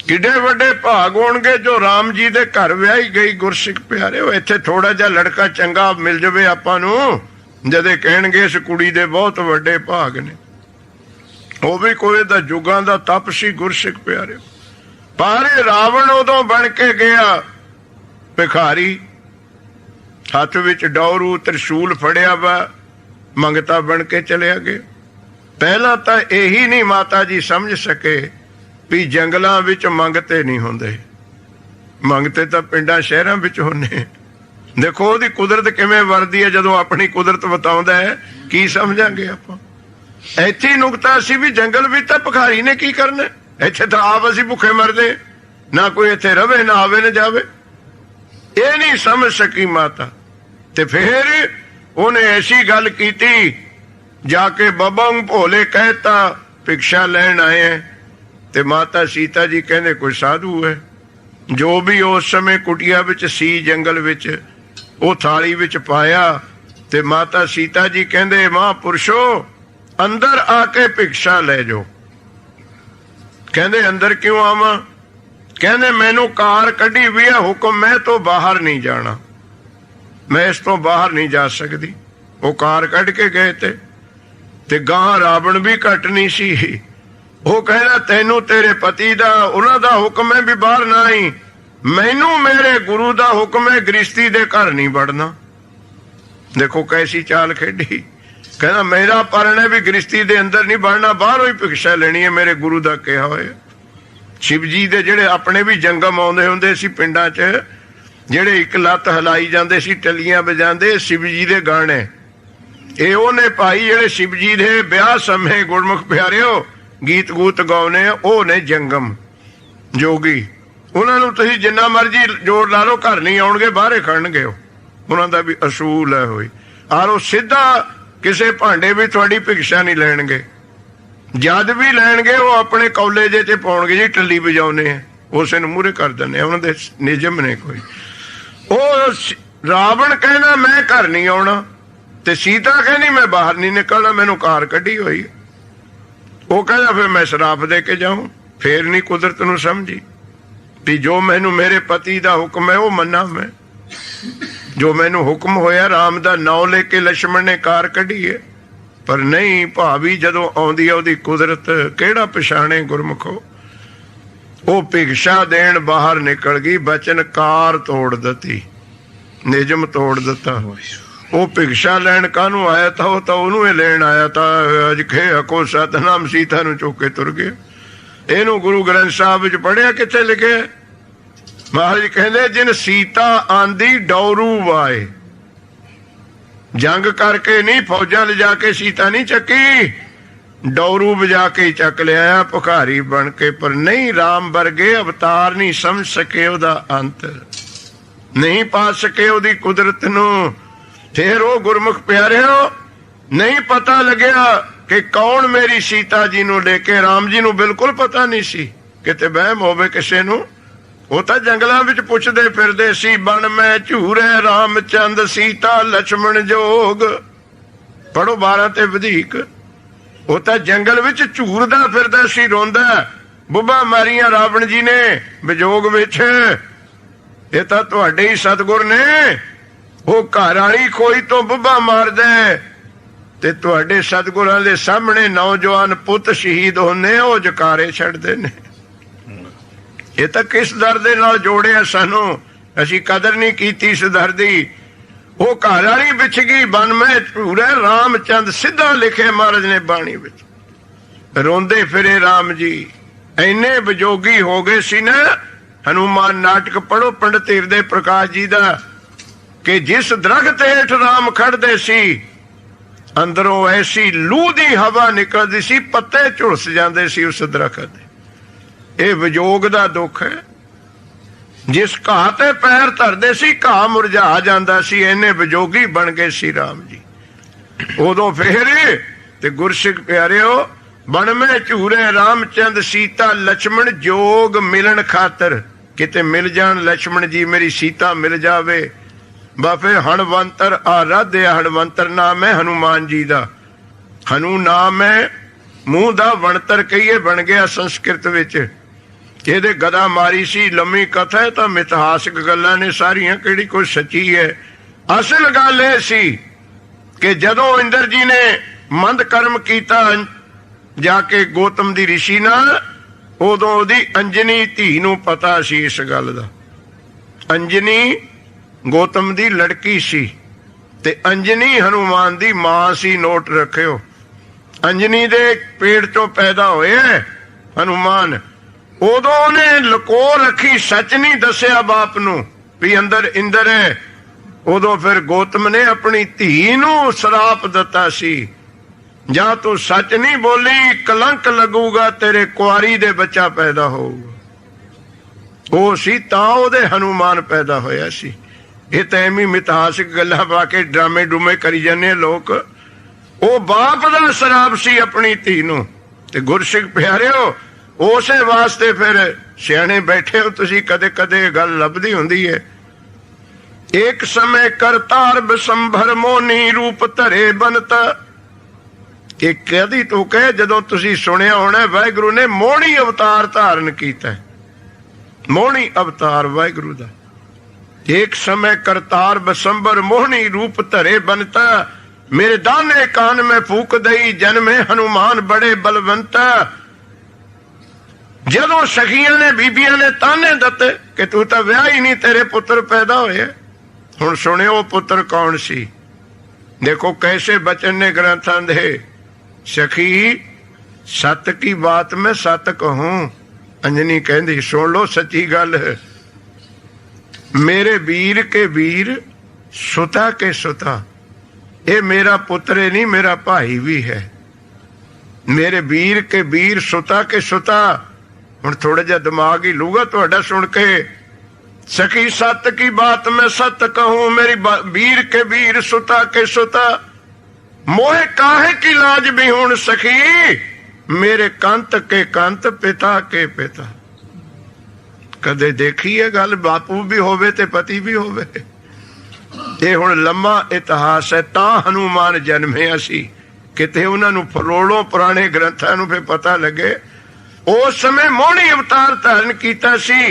ਕਿੱਡੇ ਵੱਡੇ ਭਾਗ ਹੋਣਗੇ ਜੋ ਰਾਮ ਜੀ ਦੇ ਘਰ ਵਿਆਹੀ ਗਈ ਗੁਰਸਿੱਖ ਪਿਆਰਿਓ। ਇੱਥੇ ਥੋੜਾ ਜਿਹਾ ਲੜਕਾ ਚੰਗਾ ਮਿਲ ਜਾਵੇ ਆਪਾਂ ਨੂੰ, ਜਦੇ ਕਹਿਣਗੇ ਇਸ ਕੁੜੀ ਦੇ ਬਹੁਤ ਵੱਡੇ ਭਾਗ ਨੇ। ਉਹ ਵੀ ਕੋਈ ਦਾ ਜੁਗਾਂ ਦਾ ਤਪ ਸੀ ਗੁਰਸਿੱਖ ਪਿਆਰਿਓ। ਪਰ ਰਾਵਣ ਉਦੋਂ ਬਣ ਕੇ ਗਿਆ ਭਿਖਾਰੀ, ਹੱਥ ਵਿੱਚ ਡੌਰੂ ਤ੍ਰਿਸ਼ੂਲ ਫੜਿਆ ਵਾ, ਮੰਗਤਾ ਬਣ ਕੇ ਚਲਿਆ ਗਿਆ। ਪਹਿਲਾਂ ਤਾਂ ਇਹੀ ਨਹੀਂ ਮਾਤਾ ਜੀ ਸਮਝ ਸਕੇ ਵੀ ਜੰਗਲਾਂ ਵਿੱਚ ਮੰਗਤੇ ਨਹੀਂ ਹੁੰਦੇ, ਮੰਗਤੇ ਤਾਂ ਪਿੰਡਾਂ ਸ਼ਹਿਰਾਂ ਵਿੱਚ ਹੁੰਦੇ। ਦੇਖੋ ਉਹਦੀ ਕੁਦਰਤ ਕਿਵੇਂ ਵਰਦੀ ਹੈ, ਜਦੋਂ ਆਪਣੀ ਕੁਦਰਤ ਬਤਾਉਂਦਾ ਹੈ ਕੀ ਸਮਝਾਂਗੇ ਆਪਾਂ। ਇੱਥੇ ਹੀ ਨੁਕਤਾ ਸੀ ਵੀ ਜੰਗਲ ਵਿੱਚ ਤਾਂ ਭਿਖਾਰੀ ਨੇ ਕੀ ਕਰਨਾ, ਇੱਥੇ ਤਾਂ ਆਪ ਅਸੀਂ ਭੁੱਖੇ ਮਰਦੇ, ਨਾ ਕੋਈ ਇੱਥੇ ਰਵੇ ਨਾ ਆਵੇ ਨਾ ਜਾਵੇ। ਇਹ ਨਹੀਂ ਸਮਝ ਸਕੀ ਮਾਤਾ। ਤੇ ਫਿਰ ਉਹਨੇ ਐਸੀ ਗੱਲ ਕੀਤੀ, ਜਾ ਕੇ ਬਬੰਗ ਭੋਲੇ ਕਹਿਤਾ ਭਿਕਸ਼ਾ ਲੈਣ ਆਏ ਹੈ। ਤੇ ਮਾਤਾ ਸੀਤਾ ਜੀ ਕਹਿੰਦੇ ਕੋਈ ਸਾਧੂ ਹੈ, ਜੋ ਵੀ ਉਸ ਸਮੇਂ ਕੁਟੀਆ ਵਿੱਚ ਸੀ ਜੰਗਲ ਵਿੱਚ, ਉਹ ਥਾਲੀ ਵਿੱਚ ਪਾਇਆ। ਤੇ ਮਾਤਾ ਸੀਤਾ ਜੀ ਕਹਿੰਦੇ ਮਹਾਂਪੁਰਸ਼ੋ ਅੰਦਰ ਆ ਕੇ ਭਿਕਸ਼ਾ ਲੈ ਜਾਓ। ਕਹਿੰਦੇ ਅੰਦਰ ਕਿਉਂ ਆਵਾਂ? ਕਹਿੰਦੇ ਮੈਨੂੰ ਕਾਰ ਕੱਢੀ ਵੀ ਹੈ, ਹੁਕਮ ਮੈਂ ਤੋਂ ਬਾਹਰ ਨਹੀਂ ਜਾਣਾ, ਮੈਂ ਇਸ ਤੋਂ ਬਾਹਰ ਨਹੀਂ ਜਾ ਸਕਦੀ। ਉਹ ਕਾਰ ਕੱਢ ਕੇ ਗਏ ਤੇ ਗਾਂ ਰਾਵਣ ਵੀ ਘੱਟ ਨਹੀਂ ਸੀ। ਉਹ ਕਹਿੰਦਾ ਤੈਨੂੰ ਤੇਰੇ ਪਤੀ ਦਾ ਉਹਨਾਂ ਦਾ ਹੁਕਮ ਹੈ ਵੀ ਬਾਹਰ ਨਾ ਆਈ, ਮੈਨੂੰ ਮੇਰੇ ਗੁਰੂ ਦਾ ਹੁਕਮ ਹੈ ਗ੍ਰਸਤੀ ਦੇ ਘਰ ਨਹੀਂ ਵੜਨਾ। ਦੇਖੋ ਕੈਸੀ ਚਾਲ ਖੇਡੀ। ਕਹਿੰਦਾ ਮੇਰਾ ਪਰਣ ਹੈ ਵੀ ਗ੍ਰਸਤੀ ਦੇ ਅੰਦਰ ਨਹੀਂ ਵੜਨਾ, ਬਾਹਰੋਂ ਹੀ ਭਿਕਸ਼ਾ ਲੈਣੀ ਹੈ, ਮੇਰੇ ਗੁਰੂ ਦਾ ਕਿਹਾ ਹੋਇਆ। ਸ਼ਿਵ ਜੀ ਦੇ ਜਿਹੜੇ ਆਪਣੇ ਵੀ ਜੰਗਮ ਆਉਂਦੇ ਹੁੰਦੇ ਸੀ ਪਿੰਡਾਂ 'ਚ, ਜਿਹੜੇ ਇੱਕ ਲੱਤ ਹਿਲਾਈ ਜਾਂਦੇ ਸੀ, ਟੱਲੀਆਂ ਵਜਾਉਂਦੇ, ਸ਼ਿਵ ਜੀ ਦੇ ਗਾਣੇ। ਇਹ ਉਹਨੇ ਭਾਈ ਜਿਹੜੇ ਸ਼ਿਵ ਜੀ ਦੇ ਵਿਆਹ ਸਮੇਂ ਗੁਰਮੁਖ ਪਿਆਰਿਓ ਗੀਤ ਗੂਤ ਗਾਉਨੇ ਆ, ਉਹ ਨੇ ਜੰਗਮ ਜੋਗੀ। ਉਹਨਾਂ ਨੂੰ ਤੁਸੀਂ ਜਿੰਨਾ ਮਰਜੀ ਜੋਰ ਲਾ ਲਓ, ਘਰ ਨਹੀਂ ਆਉਣਗੇ, ਬਾਹਰੇ ਖੜਨਗੇ। ਉਹਨਾਂ ਦਾ ਵੀ ਅਸੂਲ ਹੈ ਹੋਈ। ਔਰ ਉਹ ਸਿੱਧਾ ਕਿਸੇ ਭਾਂਡੇ ਵੀ ਤੁਹਾਡੀ ਭਿਕਸ਼ਾ ਨਹੀਂ ਲੈਣਗੇ, ਜਦ ਵੀ ਲੈਣਗੇ ਉਹ ਆਪਣੇ ਕੌਲੇ ਜੇ ਚ ਪਾਉਣਗੇ ਜੀ ਟੱਲੀ ਵਜਾਉਨੇ ਆ, ਉਸੇ ਨੂੰ ਮੂਹਰੇ ਕਰ ਦਿੰਦੇ ਆ, ਉਹਨਾਂ ਦੇ ਨਿਯਮ ਨੇ ਕੋਈ। ਉਹ ਰਾਵਣ ਕਹਿੰਦਾ ਮੈਂ ਘਰ ਨਹੀਂ ਆਉਣਾ, ਤੇ ਸੀਤਾ ਕਹਿੰਦੀ ਮੈਂ ਬਾਹਰ ਨਹੀਂ ਨਿਕਲਣਾ, ਮੈਨੂੰ ਕਾਰ ਕੱਢੀ ਹੋਈ। ਉਹ ਕਹਿੰਦਾ ਫਿਰ ਮੈਂ ਸ਼ਰਾਪ ਦੇ ਕੇ ਜਾਊਂ। ਫੇਰ ਨਹੀਂ ਕੁਦਰਤ ਨੂੰ ਸਮਝੀ ਵੀ ਜੋ ਮੈਨੂੰ ਮੇਰੇ ਪਤੀ ਦਾ ਹੁਕਮ ਹੈ ਉਹ ਮੰਨਾਂ ਮੈਂ। ਜੋ ਮੈਨੂੰ ਹੁਕਮ ਹੋਇਆ ਰਾਮ ਦਾ ਨਾਂ ਲੈ ਕੇ ਲక్ష్మణ ਨੇ ਕਾਰ ਕੱਢੀ ਹੈ। ਪਰ ਨਹੀਂ, ਭਾਵੀ ਜਦੋਂ ਆਉਂਦੀ ਹੈ ਉਹਦੀ ਕੁਦਰਤ ਕਿਹੜਾ ਪਛਾਣੇ ਗੁਰਮੁਖੋ। ਉਹ ਭਿਕਸ਼ਾ ਦੇਣ ਬਾਹਰ ਨਿਕਲ ਗਈ, ਬਚਨ ਕਾਰ ਤੋੜ ਦਿੱਤੀ, ਨਿਯਮ ਤੋੜ ਦਿੱਤਾ। ਉਹ ਭਿਕਸ਼ਾ ਲੈਣ ਕਾਹਨੂੰ ਆਇਆ ਤਾਂ ਉਹ ਤਾਂ ਉਹਨੂੰ ਹੀ ਲੈਣ ਆਇਆ ਤਾਂ। ਅੱਜ ਖੇ ਹਕੋ ਸਤਨਾਮ ਸੀਤਾ ਨੂੰ ਚੁੱਕ ਕੇ ਤੁਰ ਗਿਆ। ਇਹਨੂੰ ਗੁਰੂ ਗ੍ਰੰਥ ਸਾਹਿਬ ਵਿੱਚ ਪੜ੍ਹਿਆ, ਕਿੱਥੇ ਲਿਖਿਆ? ਮਹਾਰਾਜ ਕਹਿੰਦੇ ਜਿਨ ਸੀਤਾ ਆਂਦੀ ਡੌਰੂ ਵਾਏ। ਜੰਗ ਕਰਕੇ ਨਹੀਂ, ਫੌਜਾਂ ਲਿਜਾ ਕੇ ਸੀਤਾ ਨਹੀਂ ਚੱਕੀ, ਡੌਰੂ ਵਜਾ ਕੇ ਚੱਕ ਲਿਆ ਭਿਖਾਰੀ ਬਣ ਕੇ। ਪਰ ਨਹੀਂ, ਰਾਮ ਵਰਗੇ ਅਵਤਾਰ ਨਹੀਂ ਸਮਝ ਸਕੇ ਉਹਦਾ ਅੰਤ, ਨਹੀਂ ਪਾ ਸਕੇ ਉਹਦੀ ਕੁਦਰਤ ਨੂੰ। ਫਿਰ ਉਹ ਗੁਰਮੁਖ ਪਿਆਰਿਓ ਨਹੀਂ ਪਤਾ ਲੱਗਿਆ ਕਿ ਕੌਣ ਮੇਰੀ ਸੀਤਾ ਜੀ ਨੂੰ ਲੈ ਕੇ। ਰਾਮ ਜੀ ਨੂੰ ਬਿਲਕੁਲ ਪਤਾ ਨਹੀਂ ਸੀ, ਕਿਤੇ ਵਹਿਮ ਹੋਵੇ ਕਿਸੇ ਨੂੰ। ਉਹ ਤਾਂ ਜੰਗਲਾਂ ਵਿੱਚ ਪੁੱਛਦੇ ਫਿਰਦੇ ਸੀ, ਬਣ ਮੈਂ ਝੂਰੇ ਰਾਮ ਚੰਦ ਸੀਤਾ ਲక్ష్మణ ਜੋਗ। ਪੜੋ 12 ਤੇ ਵਧੇਕ। ਉਹ ਤਾਂ ਜੰਗਲ ਵਿੱਚ ਝੂਰਦਾ ਫਿਰਦਾ ਸੀ, ਰੋਂਦਾ, ਬੁੱਬਾ ਮਾਰੀਆਂ ਰਾਵਣ ਜੀ ਨੇ ਵਿਜੋਗ ਵਿੱਚ। ਇਹ ਤਾਂ ਤੁਹਾਡੇ ਹੀ ਸਤਿਗੁਰ ਨੇ। ਉਹ ਘਰ ਵਾਲੀ ਕੋਈ ਤੋਂ ਬੁੱਬਾ ਮਾਰਦਾ ਤੇ ਤੁਹਾਡੇ ਸਤਿਗੁਰਾਂ ਦੇ ਸਾਹਮਣੇ ਨੌਜਵਾਨ ਪੁੱਤ ਸ਼ਹੀਦ ਹੁੰਦੇ, ਉਹ ਜਕਾਰੇ ਛੱਡਦੇ ਨੇ। ਇਹ ਤਾਂ ਕਿਸ ਦਰ ਦੇ ਨਾਲ ਜੋੜਿਆ ਸਾਨੂੰ, ਅਸੀਂ ਕਦਰ ਨਹੀਂ ਕੀਤੀ ਇਸ ਦਰ ਦੀ। ਉਹ ਘਰ ਵਾਲੀ ਵਿਛ ਗਈ, ਬਨ ਮੈਂ ਝੂਰੇ ਰਾਮ ਚੰਦ, ਸਿੱਧਾ ਲਿਖੇ ਮਹਾਰਾਜ ਨੇ ਬਾਣੀ ਵਿੱਚ। ਰੋਂਦੇ ਫਿਰੇ ਰਾਮ ਜੀ, ਇੰਨੇ ਵਿਜੋਗੀ ਹੋ ਗਏ ਸੀ ਨਾ। ਹਨੂਮਾਨ ਨਾਟਕ ਪੜੋ ਪੰਡਤ ਹਿਰਦੇ ਪ੍ਰਕਾਸ਼ ਜੀ ਦਾ, ਕਿ ਜਿਸ ਦਰਖਤ ਹੇਠ ਰਾਮ ਖੜਦੇ ਸੀ, ਅੰਦਰੋਂ ਐਸੀ ਲੂ ਦੀ ਹਵਾ ਨਿਕਲਦੀ ਸੀ, ਪੱਤੇ ਝੁਲਸ ਜਾਂਦੇ ਸੀ ਉਸ ਦਰਖਤ ਦੇ। ਇਹ ਵਿਜੋਗ ਦਾ ਦੁੱਖ ਹੈ। ਜਿਸ ਘਾਹ ਤੇ ਪੈਰ ਧਰਦੇ ਸੀ, ਘਾਹ ਮੁਰਝਾ ਜਾਂਦਾ ਸੀ, ਇਹਨੇ ਵਿਜੋਗੀ ਬਣ ਗਏ ਸੀ ਰਾਮ ਜੀ। ਉਦੋਂ ਫੇਰ ਤੇ ਗੁਰਸਿੱਖ ਪਿਆਰਿਓ, ਬਣ ਮੈਂ ਝੂਰੇ ਰਾਮ ਚੰਦ ਸੀਤਾ ਲక్ష్మణ ਜੋਗ ਮਿਲਣ ਖਾਤਰ। ਕਿਤੇ ਮਿਲ ਜਾਣ ਲక్ష్మణ ਜੀ, ਮੇਰੀ ਸੀਤਾ ਮਿਲ ਜਾਵੇ। ਬਾਫੇ ਹਣਵੰਤਰ ਆਰਾਧਿਆ। ਹਣਵੰਤਰ ਨਾਮ ਹੈ ਹਨੂਮਾਨ ਜੀ ਦਾ। ਹਨੂ ਨਾਮ ਹੈ ਮੂੰਹ ਦਾ ਵਣਤਰ ਕਹੀਏ ਬਣ ਗਿਆ ਸੰਸਕ੍ਰਿਤ ਵਿੱਚ। ਇਹਦੇ ਗਦਾ ਮਾਰੀ ਸੀ, ਲੰਮੀ ਕਥਾ ਹੈ ਤਾਂ ਮਿਥਿਹਾਸਿਕ ਗੱਲਾਂ ਨੇ ਸਾਰੀਆਂ, ਕਿਹੜੀ ਕੋਈ ਸੱਚੀ ਹੈ। ਅਸਲ ਗੱਲ ਇਹ ਸੀ ਕਿ ਜਦੋਂ ਇੰਦਰ ਜੀ ਨੇ ਮੰਦ ਕਰਮ ਕੀਤਾ ਜਾ ਕੇ ਗੌਤਮ ਦੀ ਰਿਸ਼ੀ ਨਾਲ, ਉਦੋਂ ਉਹਦੀ ਅੰਜਨੀ ਧੀ ਨੂੰ ਪਤਾ ਸੀ ਇਸ ਗੱਲ ਦਾ। ਅੰਜਨੀ ਗੌਤਮ ਦੀ ਲੜਕੀ ਸੀ ਤੇ ਅੰਜਨੀ ਹਨੂਮਾਨ ਦੀ ਮਾਂ ਸੀ। ਨੋਟ ਰੱਖਿਓ, ਅੰਜਨੀ ਦੇ ਪੇਟ ਚੋਂ ਪੈਦਾ ਹੋਏ ਹਨੂਮਾਨ। ਉਦੋਂ ਉਹਨੇ ਲੁਕੋ ਰੱਖੀ, ਸੱਚ ਨਹੀਂ ਦੱਸਿਆ ਬਾਪ ਨੂੰ ਵੀ ਅੰਦਰ ਇੰਦਰ ਹੈ। ਉਦੋਂ ਫਿਰ ਗੌਤਮ ਨੇ ਆਪਣੀ ਧੀ ਨੂੰ ਸ਼ਰਾਪ ਦਿੱਤਾ ਸੀ, ਜਾਂ ਤੂੰ ਸੱਚ ਨਹੀਂ ਬੋਲੀ ਕਲੰਕ ਲੱਗੂਗਾ, ਤੇਰੇ ਕੁਆਰੀ ਦੇ ਬੱਚਾ ਪੈਦਾ ਹੋਊਗਾ। ਉਹ ਸੀ ਤਾਂ ਉਹਦੇ ਹਨੂਮਾਨ ਪੈਦਾ ਹੋਇਆ ਸੀ। ਇਹ ਤਾਂ ਐਵੇਂ ਮਿਥਿਹਾਸਿਕ ਗੱਲਾਂ ਪਾ ਕੇ ਡਰਾਮੇ ਡੂਮੇ ਕਰੀ ਜਾਂਦੇ ਲੋਕ। ਉਹ ਬਾਪ ਦਾ ਸ਼ਰਾਪ ਸੀ ਆਪਣੀ ਧੀ ਨੂੰ। ਤੇ ਗੁਰਸਿੱਖ ਪਿਆਰਿਓ, ਉਸੇ ਵਾਸਤੇ ਫਿਰ ਸਿਆਣੇ ਬੈਠੇ ਹੋ ਤੁਸੀਂ, ਕਦੇ ਕਦੇ ਗੱਲ ਲੱਭਦੀ ਹੁੰਦੀ ਹੈ। ਇੱਕ ਸਮੇਂ ਕਰਤਾਰ ਬਿਸੰਭਰ ਮੋਨੀ ਰੂਪ ਧਰੇ ਬਨਤ। ਇਹ ਕਦੀ ਤੋਂ ਕਹੇ, ਜਦੋਂ ਤੁਸੀਂ ਸੁਣਿਆ ਹੋਣਾ ਵਾਹਿਗੁਰੂ ਨੇ ਮੋਹਣੀ ਅਵਤਾਰ ਧਾਰਨ ਕੀਤਾ। ਮੋਹਣੀ ਅਵਤਾਰ ਵਾਹਿਗੁਰੂ ਦਾ। ਇੱਕ ਸਮੇਂ ਕਰਤਾਰ ਬਿਸੰਭਰ ਮੋਹਣੀ ਰੂਪ ਧਰੇ ਬਨਤਾ। ਮੇਰੇ ਦਾਨੇ ਕਾਨ में फूक दई जन्मे हनुमान बड़े बलवंत। ਜਦੋਂ ਸਖੀਆਂ ਨੇ ਬੀਬੀਆਂ ਨੇ ਤਾਨੇ ਦਿੱਤੇ ਕਿ ਤੂੰ ਤਾਂ ਵਿਆਹ ਹੀ ਨਹੀਂ, ਤੇਰੇ ਪੁੱਤਰ ਪੈਦਾ ਹੋਏ। ਹੁਣ ਸੁਣਿਓ ਪੁੱਤਰ ਕੌਣ ਸੀ। ਦੇਖੋ ਕੈਸੇ ਬਚਨ ਨੇ ਗ੍ਰੰਥਾਂ ਦੇ। ਸਖੀ सत की बात मैं सत कहूं। अंजनी कहती सुन लो सच्ची गल है। मेरे वीर के वीर सुता के सुता, ये मेरा पुत्र नहीं मेरा भाई भी है। मेरे वीर के वीर सुता के सुता। हुण थोड़ा जा दिमाग ही लूगा तुहाडा सुन के। सखी सत की बात मैं सत कहूं, मेरी वीर के वीर सुता के सुता। मोहे काहे की लाज भी हुण सखी, मेरे कंत के कंत पिता के पिता। कदे देखी है गल, बापू भी होवे ते पति भी होवे। ये हुण लम्मा इतिहास है। तां हनुमान जन्मे सी, किते उन्हां नूं फरोड़ों पुराने ग्रंथां नूं फिर पता लगे। उस समय मोहनी अवतार धारण कीता सी।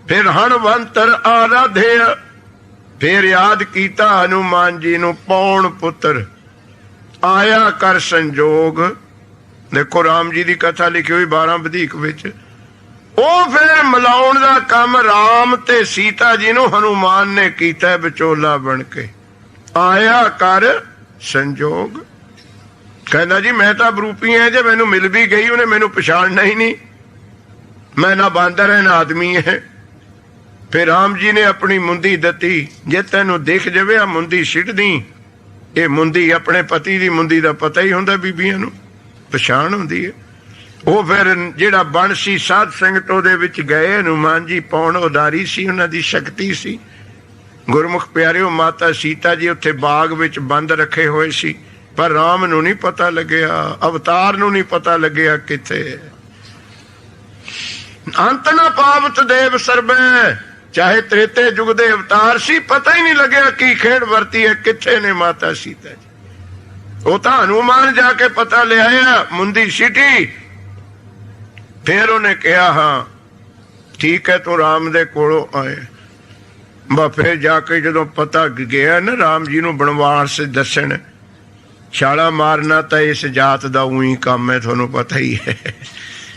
फिर हणवंतर आराधे, फिर याद कीता हनुमान जी नूं पौण पुत्र। आया कर संजोग। देखो राम जी की कथा लिखी हुई 12 वधीक विच। ਉਹ ਫਿਰ ਮਿਲਾਉਣ ਦਾ ਕੰਮ ਰਾਮ ਤੇ ਸੀਤਾ ਜੀ ਨੂੰ ਹਨੂਮਾਨ ਨੇ ਕੀਤਾ ਵਿਚੋਲਾ ਬਣ ਕੇ। ਆਇਆ ਕਰ ਸੰਜੋਗ। ਕਹਿੰਦਾ ਜੀ ਮੈਂ ਤਾਂ ਬਰੂਪੀ ਹਾਂ, ਜੇ ਮੈਨੂੰ ਮਿਲ ਵੀ ਗਈ ਉਹਨੇ ਮੈਨੂੰ ਪਛਾਣਨਾ ਹੀ ਨਹੀਂ। ਮੈਂ ਨਾ ਬਾਂਦਰ ਹੈ ਨਾ ਆਦਮੀ ਹੈ। ਫਿਰ ਰਾਮ ਜੀ ਨੇ ਆਪਣੀ ਮੁੰਦੀ ਦਿੱਤੀ, ਜੇ ਤੈਨੂੰ ਦਿਖ ਜਾਵੇ ਆ ਮੁੰਦੀ ਸਿੱਟਦੀ। ਇਹ ਮੁੰਦੀ ਆਪਣੇ ਪਤੀ ਦੀ ਮੁੰਦੀ ਦਾ ਪਤਾ ਹੀ ਹੁੰਦਾ, ਬੀਬੀਆਂ ਨੂੰ ਪਛਾਣ ਹੁੰਦੀ ਹੈ। ਉਹ ਫਿਰ ਜਿਹੜਾ ਬਣ ਸੀ ਸਾਧ ਸੰਗਤ ਉਹਦੇ ਵਿੱਚ ਗਏ। ਹਨੂਮਾਨ ਜੀ ਪੌਣ ਉਦਾਰੀ ਸੀ, ਉਹਨਾਂ ਦੀ ਸ਼ਕਤੀ ਸੀ। ਗੁਰਮੁਖ ਪਿਆਰਿਓ, ਮਾਤਾ ਸੀਤਾ ਜੀ ਉੱਥੇ ਬਾਗ ਵਿੱਚ ਬੰਦ ਰੱਖੇ ਹੋਏ ਸੀ, ਪਰ ਰਾਮ ਨੂੰ ਨਹੀਂ ਪਤਾ ਲੱਗਿਆ, ਅਵਤਾਰ ਨੂੰ ਨਹੀਂ ਪਤਾ ਲੱਗਿਆ ਕਿੱਥੇ। ਅੰਤ ਨਾ ਪਾਵਤ ਦੇਵ ਸਰਬੈ, ਚਾਹੇ ਤ੍ਰੇਤੇ ਯੁਗ ਦੇ ਅਵਤਾਰ ਸੀ, ਪਤਾ ਹੀ ਨਹੀਂ ਲੱਗਿਆ ਕੀ ਖੇਡ ਵਰਤੀ ਹੈ, ਕਿੱਥੇ ਨੇ ਮਾਤਾ ਸੀਤਾ ਜੀ। ਉਹ ਤਾਂ ਹਨੂਮਾਨ ਜਾ ਕੇ ਪਤਾ ਲਿਆਇਆ, ਮੁੰਦੀ ਸਿੱਟੀ। फिर उन्हें कहा हाँ ठीक है तू राम दे कोलों आए। फिर जाके जो पता गया ना राम जी नूं बनवास दसन, छाला मारना तो इस जात का उही काम है, थोनों पता ही है।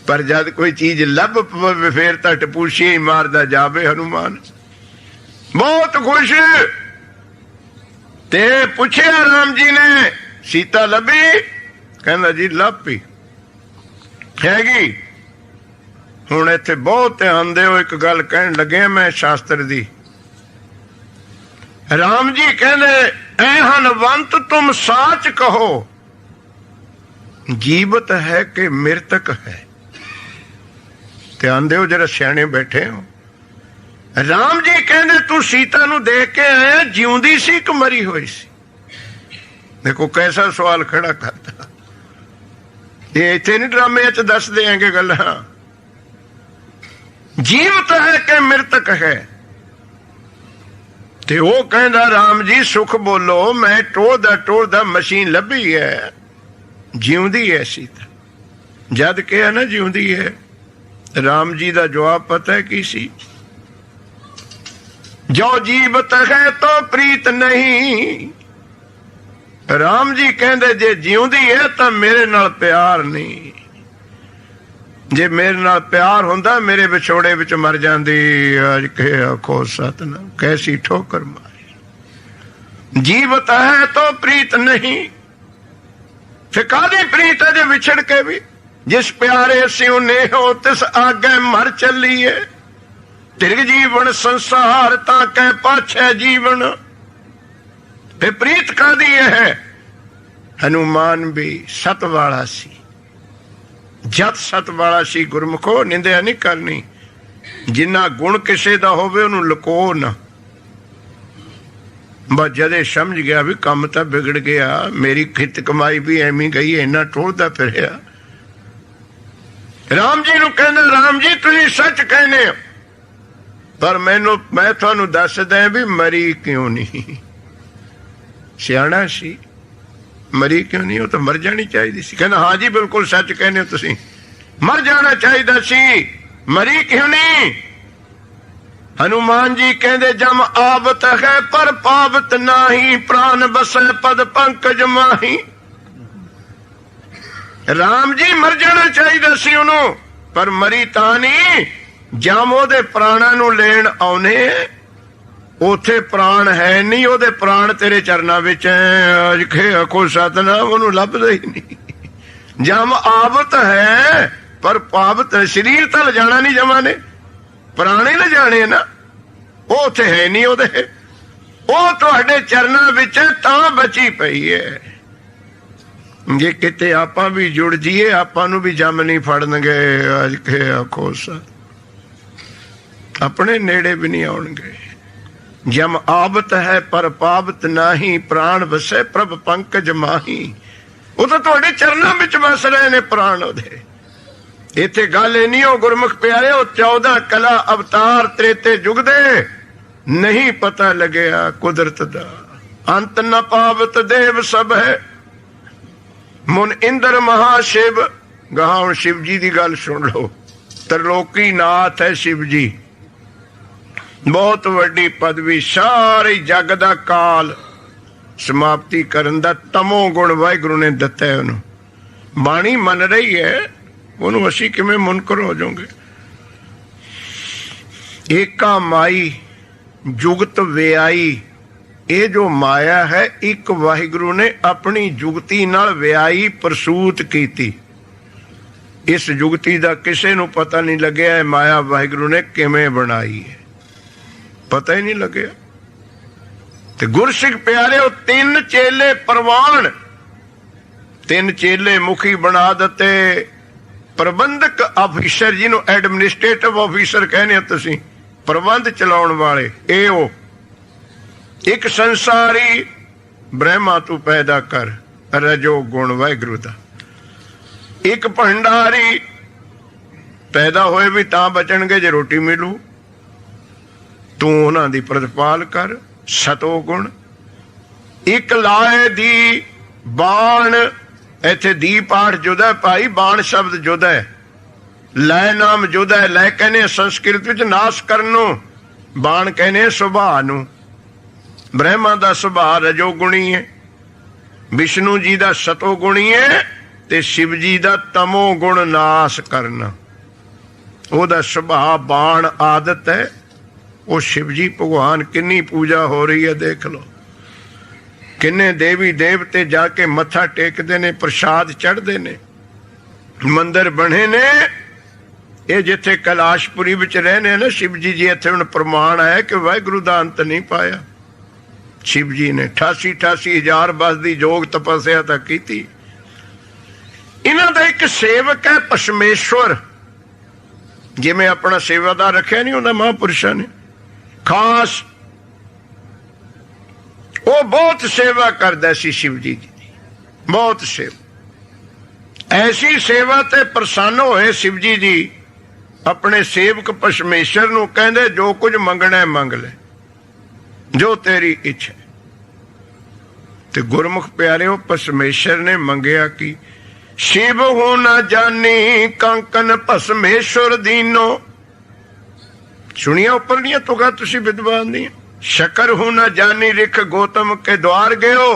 पर जब कोई चीज लभ पवे फिर तो टपूसी ही मारदा जावे। हनुमान बहुत खुश ते पूछया राम जी ने, सीता लभी? कहंदा जी लभ पी हैगी। ਹੁਣ ਇੱਥੇ ਬਹੁਤ ਧਿਆਨ ਦਿਓ, ਇੱਕ ਗੱਲ ਕਹਿਣ ਲੱਗਿਆ ਮੈਂ ਸ਼ਾਸਤਰ ਦੀ। ਰਾਮ ਜੀ ਕਹਿੰਦੇ ਐ ਹਨਵੰਤ ਤੁਮ ਸਾਚ ਕਹੋ, ਜੀਵਤ ਹੈ ਕਿ ਮ੍ਰਿਤਕ ਹੈ। ਧਿਆਨ ਦਿਓ ਜਰਾ, ਸਿਆਣੇ ਬੈਠੇ ਹੋ। ਰਾਮ ਜੀ ਕਹਿੰਦੇ ਤੂੰ ਸੀਤਾ ਨੂੰ ਦੇਖ ਕੇ ਆਇਆ, ਜਿਉਂਦੀ ਸੀ ਕਿ ਮਰੀ ਹੋਈ ਸੀ? ਦੇਖੋ ਕੈਸਾ ਸਵਾਲ ਖੜਾ ਕਰਤਾ। ਇਹ ਇੱਥੇ ਨਹੀਂ ਡਰਾਮੇ ਚ ਦੱਸ ਦਿਆਂਗੇ ਗੱਲਾਂ। जीवत है कि मृतक है? ਤੇ ਉਹ ਕਹਿੰਦਾ ਰਾਮ ਜੀ ਸੁਖ ਬੋਲੋ, ਮੈਂ ਟੋਲਦਾ ਮਸ਼ੀਨ ਲੱਭੀ ਹੈ, ਜਿਉਂਦੀ ਐਸੀ ਤਾਂ। ਜਦ ਕਿਹਾ ਨਾ ਜਿਉਂਦੀ ਹੈ, ਰਾਮ ਜੀ ਦਾ ਜਵਾਬ ਪਤਾ ਕੀ ਸੀ? ਜੋ ਜੀਵਤ ਹੈ ਤੋ ਪ੍ਰੀਤ ਨਹੀਂ। ਰਾਮ ਜੀ ਕਹਿੰਦੇ ਜੇ ਜਿਉਂਦੀ ਹੈ ਤਾਂ ਮੇਰੇ ਨਾਲ ਪਿਆਰ ਨਹੀਂ। ਜੇ ਮੇਰੇ ਨਾਲ ਪਿਆਰ ਹੁੰਦਾ ਮੇਰੇ ਵਿਛੋੜੇ ਵਿੱਚ ਮਰ ਜਾਂਦੀ। ਅੱਜ ਕੇ ਆਖੋ ਸਤਨਾਮ, ਕੈਸੀ ਠੋਕਰ ਮਾਰੀ। ਜੀਵਤ ਹੈ ਤੋ ਪ੍ਰੀਤ ਨਹੀਂ। ਫਿਰ ਕਾਹਦੀ ਪ੍ਰੀਤ ਹੈ ਜੇ ਵਿਛੜ ਕੇ ਵੀ? ਜਿਸ ਪਿਆਰੇ ਸਿਉ ਨੇਹੋ ਤਿਸ ਆਗੇ ਮਰ ਚੱਲੀਏ। ਤਿਰਗ ਜੀਵਨ ਸੰਸਾਰ ਤਾਂ ਕਹਿ ਪਾਛੈ ਜੀਵਨ। ਤੇ ਪ੍ਰੀਤ ਕਾਹਦੀ ਹੈ? ਹਨੂਮਾਨ ਵੀ ਸਤ ਵਾਲਾ ਸੀ। ਜਦ ਸਤ ਵਾਲਾ ਸੀ ਗੁਰਮੁਖੋ, ਨਿੰਦਿਆ ਨਹੀਂ ਕਰਨੀ। ਜਿੰਨਾ ਗੁਣ ਕਿਸੇ ਦਾ ਹੋਵੇ ਉਹਨੂੰ ਲੁਕੋ ਨਾ। ਬਸ ਜਦੇ ਸਮਝ ਗਿਆ ਵੀ ਕੰਮ ਤਾਂ ਵਿਗੜ ਗਿਆ, ਮੇਰੀ ਖਿੱਤ ਕਮਾਈ ਵੀ ਐਵੇਂ ਗਈ, ਇੰਨਾ ਟੋਲਦਾ ਫਿਰਿਆ। ਰਾਮ ਜੀ ਨੂੰ ਕਹਿੰਦਾ ਰਾਮ ਜੀ ਤੁਸੀਂ ਸੱਚ ਕਹਿੰਦੇ ਹੋ, ਪਰ ਮੈਂ ਤੁਹਾਨੂੰ ਦੱਸਦਾ ਵੀ ਮਰੀ ਕਿਉਂ ਨਹੀਂ। ਸਿਆਣਾ ਸੀ, ਮਰੀ ਕਿਉਂ ਨਹੀਂ? ਉਹ ਤਾਂ ਮਰ ਜਾਣੀ ਚਾਹੀਦੀ ਸੀ। ਕਹਿੰਦਾ ਹਾਂ ਜੀ ਬਿਲਕੁਲ ਸੱਚ ਕਹਿੰਦੇ ਹੋ ਤੁਸੀਂ, ਮਰ ਜਾਣਾ ਚਾਹੀਦਾ ਸੀ, ਮਰੀ ਕਿਉਂ ਨਹੀਂ? ਹਨੂਮਾਨ ਜੀ ਕਹਿੰਦੇ ਜਮ ਆਵਤ ਹੈ ਪਰ ਪਾਵਤ ਨਾਹੀ, ਪ੍ਰਾਨ ਬਸੈ ਪਦ ਪੰਕਜ ਮਾਹੀ। ਰਾਮ ਜੀ ਮਰ ਜਾਣਾ ਚਾਹੀਦਾ ਸੀ ਉਹਨੂੰ, ਪਰ ਮਰੀ ਤਾਂ ਨਹੀਂ। ਜਮ ਉਹਦੇ ਪ੍ਰਾਣਾਂ ਨੂੰ ਲੈਣ ਆਉਨੇ, ਉਥੇ ਪ੍ਰਾਣ ਹੈ ਨਹੀਂ, ਉਹਦੇ ਪ੍ਰਾਣ ਤੇਰੇ ਚਰਨਾਂ ਵਿੱਚ ਹੈ। ਅੱਜ ਖੇ ਆਖੋ ਸਤਨਾਮ, ਉਹਨੂੰ ਲੱਭਦਾ ਹੀ ਨਹੀਂ। ਜਮ ਆਵਤ ਹੈ ਪਰ ਪਾਵਤ, ਸਰੀਰ ਤਾਂ ਲਿਜਾਣਾ ਨਹੀਂ ਜਮਾਂ ਨੇ, ਪ੍ਰਾਣੇ ਲਿਜਾਣੇ ਨਾ। ਉਹ ਉਥੇ ਹੈ ਨਹੀਂ ਉਹਦੇ, ਉਹ ਤੁਹਾਡੇ ਚਰਨਾਂ ਵਿੱਚ ਤਾਂ ਬਚੀ ਪਈ ਹੈ। ਜੇ ਕਿਤੇ ਆਪਾਂ ਵੀ ਜੁੜ ਜੀਏ, ਆਪਾਂ ਨੂੰ ਵੀ ਜਮ ਨਹੀਂ ਫੜਨਗੇ। ਅੱਜ ਖੇ ਆਖੋ ਆਪਣੇ ਨੇੜੇ ਵੀ ਨਹੀਂ ਆਉਣਗੇ। ਜਮ ਆਵਤ ਹੈ ਪਰ ਪਾਵਤ ਨਾਹੀ, ਪ੍ਰਾਣ ਵਸੈ ਪ੍ਰਭ ਪੰਕਜ ਮਾਹੀ। ਉਹ ਤਾਂ ਤੁਹਾਡੇ ਚਰਨਾਂ ਵਿੱਚ ਵਸ ਰਹੇ ਨੇ ਪ੍ਰਾਣ ਉਹਦੇ। ਇੱਥੇ ਗੱਲ ਇਹ ਨਹੀਂ ਉਹ ਗੁਰਮੁਖ ਪਿਆਰੇ, ਉਹ 14 ਕਲਾ ਅਵਤਾਰ ਤ੍ਰੇਤੇ ਯੁਗ ਦੇ ਨਹੀਂ ਪਤਾ ਲੱਗਿਆ ਕੁਦਰਤ ਦਾ। ਅੰਤ ਨ ਪਾਵਤ ਦੇਵ ਸਭ ਹੈ, ਮੁਨ ਇੰਦਰ ਮਹਾਸ਼ਿਵ। ਗਾਹਾਂ ਹੁਣ ਸ਼ਿਵ ਜੀ ਦੀ ਗੱਲ ਸੁਣ ਲਓ। ਤਰਲੋਕੀ ਨਾਥ ਹੈ ਸ਼ਿਵ ਜੀ, ਬਹੁਤ ਵੱਡੀ ਪਦਵੀ, ਸਾਰੇ ਜੱਗ ਦਾ ਕਾਲ ਸਮਾਪਤੀ ਕਰਨ ਦਾ ਤਮੋ ਗੁਣ ਵਾਹਿਗੁਰੂ ਨੇ ਦਿੱਤਾ ਹੈ ਉਹਨੂੰ। ਬਾਣੀ ਮੰਨ ਰਹੀ ਹੈ ਉਹਨੂੰ, ਅਸੀਂ ਕਿਵੇਂ ਮੁਨਕਰ ਹੋ ਜਾਵਾਂਗੇ? ਏਕਾ ਮਾਈ ਜੁਗਤ ਵਿਆਈ, ਇਹ ਜੋ ਮਾਇਆ ਹੈ ਇੱਕ ਵਾਹਿਗੁਰੂ ਨੇ ਆਪਣੀ ਜੁਗਤੀ ਨਾਲ ਵਿਆਈ ਪ੍ਰਸੂਤ ਕੀਤੀ। ਇਸ ਜੁਗਤੀ ਦਾ ਕਿਸੇ ਨੂੰ ਪਤਾ ਨਹੀਂ ਲੱਗਿਆ ਇਹ ਮਾਇਆ ਵਾਹਿਗੁਰੂ ਨੇ ਕਿਵੇਂ ਬਣਾਈ ਹੈ, ਪਤਾ ਹੀ ਨਹੀਂ ਲੱਗਿਆ। ਤੇ ਗੁਰਸਿੱਖ ਪਿਆਰੇ, ਉਹ 3 ਚੇਲੇ ਪ੍ਰਵਾਨ, 3 ਚੇਲੇ ਮੁਖੀ ਬਣਾ ਦਿੱਤੇ। ਪ੍ਰਬੰਧਕ ਅਫੀਸਰ, ਜਿਹਨੂੰ ਐਡਮਿਨਿਸਟ੍ਰੇਟਿਵ ਅਫੀਸਰ ਕਹਿੰਦੇ ਹੋ ਤੁਸੀਂ, ਪ੍ਰਬੰਧ ਚਲਾਉਣ ਵਾਲੇ, ਇਹ ਉਹ। ਇੱਕ ਸੰਸਾਰੀ ਬ੍ਰਹਮਾ ਤੂੰ ਪੈਦਾ ਕਰ, ਰਜੋ ਗੁਣ ਵਾਹਿਗੁਰੂ ਦਾ। ਇੱਕ ਭੰਡਾਰੀ, ਪੈਦਾ ਹੋਏ ਵੀ ਤਾਂ ਬਚਣਗੇ ਜੇ ਰੋਟੀ ਮਿਲੂ, ਤੂੰ ਉਹਨਾਂ ਦੀ ਪ੍ਰਤਪਾਲ ਕਰ, ਸਤੋ ਗੁਣ। ਇੱਕ ਲਾਏ ਦੀ ਬਾਣ, ਇੱਥੇ ਦੀ ਪਾਠ ਜੁਦਾ ਭਾਈ, ਬਾਣ ਸ਼ਬਦ ਜੁਦਾ ਹੈ, ਲੈ ਨਾਮ ਜੁਦਾ ਹੈ। ਲੈ ਕਹਿੰਦੇ ਸੰਸਕ੍ਰਿਤ ਵਿੱਚ ਨਾਸ਼ ਕਰਨ ਨੂੰ, ਬਾਣ ਕਹਿੰਦੇ ਸੁਭਾਅ ਨੂੰ। ਬ੍ਰਹਮਾ ਦਾ ਸੁਭਾਅ ਰਜੋ ਗੁਣੀ ਹੈ, ਵਿਸ਼ਨੂੰ ਜੀ ਦਾ ਸਤੋ ਗੁਣੀ ਹੈ, ਤੇ ਸ਼ਿਵ ਜੀ ਦਾ ਤਮੋ ਗੁਣ ਨਾਸ਼ ਕਰਨਾ। ਉਹਦਾ ਸੁਭਾਅ ਬਾਣ ਆਦਤ ਹੈ। ਉਹ ਸ਼ਿਵ ਜੀ ਭਗਵਾਨ ਕਿੰਨੀ ਪੂਜਾ ਹੋ ਰਹੀ ਹੈ ਦੇਖ ਲਓ। ਕਿੰਨੇ ਦੇਵੀ ਦੇਵਤੇ ਜਾ ਕੇ ਮੱਥਾ ਟੇਕਦੇ ਨੇ, ਪ੍ਰਸ਼ਾਦ ਚੜ੍ਹਦੇ ਨੇ, ਮੰਦਿਰ ਬਣੇ ਨੇ। ਇਹ ਜਿੱਥੇ ਕੈਲਾਸ਼ਪੁਰੀ ਵਿੱਚ ਰਹਿੰਦੇ ਨਾ ਸ਼ਿਵ ਜੀ, ਇੱਥੇ ਹੁਣ ਪ੍ਰਮਾਣ ਹੈ ਕਿ ਵਾਹਿਗੁਰੂ ਦਾ ਅੰਤ ਨਹੀਂ ਪਾਇਆ। ਸ਼ਿਵ ਜੀ ਨੇ 88,000 ਬਸ ਦੀ ਯੋਗ ਤਪੱਸਿਆ ਤਾਂ ਕੀਤੀ। ਇਹਨਾਂ ਦਾ ਇੱਕ ਸੇਵਕ ਹੈ ਪਸ਼ਮੇਸ਼ਵਰ, ਜਿਵੇਂ ਆਪਣਾ ਸੇਵਾਦਾਰ ਰੱਖਿਆ ਨਹੀਂ ਹੁੰਦਾ ਮਹਾਂਪੁਰਸ਼ਾਂ ਨੇ ਖਾਸ, ਉਹ ਬਹੁਤ ਸੇਵਾ ਕਰਦਾ ਸੀ ਸ਼ਿਵ ਜੀ ਦੀ, ਬਹੁਤ ਸੇਵਾ। ਐਸੀ ਸੇਵਾ ਤੇ ਪ੍ਰਸੰਨ ਹੋਏ ਸ਼ਿਵ ਜੀ ਆਪਣੇ ਸੇਵਕ ਪਸ਼ਮੇਸ਼ਰ ਨੂੰ, ਕਹਿੰਦੇ ਜੋ ਕੁਝ ਮੰਗਣਾ ਮੰਗ ਲੈ। ਜੋ ਤੇਰੀ ਇੱਛਾ। ਤੇ ਗੁਰਮੁਖ ਪਿਆਰਿਓ, ਪਰਮੇਸ਼ਰ ਨੇ ਮੰਗਿਆ ਕਿ ਸ਼ਿਵ ਹੋ ਨਾ ਜਾਨੀ ਕੰਕਨ ਭਸਮੇਸ਼ਵਰ ਦੀਨੋ। ਸੁਣੀਆਂ ਉੱਪਰਲੀਆਂ ਤੁਕਾਂ ਤੁਸੀਂ ਵਿਦਵਾਨ ਦੀਆਂ। ਸ਼ਕਰ ਹੋ ਨਾ ਜਾਨੀ ਰਿਖ ਗੌਤਮ ਕੇ द्वार गयो।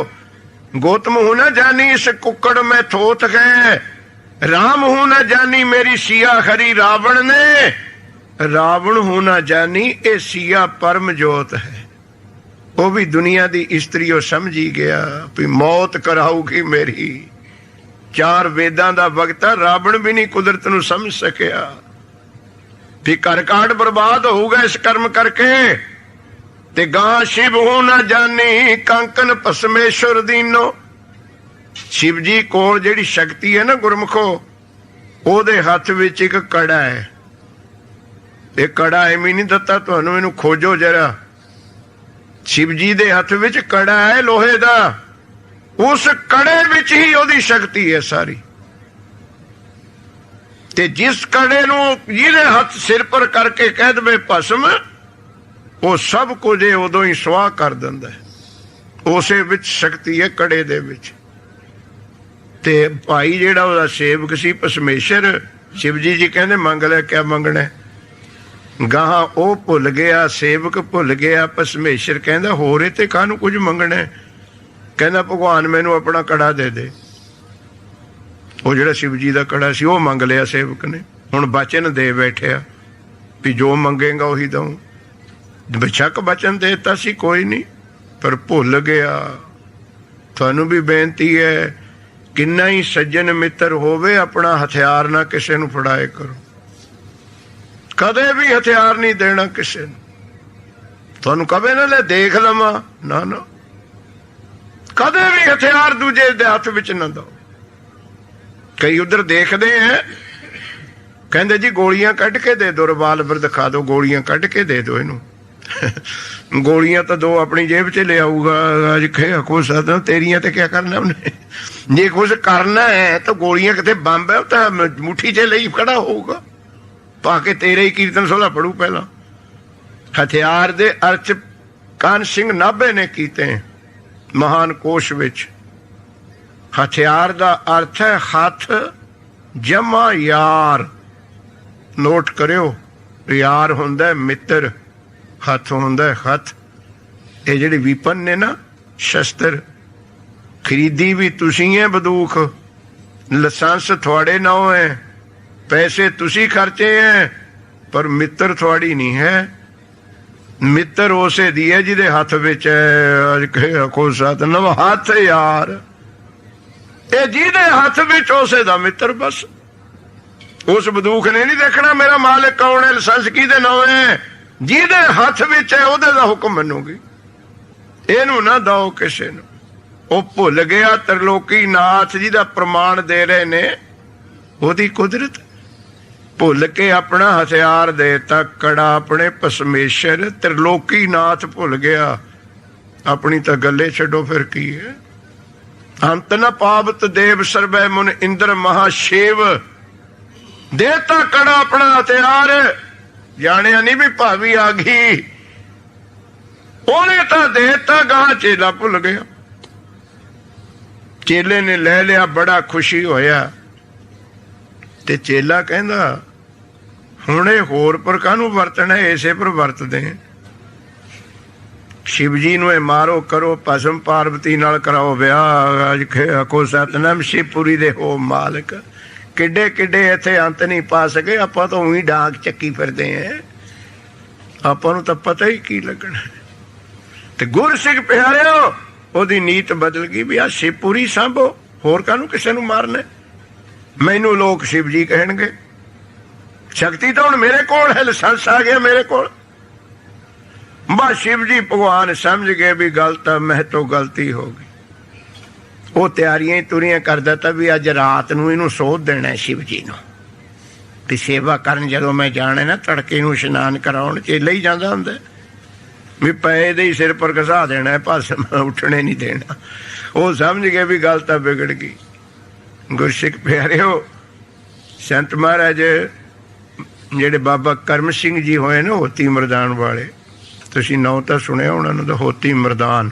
गौतम हो ना जानी इस कुक्कड़ में थोथ गए। राम हो ना जानी मेरी सिया खरी रावण ने। रावण हो ना जानी ये सिया परम जोत है। वो भी दुनिया दी स्त्री समझी गया भी मौत कराऊगी मेरी। चार वेदां दा वक्ता रावण भी नहीं कुदरत नूं समझ सकिया भी घर काट बर्बाद होगा इस कर्म करके। ते गां शिव हो ना जानी कंकन भस्मेश्वर दीनो। शिव जी कोल जिहड़ी शक्ति है ना गुरमुखो, ओदे हथ विच एक कड़ा है। ये कड़ा एवें नहीं दता तुहानूं, इहनूं खोजो जरा। शिव जी दे हथ विच कड़ा है लोहे दा। उस कड़े विच ही ओदी शक्ति है सारी। ते जिस कड़े नूं जिहदे हथ सिर पर करके कह दवे भस्म, वो सब कुछ उदों ही सुआह कर दिंदा है। उसे विच शक्ति है कड़े दे विच। ते भाई जिहड़ा ओहदा सेवक सी परमेश्वर, शिव जी जी कहंदे मंग ले क्या मंगना है। गाहां ओ भुल गया, सेवक भुल गया। परमेश्वर कहंदा होर इत्ते काहनूं कुछ मंगना है। कहंदा भगवान मैनूं अपना कड़ा दे दे। वो जिहड़ा शिव जी दा कड़ा सी वो मंग लिया सेवक ने। हुण वचन दे बैठिया भी जो मंगेगा उही दूं। बेशक वचन देता सी कोई नहीं, पर भुल गया। थानू भी बेनती है, किन्ना ही सज्जन मित्र होवे अपना हथियार ना किसी नूं फड़ाए करो। कदे भी हथियार नहीं देना किसी नूं। थानू कवे ना ले देख लवां, ना ना, कदे भी हथियार दूजे दे हथ विच ना दो। कई उधर देखते हैं, कहंदे जी गोलियां कट के दे दो, रिवाल्वर दिखा दो, गोलियां कट के दे दो इनू। गोलियां तो दो अपनी जेब च ले आऊगा। अज कुछ तेरिया तो क्या करना उन्हें। जे कुछ करना है तो गोलियां कितने बंब है तो मुट्ठी च ले खड़ा होगा, पाके तेरे ही कीर्तन सोला पढ़ू। पहला हथियार दे अर्थ कान सिंह नाभे ने कीते महान कोश विच। हथियार दा अर्थ है हथ जमा यार। नोट करियो, यार हुंदा है मित्र, हथ हुंदा है हथ। ये जिहड़े विपन ने ना शस्त्र, खरीदी भी तुसी है बंदूक, लाइसेंस थोड़े नाम है, पैसे तुसी खर्चे हैं, पर मित्र थोड़ी नहीं है। मित्र उसे दी है जिहदे हथ विच है को सतनाम हथ यार। ये जिहदे हथ विच उसे दा मित्र। बस उस बंदूक ने नहीं देखना मेरा मालिक कौन है, लाइसेंस किहदे नाम है। जिहदे हथ विच है ओहदे दा हुक्म मनूगी। इहनू ना दो किसे नूं। वो भुल गया त्रिलोकी नाथ जी दा प्रमाण दे रहे ने ओहदी कुदरत। भुल के अपना हथियार देता कड़ा अपने परमेश्वर त्रिलोकी नाथ भुल गया। अपनी तो गले छड्डो फिर की है। अंत न पावत देव सर्वै मुन इंद्र महाशेव। देता कड़ा अपना हथियार, जानिया नहीं भी भावी आ गई। उन्हें तो देता, गां चेला भुल गया। चेले ने ले लिया, बड़ा खुशी होया। ते चेला कहंदा हुणे होर पर काहनूं वरतना है, इसे पर वरतदे हैं। शिव जी नूं मारो करो, भस्म पार्वती नाल कराओ विआह। अज को सतनाम शिवपुरी दे हो मालिक। किड्डे किड्डे इत्थे अंत नहीं पा सके। आपां तो उही डाक चक्की फिरदे हैं, आपां नूं तां पता ही की लगना। ते गुरसिख प्यारिओ ओदी नीत बदल गई भी आ शिवपुरी सांभो, होर काहनूं किसे नूं मारना। मैनू लोग शिव जी कहणगे। शक्ति तो हुण मेरे कोल है, लाइसेंस आ गया मेरे कोल। बस शिव जी भगवान समझ गए भी गलत मैं तो गलती हो गई। वो तैयारियां ही तुरियां करदा था भी अज रात नूं इहनूं सोध देना है शिव जी नूं। ते सेवा करन जदों मैं जाना ना तड़के नूं इशनान कराउण, चेला ही जांदा हुंदा भी पए दे ही सिर पर घसा देना है, भस्म उठने नहीं देना। वो समझ गए भी गल तां बिगड़ गई। गुरसिख प्यारिओ, संत महाराज जेडे बाबा करम सिंह जी होए ना होती मरदान वाले, ਤੁਸੀਂ ਨਾਂ ਤਾਂ ਸੁਣਿਆ ਉਹਨਾਂ ਨੂੰ, ਤਾਂ ਹੋਤੀ ਮਰਦਾਨ।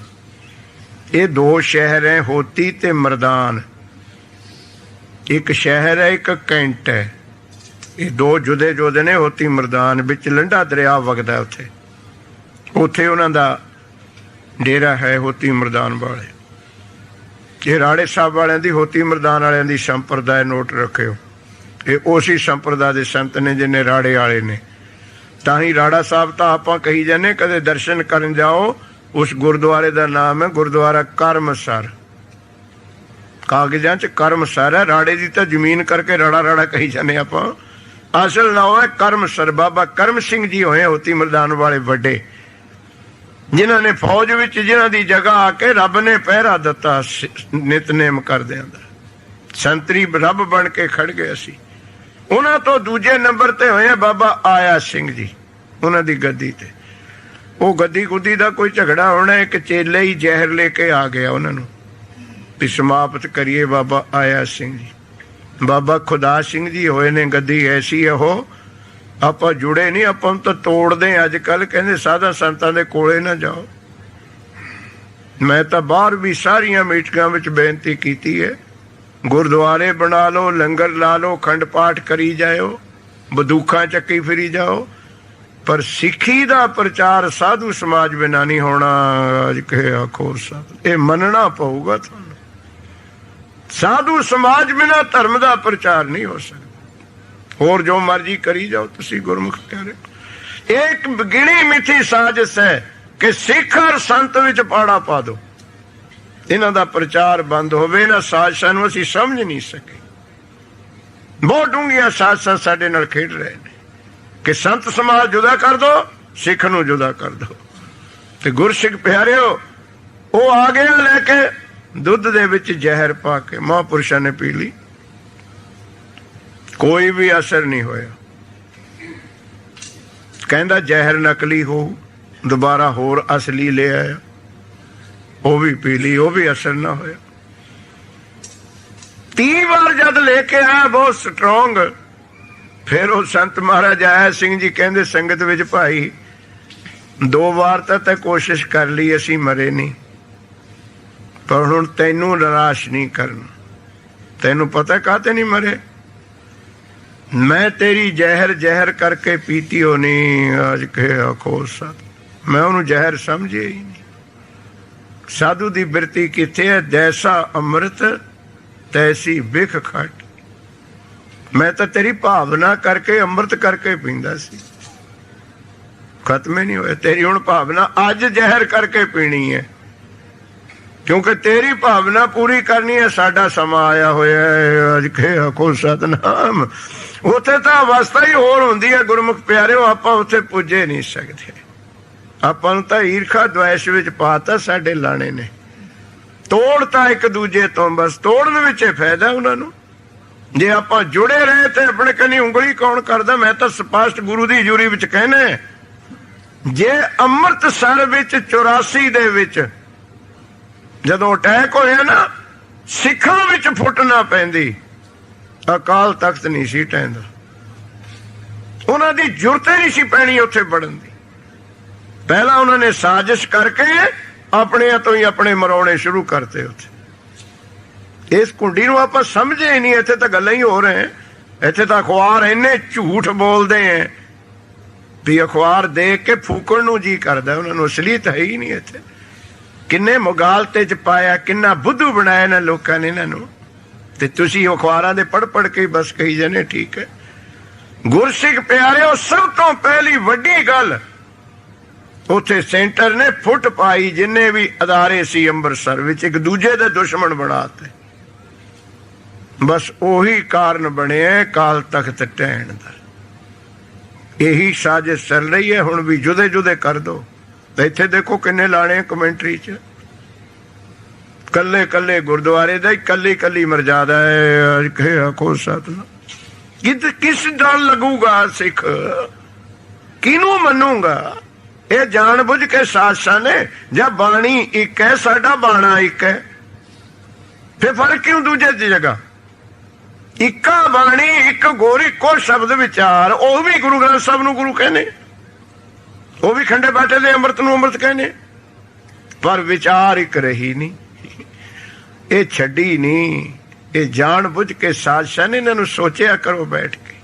ਇਹ ਦੋ ਸ਼ਹਿਰ ਹੈ, ਹੋਤੀ ਤੇ ਮਰਦਾਨ। ਇੱਕ ਸ਼ਹਿਰ ਹੈ, ਇੱਕ ਕੈਂਟ ਹੈ। ਇਹ ਦੋ ਜੁਦੇ ਜੁਦੇ ਨੇ, ਹੋਤੀ ਮਰਦਾਨ। ਵਿੱਚ ਲੰਡਾ ਦਰਿਆ ਵਗਦਾ ਉੱਥੇ, ਉੱਥੇ ਉਹਨਾਂ ਦਾ ਡੇਰਾ ਹੈ, ਹੋਤੀ ਮਰਦਾਨ ਵਾਲੇ। ਇਹ ਰਾੜੇ ਸਾਹਿਬ ਵਾਲਿਆਂ ਦੀ, ਹੋਤੀ ਮਰਦਾਨ ਵਾਲਿਆਂ ਦੀ ਸੰਪਰਦਾ ਨੋਟ ਰੱਖਿਓ। ਇਹ ਉਸੇ ਸੰਪਰਦਾ ਦੇ ਸੰਤ ਨੇ ਜਿੰਨੇ ਰਾੜੇ ਵਾਲੇ ਨੇ। ਤਾਂ ਹੀ ਰਾੜਾ ਸਾਹਿਬ ਤਾਂ ਆਪਾਂ ਕਹੀ ਜਾਂਦੇ, ਕਦੇ ਦਰਸ਼ਨ ਕਰਨ ਜਾਓ, ਉਸ ਗੁਰਦੁਆਰੇ ਦਾ ਨਾਮ ਹੈ ਗੁਰਦੁਆਰਾ ਕਰਮਸਰ। ਕਾਗਜ਼ਾਂ 'ਚ ਕਰਮਸਰ ਹੈ, ਰਾੜੇ ਦੀ ਤਾਂ ਜ਼ਮੀਨ ਕਰਕੇ ਰਾੜਾ ਰਾੜਾ ਕਹੀ ਜਾਂਦੇ ਆਪਾਂ। ਅਸਲ ਨਾਮ ਹੈ ਕਰਮਸਰ। ਬਾਬਾ ਕਰਮ ਸਿੰਘ ਜੀ ਹੋਏ ਹੋਤੀ ਮਰਦਾਨ ਵਾਲੇ ਵੱਡੇ, ਜਿਨ੍ਹਾਂ ਨੇ ਫੌਜ ਵਿੱਚ, ਜਿਨ੍ਹਾਂ ਦੀ ਜਗ੍ਹਾ ਆ ਕੇ ਰੱਬ ਨੇ ਪਹਿਰਾ ਦਿੱਤਾ ਨਿਤਨੇਮ ਕਰਦਿਆਂ ਦਾ। ਸੰਤਰੀ ਰੱਬ ਬਣ ਕੇ ਖੜ ਗਏ ਅਸੀਂ। ਉਹਨਾਂ ਤੋਂ ਦੂਜੇ ਨੰਬਰ ਤੇ ਹੋਏ ਬਾਬਾ ਆਇਆ ਸਿੰਘ ਜੀ, ਉਹਨਾਂ ਦੀ ਗੱਦੀ ਤੇ। ਉਹ ਗੱਦੀ ਗੁੱਦੀ ਦਾ ਕੋਈ ਝਗੜਾ ਹੋਣਾ, ਇੱਕ ਚੇਲੇ ਹੀ ਜ਼ਹਿਰ ਲੈ ਕੇ ਆ ਗਿਆ ਉਹਨਾਂ ਨੂੰ ਵੀ ਸਮਾਪਤ ਕਰੀਏ। ਬਾਬਾ ਆਇਆ ਸਿੰਘ ਜੀ। ਬਾਬਾ ਖੁਦਾ ਸਿੰਘ ਜੀ ਹੋਏ ਨੇ ਗੱਦੀ ਐਸੀ ਹੈ, ਉਹ ਆਪਾਂ ਜੁੜੇ ਨਹੀਂ, ਆਪਾਂ ਨੂੰ ਤਾਂ ਤੋੜਦੇ ਅੱਜ ਕੱਲ੍ਹ। ਕਹਿੰਦੇ ਸਾਧਾ ਸੰਤਾਂ ਦੇ ਕੋਲੇ ਨਾ ਜਾਓ। ਮੈਂ ਤਾਂ ਬਾਹਰ ਵੀ ਸਾਰੀਆਂ ਮੀਟਿੰਗਾਂ ਵਿੱਚ ਬੇਨਤੀ ਕੀਤੀ ਹੈ, ਗੁਰਦੁਆਰੇ ਬਣਾ ਲਓ, ਲੰਗਰ ਲਾ ਲਓ, ਖੰਡ ਪਾਠ ਕਰੀ ਜਾਓ, ਬੰਦੂਕਾਂ ਚੱਕੀ ਫਿਰੀ ਜਾਓ, ਪਰ ਸਿੱਖੀ ਦਾ ਪ੍ਰਚਾਰ ਸਾਧੂ ਸਮਾਜ ਬਿਨਾਂ ਨਹੀਂ ਹੋਣਾ। ਅੱਜ ਕਹੇ ਆਖੋ ਸਾਹਿਬ, ਇਹ ਮੰਨਣਾ ਪਊਗਾ ਤੁਹਾਨੂੰ। ਸਾਧੂ ਸਮਾਜ ਬਿਨਾਂ ਧਰਮ ਦਾ ਪ੍ਰਚਾਰ ਨਹੀਂ ਹੋ ਸਕਦਾ। ਹੋਰ ਜੋ ਮਰਜ਼ੀ ਕਰੀ ਜਾਓ ਤੁਸੀਂ ਗੁਰਮੁਖ ਪਿਆਰੇ। ਇੱਕ ਗਿਣੀ ਮਿੱਠੀ ਸਾਜ਼ਿਸ਼ ਹੈ ਕਿ ਸਿੱਖ ਔਰ ਸੰਤ ਵਿੱਚ ਪਾੜਾ ਪਾ ਦਿਓ, ਇਹਨਾਂ ਦਾ ਪ੍ਰਚਾਰ ਬੰਦ ਹੋਵੇ। ਇਹਨਾਂ ਸਾਜ਼ਿਸ਼ਾਂ ਨੂੰ ਅਸੀਂ ਸਮਝ ਨਹੀਂ ਸਕੇ। ਬਹੁਤ ਡੂੰਘੀਆਂ ਸਾਜ਼ਿਸ਼ਾਂ ਸਾਡੇ ਨਾਲ ਖੇਡ ਰਹੇ ਨੇ ਕਿ ਸੰਤ ਸਮਾਜ ਜੁਦਾ ਕਰ ਦਿਓ, ਸਿੱਖ ਨੂੰ ਜੁਦਾ ਕਰ ਦਿਓ। ਤੇ ਗੁਰਸਿੱਖ ਪਿਆਰਿਓ, ਉਹ ਆ ਗਿਆ ਲੈ ਕੇ ਦੁੱਧ ਦੇ ਵਿੱਚ ਜ਼ਹਿਰ ਪਾ ਕੇ, ਮਹਾਂਪੁਰਸ਼ਾਂ ਨੇ ਪੀ ਲਈ, ਕੋਈ ਵੀ ਅਸਰ ਨਹੀਂ ਹੋਇਆ। ਕਹਿੰਦਾ ਜ਼ਹਿਰ ਨਕਲੀ ਹੋਊ, ਦੁਬਾਰਾ ਹੋਰ ਅਸਲੀ ਲੈ ਆਇਆ, ਉਹ ਵੀ ਪੀ ਲਈ, ਉਹ ਵੀ ਅਸਰ ਨਾ ਹੋਇਆ। 30 ਵਾਰ ਜਦ ਲੈ ਕੇ ਆਇਆ ਬਹੁਤ ਸਟਰੋਂਗ, ਫਿਰ ਉਹ ਸੰਤ ਮਹਾਰਾਜ ਆਇਆ ਸਿੰਘ ਜੀ ਕਹਿੰਦੇ ਸੰਗਤ ਵਿੱਚ, ਭਾਈ 2 ਵਾਰ ਤਾਂ ਕੋਸ਼ਿਸ਼ ਕਰ ਲਈ, ਅਸੀਂ ਮਰੇ ਨਹੀਂ, ਪਰ ਹੁਣ ਤੈਨੂੰ ਨਿਰਾਸ਼ ਨਹੀਂ ਕਰਨਾ। ਤੈਨੂੰ ਪਤਾ ਕਾਹਤੇ ਨਹੀਂ ਮਰੇ? ਮੈਂ ਤੇਰੀ ਜ਼ਹਿਰ ਕਰਕੇ ਪੀਤੀ ਹੋਣੀ। ਅੱਜ ਕਹੇ ਆਖੋ ਸਾਧ, ਮੈਂ ਉਹਨੂੰ ਜ਼ਹਿਰ ਸਮਝਿਆ ਹੀ ਨਹੀਂ। ਸਾਧੂ ਦੀ ਬਿਰਤੀ ਕਿੱਥੇ ਹੈ? ਜੈਸਾ ਅੰਮ੍ਰਿਤ ਤੈਸੀ ਬਿਖ ਖਟ। ਮੈਂ ਤਾਂ ਤੇਰੀ ਭਾਵਨਾ ਕਰਕੇ, ਅੰਮ੍ਰਿਤ ਕਰਕੇ ਪੀਂਦਾ ਸੀ, ਖਤਮ ਹੀ ਨਹੀਂ ਹੋਇਆ। ਤੇਰੀ ਹੁਣ ਭਾਵਨਾ ਅੱਜ ਜ਼ਹਿਰ ਕਰਕੇ ਪੀਣੀ ਹੈ, ਕਿਉਂਕਿ ਤੇਰੀ ਭਾਵਨਾ ਪੂਰੀ ਕਰਨੀ ਹੈ। ਸਾਡਾ ਸਮਾਂ ਆਇਆ ਹੋਇਆ ਹੈ। ਅੱਜ ਕਹੇ ਆਖੋ ਸਤਿਨਾਮ। ਉੱਥੇ ਤਾਂ ਅਵਸਥਾ ਹੀ ਹੋਰ ਹੁੰਦੀ ਹੈ ਗੁਰਮੁਖ ਪਿਆਰਿਓ, ਆਪਾਂ ਉੱਥੇ ਪੁੱਜੇ ਨਹੀਂ ਸਕਦੇ। ਆਪਾਂ ਨੂੰ ਤਾਂ ਈਰਖਾ ਦੁਆਇਸ਼ ਵਿੱਚ ਪਾਤਾ ਸਾਡੇ ਲਾਣੇ ਨੇ। ਤੋੜ ਤਾਂ ਇੱਕ ਦੂਜੇ ਤੋਂ, ਬਸ ਤੋੜਨ ਵਿੱਚ ਫਾਇਦਾ ਉਹਨਾਂ ਨੂੰ। ਜੇ ਆਪਾਂ ਜੁੜੇ ਰਹੇ ਤੇ ਆਪਣੇ ਕੰਨੀ ਉਂਗਲੀ ਕੌਣ ਕਰਦਾ? ਮੈਂ ਤਾਂ ਸਪਸ਼ਟ ਗੁਰੂ ਦੀ ਹਜ਼ੂਰੀ ਵਿੱਚ ਕਹਿੰਦਾ, ਜੇ ਅੰਮ੍ਰਿਤਸਰ ਵਿੱਚ 84 ਦੇ ਵਿੱਚ ਜਦੋਂ ਅਟੈਕ ਹੋਇਆ ਨਾ, ਸਿੱਖਾਂ ਵਿੱਚ ਫੁੱਟ ਨਾ ਪੈਂਦੀ, ਅਕਾਲ ਤਖਤ ਨਹੀਂ ਸੀ ਟਹਿੰਦਾ। ਉਹਨਾਂ ਦੀ ਜ਼ਰੂਰਤ ਨਹੀਂ ਸੀ ਪੈਣੀ ਉੱਥੇ ਵੜਨ ਦੀ। ਪਹਿਲਾਂ ਉਹਨਾਂ ਨੇ ਸਾਜ਼ਿਸ਼ ਕਰਕੇ ਆਪਣਿਆਂ ਤੋਂ ਹੀ ਆਪਣੇ ਮਰਾਉਣੇ ਸ਼ੁਰੂ ਕਰਤੇ ਉੱਥੇ। ਇਸ ਕੁੰਡੀ ਨੂੰ ਆਪਾਂ ਸਮਝੇ ਹੀ ਨਹੀਂ। ਇੱਥੇ ਤਾਂ ਗੱਲਾਂ ਹੀ ਹੋ ਰਹੇ। ਇੱਥੇ ਤਾਂ ਅਖਬਾਰ ਇੰਨੇ ਝੂਠ ਬੋਲਦੇ ਹੈ ਵੀ ਅਖਬਾਰ ਦੇਖ ਕੇ ਫੂਕਣ ਨੂੰ ਜੀ ਕਰਦਾ ਉਹਨਾਂ ਨੂੰ। ਅਸਲੀਅਤ ਹੈ ਹੀ ਨਹੀਂ ਇੱਥੇ। ਕਿੰਨੇ ਮੁਗਾਲਤੇ ਚ ਪਾਇਆ, ਕਿੰਨਾ ਬੁੱਧੂ ਬਣਾਇਆ ਇਹਨਾਂ ਲੋਕਾਂ ਨੇ ਇਹਨਾਂ ਨੂੰ। ਤੇ ਤੁਸੀਂ ਅਖਬਾਰਾਂ ਦੇ ਪੜ੍ਹ ਕੇ ਬਸ ਕਹੀ ਜਾਂਦੇ ਠੀਕ ਹੈ। ਗੁਰਸਿੱਖ ਪਿਆਰਿਓ, ਸਭ ਤੋਂ ਪਹਿਲੀ ਵੱਡੀ ਗੱਲ ਉੱਥੇ ਸੈਂਟਰ ਨੇ ਫੁੱਟ ਪਾਈ। ਜਿੰਨੇ ਵੀ ਅਦਾਰੇ ਸੀ ਅੰਮ੍ਰਿਤਸਰ ਵਿੱਚ, ਇੱਕ ਦੂਜੇ ਦੇ ਦੁਸ਼ਮਣ ਬਣਾਤੇ। ਬਸ ਉਹੀ ਕਾਰਨ ਬਣਿਆ ਕਾਲ ਤਖਤ ਟਹਿਣ ਦਾ। ਇਹੀ ਸਾਜ਼ਿਸ਼ ਚੱਲ ਰਹੀ ਹੈ। ਹੁਣ ਵੀ ਜੁਦੇ ਜੁਦੇ ਕਰ ਦੋ। ਤੇ ਇੱਥੇ ਦੇਖੋ ਕਿੰਨੇ ਲਾਣੇ ਕਮੈਂਟਰੀ ਚ, ਕੱਲੇ ਕੱਲੇ ਗੁਰਦੁਆਰੇ ਦਾ ਕੱਲੀ ਕੱਲੀ ਮਰਜ਼ਾਦਾ ਹੈ। ਆਖੋ ਸਤਿਨਾਮ। ਕਿਸ ਡਰ ਲੱਗੂਗਾ ਸਿੱਖ? ਕਿਹਨੂੰ ਮੰਨੂਗਾ? ਇਹ ਜਾਣ ਬੁੱਝ ਕੇ ਸਾਜ਼ਿਸ਼ਾਂ ਨੇ। ਜਾਂ ਬਾਣੀ ਇੱਕ ਹੈ, ਸਾਡਾ ਬਾਣਾ ਇੱਕ ਹੈ, ਫਿਰ ਫਰਕ ਕਿਉਂ ਦੂਜੇ ਦੀ ਜਗ੍ਹਾ? ਇੱਕਾ ਬਾਣੀ, ਇੱਕ ਗੋਰੀ, ਇੱਕੋ ਸ਼ਬਦ ਵਿਚਾਰ। ਉਹ ਵੀ ਗੁਰੂ ਗ੍ਰੰਥ ਸਾਹਿਬ ਨੂੰ ਗੁਰੂ ਕਹਿੰਦੇ। ਉਹ ਵੀ ਖੰਡੇ ਬਾਟੇ ਦੇ ਅੰਮ੍ਰਿਤ ਨੂੰ ਅੰਮ੍ਰਿਤ ਕਹਿੰਦੇ, ਪਰ ਵਿਚਾਰ ਇੱਕ ਰਹੀ ਨਹੀਂ, ਇਹ ਛੱਡੀ ਨਹੀਂ। ਇਹ ਜਾਣ ਬੁੱਝ ਕੇ ਸਾਜ਼ਿਸ਼ਾਂ ਨੇ, ਇਹਨਾਂ ਨੂੰ ਸੋਚਿਆ ਕਰੋ ਬੈਠ ਕੇ,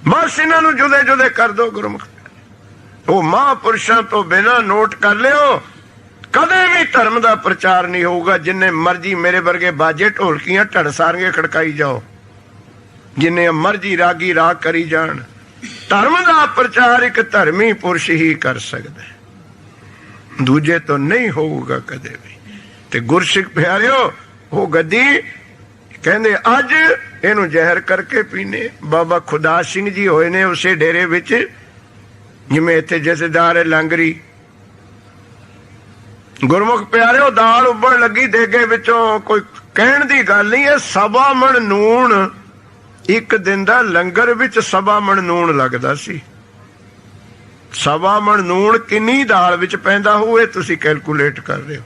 ਬਸ ਇਹਨਾਂ ਨੂੰ ਜੁਦੇ ਜੁਦੇ ਕਰ ਦੋ ਗੁਰਮੁਖ। ਉਹ ਮਹਾਂਪੁਰਸ਼ਾਂ ਤੋਂ ਬਿਨਾਂ ਨੋਟ ਕਰ ਲਿਓ, ਕਦੇ ਵੀ ਧਰਮ ਦਾ ਪ੍ਰਚਾਰ ਨਹੀਂ ਹੋਊਗਾ। ਜਿੰਨੇ ਮਰਜੀ ਮੇਰੇ ਵਰਗੇ ਬਾਜੇ ਢੋਲਕੀਆਂ ਢੜਸਾਰੀਆਂ ਖੜਕਾਈ ਜਾਓ, ਜਿੰਨੇ ਮਰਜੀ ਰਾਗੀ ਰਾਗ ਕਰੀ ਜਾਣ, ਧਰਮ ਦਾ ਪ੍ਰਚਾਰ ਇੱਕ ਧਰਮੀ ਪੁਰਸ਼ ਹੀ ਕਰ ਸਕਦਾ, ਦੂਜੇ ਤੋਂ ਨਹੀਂ ਹੋਊਗਾ ਕਦੇ ਵੀ। ਤੇ ਗੁਰਸਿੱਖ ਪਿਆਰਿਓ, ਉਹ ਗੱਦੀ ਕਹਿੰਦੇ ਅੱਜ ਇਹਨੂੰ ਜ਼ਹਿਰ ਕਰਕੇ ਪੀਨੇ। ਬਾਬਾ ਖੁਦਾ ਸਿੰਘ ਜੀ ਹੋਏ ਨੇ ਉਸੇ ਡੇਰੇ ਵਿੱਚ, ਜਿਵੇਂ ਇੱਥੇ ਜਥੇਦਾਰ ਹੈ ਲਾਂਗਰੀ। ਗੁਰਮੁਖ ਪਿਆਰਿਓ, ਦਾਲ ਉੱਬਣ ਲੱਗੀ ਦੇਗੇ ਵਿੱਚੋਂ, ਕੋਈ ਕਹਿਣ ਦੀ ਗੱਲ ਨਹੀਂ ਹੈ। 1.25 ਮਣ ਨੂਣ ਇੱਕ ਦਿਨ ਦਾ ਲੰਗਰ ਵਿੱਚ 1.25 ਮਣ ਨੂਣ ਲੱਗਦਾ ਸੀ। 1.25 ਮਣ ਨੂਣ ਕਿੰਨੀ ਦਾਲ ਵਿੱਚ ਪੈਂਦਾ ਹੋਊ, ਇਹ ਤੁਸੀਂ ਕੈਲਕੂਲੇਟ ਕਰ ਰਹੇ ਹੋ।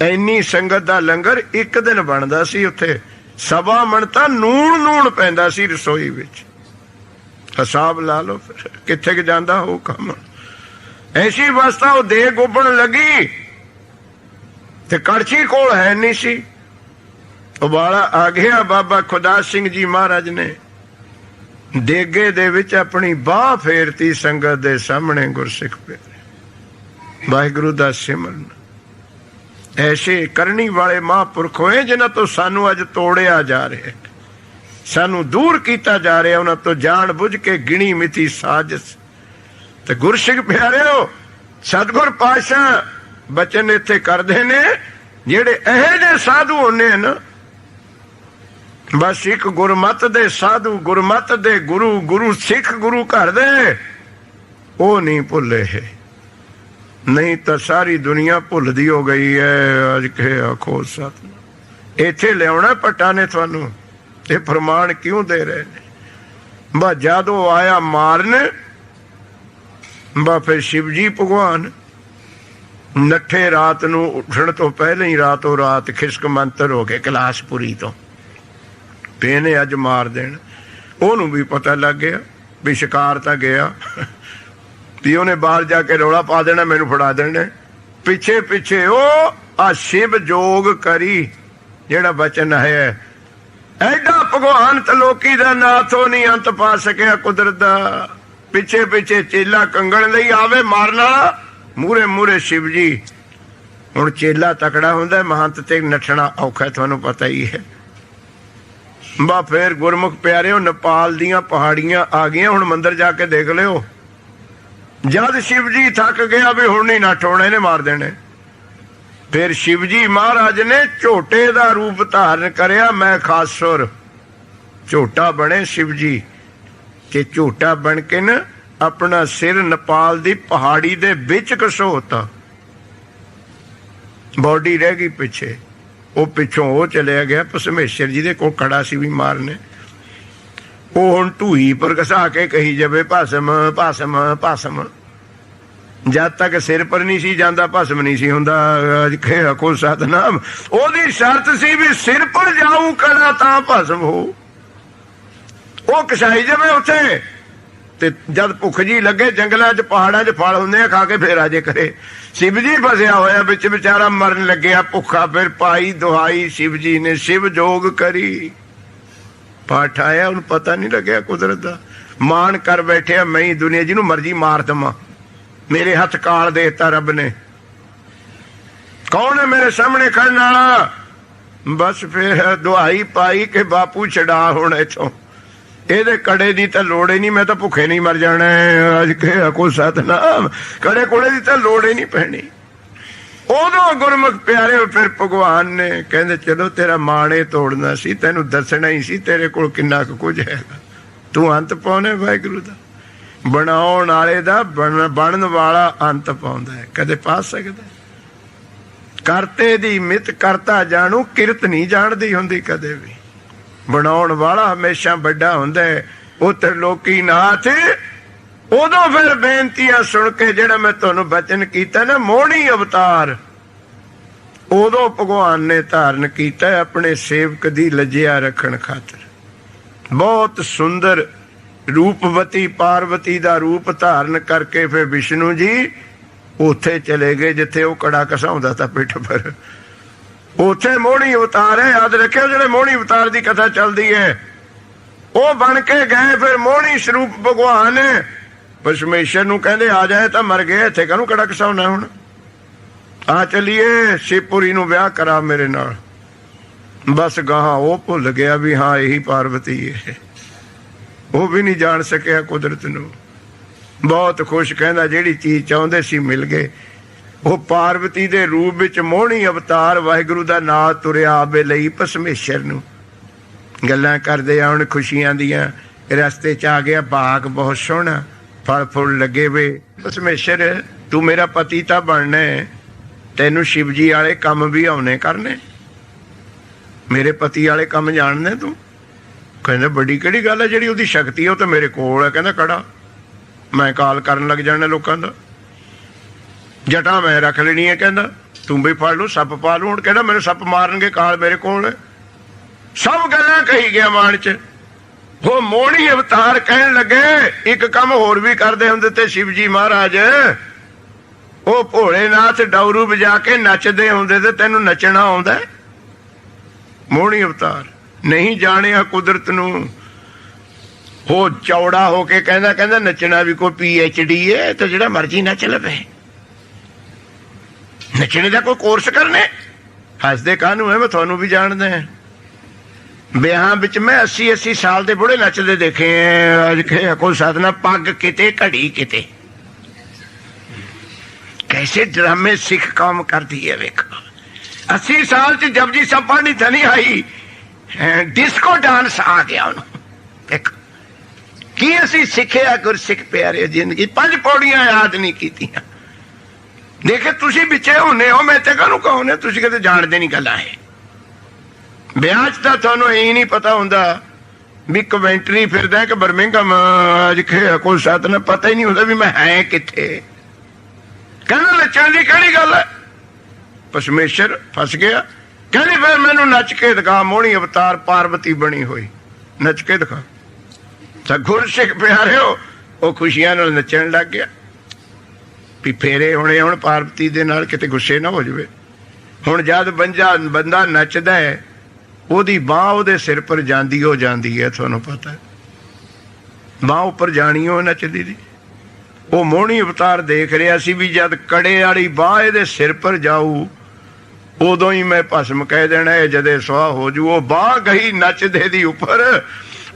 ਇੰਨੀ ਸੰਗਤ ਦਾ ਲੰਗਰ ਇੱਕ ਦਿਨ ਬਣਦਾ ਸੀ ਉੱਥੇ। 1.25 ਮਣ ਤਾਂ ਨੂਣ ਪੈਂਦਾ ਸੀ ਰਸੋਈ ਵਿੱਚ। ਹਿਸਾਬ ਲਾ ਲਓ ਫਿਰ ਕਿੱਥੇ ਕਿ ਜਾਂਦਾ ਉਹ ਕੰਮ। ਐਸੀ ਅਵਸਥਾ, ਉਹ ਦੇਗ ਉੱਬਣ ਲੱਗੀ ਤੇ ਕੜਛੀ ਕੋਲ ਹੈ ਨਹੀਂ ਸੀ। ਉਬਾਲਾ ਆ ਗਿਆ। ਬਾਬਾ ਖੁਦਾ ਸਿੰਘ ਜੀ ਮਹਾਰਾਜ ਨੇ ਦੇਗੇ ਦੇ ਵਿੱਚ ਆਪਣੀ ਬਾਹ ਫੇਰਤੀ ਸੰਗਤ ਦੇ ਸਾਹਮਣੇ। ਗੁਰਸਿੱਖ ਪਿਆਰੇ, ਵਾਹਿਗੁਰੂ ਦਾ ਸਿਮਰਨ। ਐਸੇ ਕਰਨੀ ਵਾਲੇ ਮਹਾਂਪੁਰਖ ਹੋਏ ਜਿਨ੍ਹਾਂ ਤੋਂ ਸਾਨੂੰ ਅੱਜ ਤੋੜਿਆ ਜਾ ਰਿਹਾ, ਸਾਨੂੰ ਦੂਰ ਕੀਤਾ ਜਾ ਰਿਹਾ, ਉਹਨਾਂ ਤੋਂ ਜਾਣ ਬੁੱਝ ਕੇ ਗਿਣੀ ਮਿਤੀ ਸਾਜ਼ਿਸ਼। ਤੇ ਗੁਰਸਿੱਖ ਪਿਆਰਿਓ, ਸਤਿਗੁਰ ਪਾਤਸ਼ਾਹ ਬਚਨ ਇੱਥੇ ਕਰਦੇ ਨੇ, ਜਿਹੜੇ ਇਹੋ ਜਿਹੇ ਸਾਧੂ ਹੁੰਦੇ ਹਨ, ਬਸ ਇੱਕ ਗੁਰਮਤ ਦੇ ਸਾਧੂ, ਗੁਰਮਤ ਦੇ ਗੁਰੂ, ਗੁਰੂ ਸਿੱਖ ਗੁਰੂ ਘਰ ਦੇ, ਉਹ ਨਹੀਂ ਭੁੱਲੇ ਹੈ। ਨਹੀਂ ਤਾਂ ਸਾਰੀ ਦੁਨੀਆ ਭੁੱਲਦੀ ਹੋ ਗਈ ਹੈ। ਅੱਜ ਕੇ ਆਖੋ ਸਤ ਇੱਥੇ ਲਿਆਉਣਾ ਪੱਟਾਂ ਨੇ ਤੁਹਾਨੂੰ, ਇਹ ਫਰਮਾਨ ਕਿਉਂ ਦੇ ਰਹੇ ਨੇ। ਬਸ ਜਦੋਂ ਆਇਆ ਮਾਰਨ, ਬਾ ਫਿਰ ਸ਼ਿਵ ਜੀ ਭਗਵਾਨ ਨੱਠੇ ਰਾਤ ਨੂੰ ਉੱਠਣ ਤੋਂ ਪਹਿਲਾਂ ਹੀ ਰਾਤੋਂ ਰਾਤ ਖਿਸਕ ਮੰਤਰ ਹੋ ਕੇ ਕੈਲਾਸ਼ਪੁਰੀ ਤੋਂ ਇਹਨੇ ਅੱਜ ਮਾਰ ਦੇਣ। ਉਹਨੂੰ ਵੀ ਪਤਾ ਲੱਗ ਗਿਆ ਵੀ ਸ਼ਿਕਾਰ ਤਾਂ ਗਿਆ, ਵੀ ਉਹਨੇ ਬਾਹਰ ਜਾ ਕੇ ਰੌਲਾ ਪਾ ਦੇਣਾ, ਮੈਨੂੰ ਫੜਾ ਦੇਣੇ। ਪਿੱਛੇ ਪਿੱਛੇ ਉਹ ਆ ਸ਼ਿਵ ਜੋਗ ਕਰੀ ਜਿਹੜਾ ਬਚਨ ਹੈ, ਐਡਾ ਭਗਵਾਨ ਤਲੋਕੀ ਦਾ ਨਾਥੋਂ ਨਹੀਂ ਅੰਤ ਪਾ ਸਕਿਆ ਕੁਦਰਤ ਦਾ। ਪਿੱਛੇ ਪਿੱਛੇ ਚੇਲਾ ਕੰਗਣ ਲਈ ਆਵੇ ਮਾਰਨਾ, ਮੂਰੇ ਮੂਰੇ ਸ਼ਿਵ ਜੀ। ਹੁਣ ਚੇਲਾ ਤਕੜਾ ਹੁੰਦਾ, ਮਹੰਤ ਤੇ ਨੱਠਣਾ ਔਖਾ, ਤੁਹਾਨੂੰ ਪਤਾ ਹੀ ਹੈ। ਬਾ ਫੇਰ ਗੁਰਮੁਖ ਪਿਆਰਿਓ, ਨੇਪਾਲ ਦੀਆਂ ਪਹਾੜੀਆਂ ਆ ਗਈਆਂ। ਹੁਣ ਮੰਦਿਰ ਜਾ ਕੇ ਦੇਖ ਲਿਓ, ਜਦ ਸ਼ਿਵ ਜੀ ਥੱਕ ਗਿਆ ਵੀ ਹੁਣ ਨਹੀਂ ਨੱਠ ਹੋਣਾ, ਇਹਨੇ ਮਾਰ ਦੇਣੇ। ਫਿਰ ਸ਼ਿਵ ਜੀ ਮਹਾਰਾਜ ਨੇ ਝੋਟੇ ਦਾ ਰੂਪ ਧਾਰਨ ਕਰਿਆ। ਮੈਂ ਖਾਸੁਰ ਝੋਟਾ ਬਣੇ ਸ਼ਿਵ ਜੀ, ਕਿ ਝੋਟਾ ਬਣ ਕੇ ਨਾ ਆਪਣਾ ਸਿਰ ਨੇਪਾਲ ਦੀ ਪਹਾੜੀ ਦੇ ਵਿੱਚ ਘਸੋਤਾ। ਬੋਡੀ ਰਹਿ ਗਈ ਪਿੱਛੇ, ਉਹ ਪਿੱਛੋਂ ਉਹ ਚਲਿਆ ਗਿਆ ਪਰਮੇਸ਼ਰ ਜੀ ਦੇ ਕੋਲ ਖੜਾ ਸੀ ਵੀ ਮਾਰਨੇ। ਉਹ ਹੁਣ ਢੂਈ ਪਰ ਘਸਾ ਕੇ ਕਹੀ ਜਾਵੇ ਭਸਮ ਭਸਮ ਭਸਮ। ਜਦ ਤੱਕ ਸਿਰ ਪਰ ਨਹੀਂ ਸੀ ਜਾਂਦਾ ਭਸਮ ਨਹੀਂ ਸੀ ਹੁੰਦਾ। ਆਖੋ ਸਤਨਾਮ। ਉਹਦੀ ਸ਼ਰਤ ਸੀ ਵੀ ਸਿਰ ਪਰ ਜਾਊ ਕਲਾ ਤਾਂ ਭਸਮ ਹੋ। ਉਹ ਕਸਾਈ ਜਾਵੇ ਉੱਥੇ, ਤੇ ਜਦ ਭੁੱਖ ਜੀ ਲੱਗੇ ਜੰਗਲਾਂ 'ਚ ਪਹਾੜਾਂ 'ਚ ਫਲ ਹੁੰਦੇ ਆ, ਖਾ ਕੇ ਫੇਰ ਆਜੇ ਕਰੇ। ਸ਼ਿਵ ਜੀ ਫਸਿਆ ਹੋਇਆ ਵਿੱਚ, ਵਿਚਾਰਾ ਮਰਨ ਲੱਗਿਆ ਭੁੱਖਾ। ਫਿਰ ਪਾਈ ਦੁਹਾਈ ਸ਼ਿਵ ਜੀ ਨੇ, ਸ਼ਿਵ ਜੋਗ ਕਰੀ। ਪਾਠ ਆਇਆ, ਉਹਨੂੰ ਪਤਾ ਨਹੀਂ ਲੱਗਿਆ ਕੁਦਰਤ ਦਾ। ਮਾਣ ਕਰ ਬੈਠਿਆ, ਮੈਂ ਹੀ ਦੁਨੀਆ ਜਿਹਨੂੰ ਮਰਜੀ ਮਾਰ ਦਵਾਂ, ਮੇਰੇ ਹੱਥ ਕਾਲ ਦੇਤਾ ਰੱਬ ਨੇ, ਕੌਣ ਹੈ ਮੇਰੇ ਸਾਹਮਣੇ ਖੜਨ ਵਾਲਾ। ਬਸ ਫਿਰ ਦੁਹਾਈ ਪਾਈ ਕਿ ਬਾਪੂ ਛਡਾ ਹੁਣ ਇੱਥੋਂ, ਇਹਦੇ ਕੜੇ ਦੀ ਤਾਂ ਲੋੜ ਹੀ ਨਹੀਂ, ਮੈਂ ਤਾਂ ਭੁੱਖੇ ਨਹੀਂ ਮਰ ਜਾਣਾ। ਅੱਜ ਕੇ ਆਖੋ ਸਤਨਾਮ। ਕੜੇ ਕੋਲੇ ਦੀ ਤਾਂ ਲੋੜ ਹੀ ਨਹੀਂ ਪੈਣੀ। ਉਦੋਂ ਗੁਰਮੁਖ ਪਿਆਰੇ ਫਿਰ ਭਗਵਾਨ ਨੇ ਕਹਿੰਦੇ ਚਲੋ ਤੇਰਾ ਮਾਣੇ ਤੋੜਨਾ ਸੀ, ਤੈਨੂੰ ਦੱਸਣਾ ਹੀ ਸੀ ਤੇਰੇ ਕੋਲ ਕਿੰਨਾ ਕੁ ਕੁਝ ਹੈਗਾ। ਤੂੰ ਅੰਤ ਪਾਉਣਾ ਵਾਹਿਗੁਰੂ ਦਾ। ਬਣਾਉਣ ਵਾਲੇ ਦਾ ਬਣਨ ਵਾਲਾ ਅੰਤ ਪਾਉਂਦਾ ਹੈ, ਕਦੇ ਪਾ ਸਕਦਾ। ਕਰਤੇ ਦੀ ਮਿਤ ਕਰਤਾ ਜਾਣੂ, ਕਿਰਤ ਨਹੀਂ ਜਾਣਦੀ ਹੁੰਦੀ ਕਦੇ ਵੀ। ਬਣਾਉਣ ਵਾਲਾ ਹਮੇਸ਼ਾ ਵੱਡਾ ਹੁੰਦਾ ਹੈ, ਉਹ ਤ੍ਰਿਲੋਕੀ ਨਾਥ। ਉਦੋਂ ਫਿਰ ਬੇਨਤੀਆਂ ਸੁਣ ਕੇ ਜਿਹੜਾ ਮੈਂ ਤੁਹਾਨੂੰ ਬਚਨ ਕੀਤਾ ਨਾ, ਮੋਹਣੀ ਅਵਤਾਰ, ਉਦੋਂ ਭਗਵਾਨ ਨੇ ਧਾਰਨ ਕੀਤਾ ਆਪਣੇ ਸੇਵਕ ਦੀ ਲੱਜਿਆ ਰੱਖਣ ਖਾਤਰ। ਬਹੁਤ ਸੁੰਦਰ रूपवती पार्वती ਦਾ ਰੂਪ ਧਾਰਨ ਕਰਕੇ ਫਿਰ ਵਿਸ਼ਨੂੰ ਜੀ ਉੱਥੇ ਚਲੇ ਗਏ ਜਿੱਥੇ ਉਹ ਕੜਾ ਘਸਾਉਂਦਾ ਤਾਂ ਪਿੱਠ ਪਰ। ਉੱਥੇ ਮੋਹਣੀ ਅਵਤਾਰ ਹੈ, ਯਾਦ ਰੱਖਿਓ, ਜਿਹੜੇ ਮੋਹਣੀ ਅਵਤਾਰ ਦੀ ਕਥਾ ਚੱਲਦੀ ਹੈ ਉਹ ਬਣ ਕੇ ਗਏ ਫਿਰ ਮੋਹਣੀ ਸਰੂਪ ਭਗਵਾਨ। ਪਰਮੇਸ਼ਰ ਨੂੰ ਕਹਿੰਦੇ ਆ ਜਾਏ ਤਾਂ ਮਰ ਗਏ, ਇੱਥੇ ਕਾਹਨੂੰ ਕੜਾ ਘਸਾਉਣਾ, ਹੁਣ ਆ ਚੱਲੀਏ ਸ਼ਿਵਪੁਰੀ ਨੂੰ ਵਿਆਹ ਕਰਾ ਮੇਰੇ ਨਾਲ। ਬਸ ਗਾਹਾਂ ਉਹ ਭੁੱਲ ਗਿਆ ਵੀ ਹਾਂ ਇਹੀ ਪਾਰਵਤੀ ਹੈ, ਉਹ ਵੀ ਨਹੀਂ ਜਾਣ ਸਕਿਆ ਕੁਦਰਤ ਨੂੰ। ਬਹੁਤ ਖੁਸ਼, ਕਹਿੰਦਾ ਜਿਹੜੀ ਚੀਜ਼ ਚਾਹੁੰਦੇ ਸੀ ਮਿਲ ਗਏ। ਉਹ ਪਾਰਵਤੀ ਦੇ ਰੂਪ ਵਿੱਚ ਮੋਹਣੀ ਅਵਤਾਰ ਵਾਹਿਗੁਰੂ ਦਾ ਨਾਂ ਤੁਰਿਆ ਆਵੇ ਲਈ ਪਰਮੇਸ਼ਰ ਨੂੰ। ਗੱਲਾਂ ਕਰਦੇ ਆਉਣ ਖੁਸ਼ੀਆਂ ਦੀਆਂ, ਰਸਤੇ 'ਚ ਆ ਗਿਆ ਬਾਗ ਬਹੁਤ ਸੋਹਣਾ, ਫਲ ਫੁੱਲ ਲੱਗੇ ਵੇ। ਪਰਮੇਸ਼ਰ ਤੂੰ ਮੇਰਾ ਪਤੀ ਤਾਂ ਬਣਨਾ, ਤੈਨੂੰ ਸ਼ਿਵ ਜੀ ਵਾਲੇ ਕੰਮ ਵੀ ਆਉਣੇ ਕਰਨੇ, ਮੇਰੇ ਪਤੀ ਵਾਲੇ ਕੰਮ ਜਾਣਦੇ ਤੂੰ। ਕਹਿੰਦਾ ਬੜੀ ਕਿਹੜੀ ਗੱਲ ਹੈ, ਜਿਹੜੀ ਉਹਦੀ ਸ਼ਕਤੀ ਹੈ ਉਹ ਤਾਂ ਮੇਰੇ ਕੋਲ ਹੈ। ਕਹਿੰਦਾ ਕੜਾ ਮੈਂ ਕਾਲ ਕਰਨ ਲੱਗ ਜਾਣਾ ਲੋਕਾਂ ਦਾ, ਜਟਾਂ ਮੈਂ ਰੱਖ ਲੈਣੀ ਹੈ। ਕਹਿੰਦਾ ਤੂੰ ਵੀ ਫੜ ਲੂ, ਸੱਪ ਪਾ ਲੂ। ਹੁਣ ਕਹਿੰਦਾ ਮੈਨੂੰ ਸੱਪ ਮਾਰਨਗੇ, ਕਾਲ ਮੇਰੇ ਕੋਲ ਹੈ। ਸਭ ਗੱਲਾਂ ਕਹੀ ਗਿਆ ਮਨ 'ਚ। ਉਹ ਮੋਹਣੀ ਅਵਤਾਰ ਕਹਿਣ ਲੱਗੇ ਇੱਕ ਕੰਮ ਹੋਰ ਵੀ ਕਰਦੇ ਹੁੰਦੇ ਤੇ ਸ਼ਿਵ ਜੀ ਮਹਾਰਾਜ, ਉਹ ਭੋਲੇਨਾਥ ਡਾਊਰੂ ਵਜਾ ਕੇ ਨੱਚਦੇ ਹੁੰਦੇ ਤੇ ਤੈਨੂੰ ਨੱਚਣਾ ਆਉਂਦਾ? ਮੋਹਣੀ ਅਵਤਾਰ ਨਹੀਂ ਜਾਣਿਆ ਕੁਦਰਤ ਨੂੰ। ਉਹ ਚੌੜਾ ਹੋ ਕੇ ਕਹਿੰਦਾ ਨੱਚਣਾ ਵੀ ਕੋਈ PhD ਹੈ ਤੇ ਜਿਹੜਾ ਮਰਜੀ ਨੱਚ ਲਵੇ, ਨੱਚਣੇ ਦਾ ਕੋਈ ਕੋਰਸ ਕਰਨੇ। ਹੱਸਦੇ ਕਾਹਨੂੰ ਹੈ, ਮੈਂ ਤੁਹਾਨੂੰ ਵੀ ਜਾਣਦਾ। ਵਿਆਹਾਂ ਵਿੱਚ ਮੈਂ 80 ਸਾਲ ਦੇ ਬੁੜੇ ਨੱਚਦੇ ਦੇਖੇ ਅੱਜ ਕੋਈ ਸਾਧਨਾ, ਪੱਗ ਕਿਤੇ ਘੜੀ ਕਿਤੇ। कैसे ड्रामे सिख काम करती है, वेखो 80 साल च जपजी ਸਾਹਿਬ ਪੜ੍ਹਨੀ ਤਾਂ ਨਹੀਂ ਆਈ, ਡਿਸਕੋ ਡਾਂਸ ਆ ਗਿਆ ਉਹਨੂੰ। ਦੇਖੋ ਕੀ ਅਸੀਂ ਸਿੱਖਿਆ ਗੁਰਸਿੱਖ ਪਿਆਰੇ, ਜ਼ਿੰਦਗੀ 5 ਪੌੜੀਆਂ ਯਾਦ ਨਹੀਂ ਕੀਤੀਆਂ। ਦੇਖੇ ਤੁਸੀਂ ਵਿੱਚੇ ਹੁੰਨੇ ਹੋ, ਮੈਂ ਤੇ ਕਾਹਨੂੰ ਕਹੋਨੇ, ਤੁਸੀਂ ਕਿਤੇ ਜਾਣਦੇ ਨਹੀਂ ਗੱਲਾਂ ਇਹ। ਵਿਆਹ 'ਚ ਤਾਂ ਤੁਹਾਨੂੰ ਇਹ ਨਹੀਂ ਪਤਾ ਹੁੰਦਾ ਵੀ ਕਵੈਂਟਰੀ ਫਿਰਦਾ ਕਿ ਬਰਮਿੰਗਮ ਅੱਜ ਕੋਈ ਸਾਥ ਨਾ, ਪਤਾ ਹੀ ਨਹੀਂ ਹੁੰਦਾ ਵੀ ਮੈਂ ਹੈ ਕਿੱਥੇ। ਕਹਿੰਦਾ ਨੱਚਣ ਦੀ ਕਿਹੜੀ ਗੱਲ ਹੈ? ਪਰਮੇਸ਼ਰ ਫਸ ਗਿਆ। ਕਹਿੰਦੀ ਫਿਰ ਮੈਨੂੰ ਨੱਚ ਕੇ ਦਿਖਾ। ਮੋਹਣੀ ਅਵਤਾਰ ਪਾਰਵਤੀ ਬਣੀ ਹੋਈ, ਨੱਚ ਕੇ ਦਿਖਾ। ਤਾਂ ਗੁਰਸਿੱਖ ਪਿਆਰਿਓ ਉਹ ਖੁਸ਼ੀਆਂ ਨਾਲ ਨੱਚਣ ਲੱਗ ਗਿਆ ਵੀ ਫੇਰੇ ਹੋਣੇ ਹੁਣ ਪਾਰਵਤੀ ਦੇ ਨਾਲ, ਕਿਤੇ ਗੁੱਸੇ ਨਾ ਹੋ ਜਾਵੇ। ਹੁਣ ਜਦ ਬੰਦਾ ਨੱਚਦਾ ਹੈ ਉਹਦੀ ਬਾਂਹ ਉਹਦੇ ਸਿਰ ਪਰ ਜਾਂਦੀ ਹੋ ਜਾਂਦੀ ਹੈ, ਤੁਹਾਨੂੰ ਪਤਾ ਬਾਂਹ ਉੱਪਰ ਜਾਣੀ ਉਹ ਨੱਚਦੀ ਦੀ। ਉਹ ਮੋਹਣੀ ਅਵਤਾਰ ਦੇਖ ਰਿਹਾ ਸੀ ਵੀ ਜਦ ਕੜੇ ਵਾਲੀ ਬਾਂਹ ਇਹਦੇ ਸਿਰ ਪਰ ਜਾਊ ਉਦੋਂ ਹੀ ਮੈਂ ਭਸਮ ਕਹਿ ਦੇਣਾ, ਇਹ ਜਦੇ ਸੁਆਹ ਹੋ ਜੂ। ਉਹ ਬਾਂਹ ਗਈ ਨੱਚਦੇ ਦੀ ਉੱਪਰ,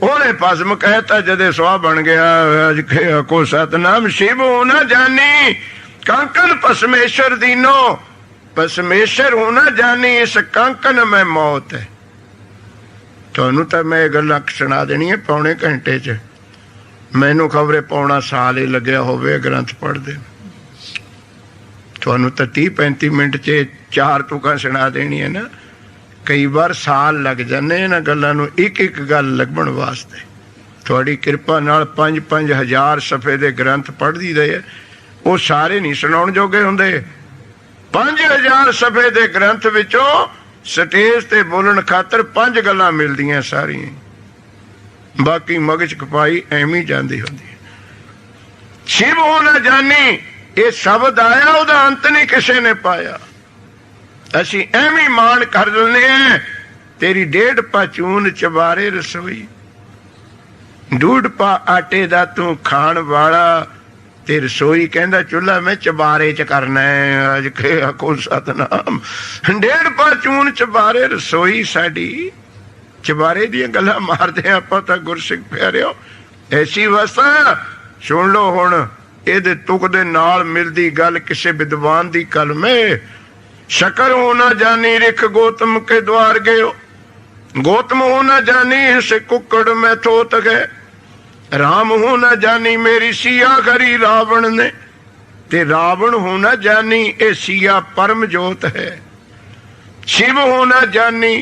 ਉਹਨੇ ਭਸਮ ਕਹਿਤਾ, ਜਦੇ ਸੁਆਹ ਬਣ ਗਿਆ। ਅਜ ਕੋ ਸਤਨਾਮ ਸ਼ਿਵ ਹੋਣਾ ਜਾਨੀ ਕੰਕਨ ਪਰਮੇਸ਼ਰ ਦੀਨੋ, ਪਰਮੇਸ਼ਰ ਹੋਣਾ ਜਾਨੀ ਇਸ ਕੰਕਨ ਮੈਂ ਮੌਤ ਹੈ। ਤੁਹਾਨੂੰ ਤਾਂ ਮੈਂ ਇਹ ਗੱਲਾਂ ਸੁਣਾ ਦੇਣੀ ਹੈ ਪੌਣੇ ਘੰਟੇ 'ਚ, ਮੈਨੂੰ ਖਬਰੇ ਪੌਣਾ ਸਾਲ ਹੀ ਲੱਗਿਆ ਹੋਵੇ ਗ੍ਰੰਥ ਪੜ੍ਹਦੇ। ਤੁਹਾਨੂੰ ਤਾਂ 30-35 ਮਿੰਟ 'ਚ 4 ਤੁਕਾਂ ਸੁਣਾ ਦੇਣੀ ਹੈ ਨਾ। ਕਈ ਵਾਰ ਸਾਲ ਲੱਗ ਜਾਂਦੇ ਇਹਨਾਂ ਗੱਲਾਂ ਨੂੰ ਇੱਕ ਗੱਲ ਲੱਭਣ ਵਾਸਤੇ। ਤੁਹਾਡੀ ਕਿਰਪਾ ਨਾਲ 5-5 ਹਜ਼ਾਰ ਸਫ਼ੇ ਦੇ ਗ੍ਰੰਥ ਪੜ੍ਹਦੀ ਰਹੇ, ਉਹ ਸਾਰੇ ਨਹੀਂ ਸੁਣਾਉਣ ਜੋਗੇ ਹੁੰਦੇ। 5000 ਸਫ਼ੇ ਦੇ ਗ੍ਰੰਥ ਵਿੱਚੋਂ ਸਟੇਜ ਤੇ ਬੋਲਣ ਖਾਤਰ 5 ਗੱਲਾਂ ਮਿਲਦੀਆਂ ਸਾਰੀਆਂ, ਬਾਕੀ ਮਗਜ ਖਪਾਈ ਐਵੇਂ ਜਾਂਦੀ ਹੁੰਦੀ ਹੈ। ਸ਼ਿਵ ਹੋਣਾ ਜਾਨੀ ਇਹ ਸ਼ਬਦ ਆਇਆ, ਉਹਦਾ ਅੰਤ ਨਹੀਂ ਕਿਸੇ ਨੇ ਪਾਇਆ। ਅਸੀਂ ਐਵੇਂ ਮਾਣ ਕਰ ਲੈਂਦੇ ਹਾਂ, ਤੇਰੀ 1.5 ਪਾ ਚੂਨ ਚਬਾਰੇ ਰਸੋਈ, 1.5 ਪਾ ਆਟੇ ਦਾ ਤੂੰ ਖਾਣ ਵਾਲਾ, ਤੇ ਰਸੋਈ ਕਹਿੰਦਾ ਚੁੱਲ੍ਹਾ ਮੈਂ ਚਬਾਰੇ 'ਚ ਕਰਨਾ ਹੈ। ਅੱਜ ਕੋ ਸਤਨਾਮ 1.5 ਪਾ ਚੂਨ ਚਬਾਰੇ ਰਸੋਈ ਸਾਡੀ। ਚਬਾਰੇ ਦੀਆਂ ਗੱਲਾਂ ਮਾਰਦੇ ਆਪਾਂ ਤਾਂ ਗੁਰਸਿੱਖ ਪਿਆਰਿਓ। ਐਸੀ ਅਵਸਥਾ ਸੁਣ ਲਓ ਹੁਣ, ਇਹਦੇ ਤੁਕ ਦੇ ਨਾਲ ਮਿਲਦੀ ਗੱਲ ਕਿਸੇ ਵਿਦਵਾਨ ਦੀ ਕਲਮੇ। ਸ਼ਕਰ ਹੋਣਾ ਜਾਨੀ ਰਿਖ ਗੋਤਮ ਕੇ द्वार गयो, गौतम होना जानी इस कुकड़ में थोत गए, राम होना जानी मेरी सिया करी रावण ने, ते रावण होना जानी ये सिया परम जोत है। शिव होना जानी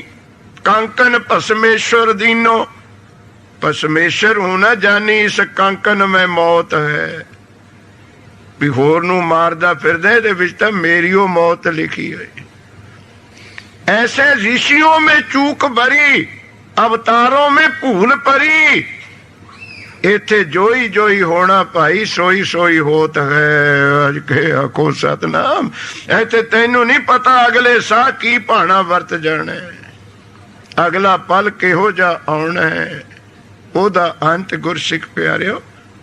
कंकन पसमेश्वर दीनो, पसमेश्वर होना जानी इस कंकन में मौत है। भी होर नूं मारदा फिरदा इहदे विच तां मेरी ओ मौत लिखी है। ऐसे ऋषियों में चूक भरी, अवतारों में भूल परी, ਇੱਥੇ ਜੋਈ ਜੋਈ ਹੋਣਾ ਭਾਈ, ਸੋਈ ਸੋਈ ਹੋਤ ਹੈ। ਅਜ ਕੇ ਆਖੋ ਸਤਨਾਮ। ਇੱਥੇ ਤੈਨੂੰ ਨਹੀਂ ਪਤਾ ਅਗਲੇ ਸਾਹ ਕੀ ਭਾਣਾ ਵਰਤ ਜਾਣਾ, ਅਗਲਾ ਪਲ ਕਿਹੋ ਜਿਹਾ ਆਉਣਾ ਹੈ, ਉਹਦਾ ਅੰਤ। ਗੁਰਸਿੱਖ ਪਿਆਰਿਓ,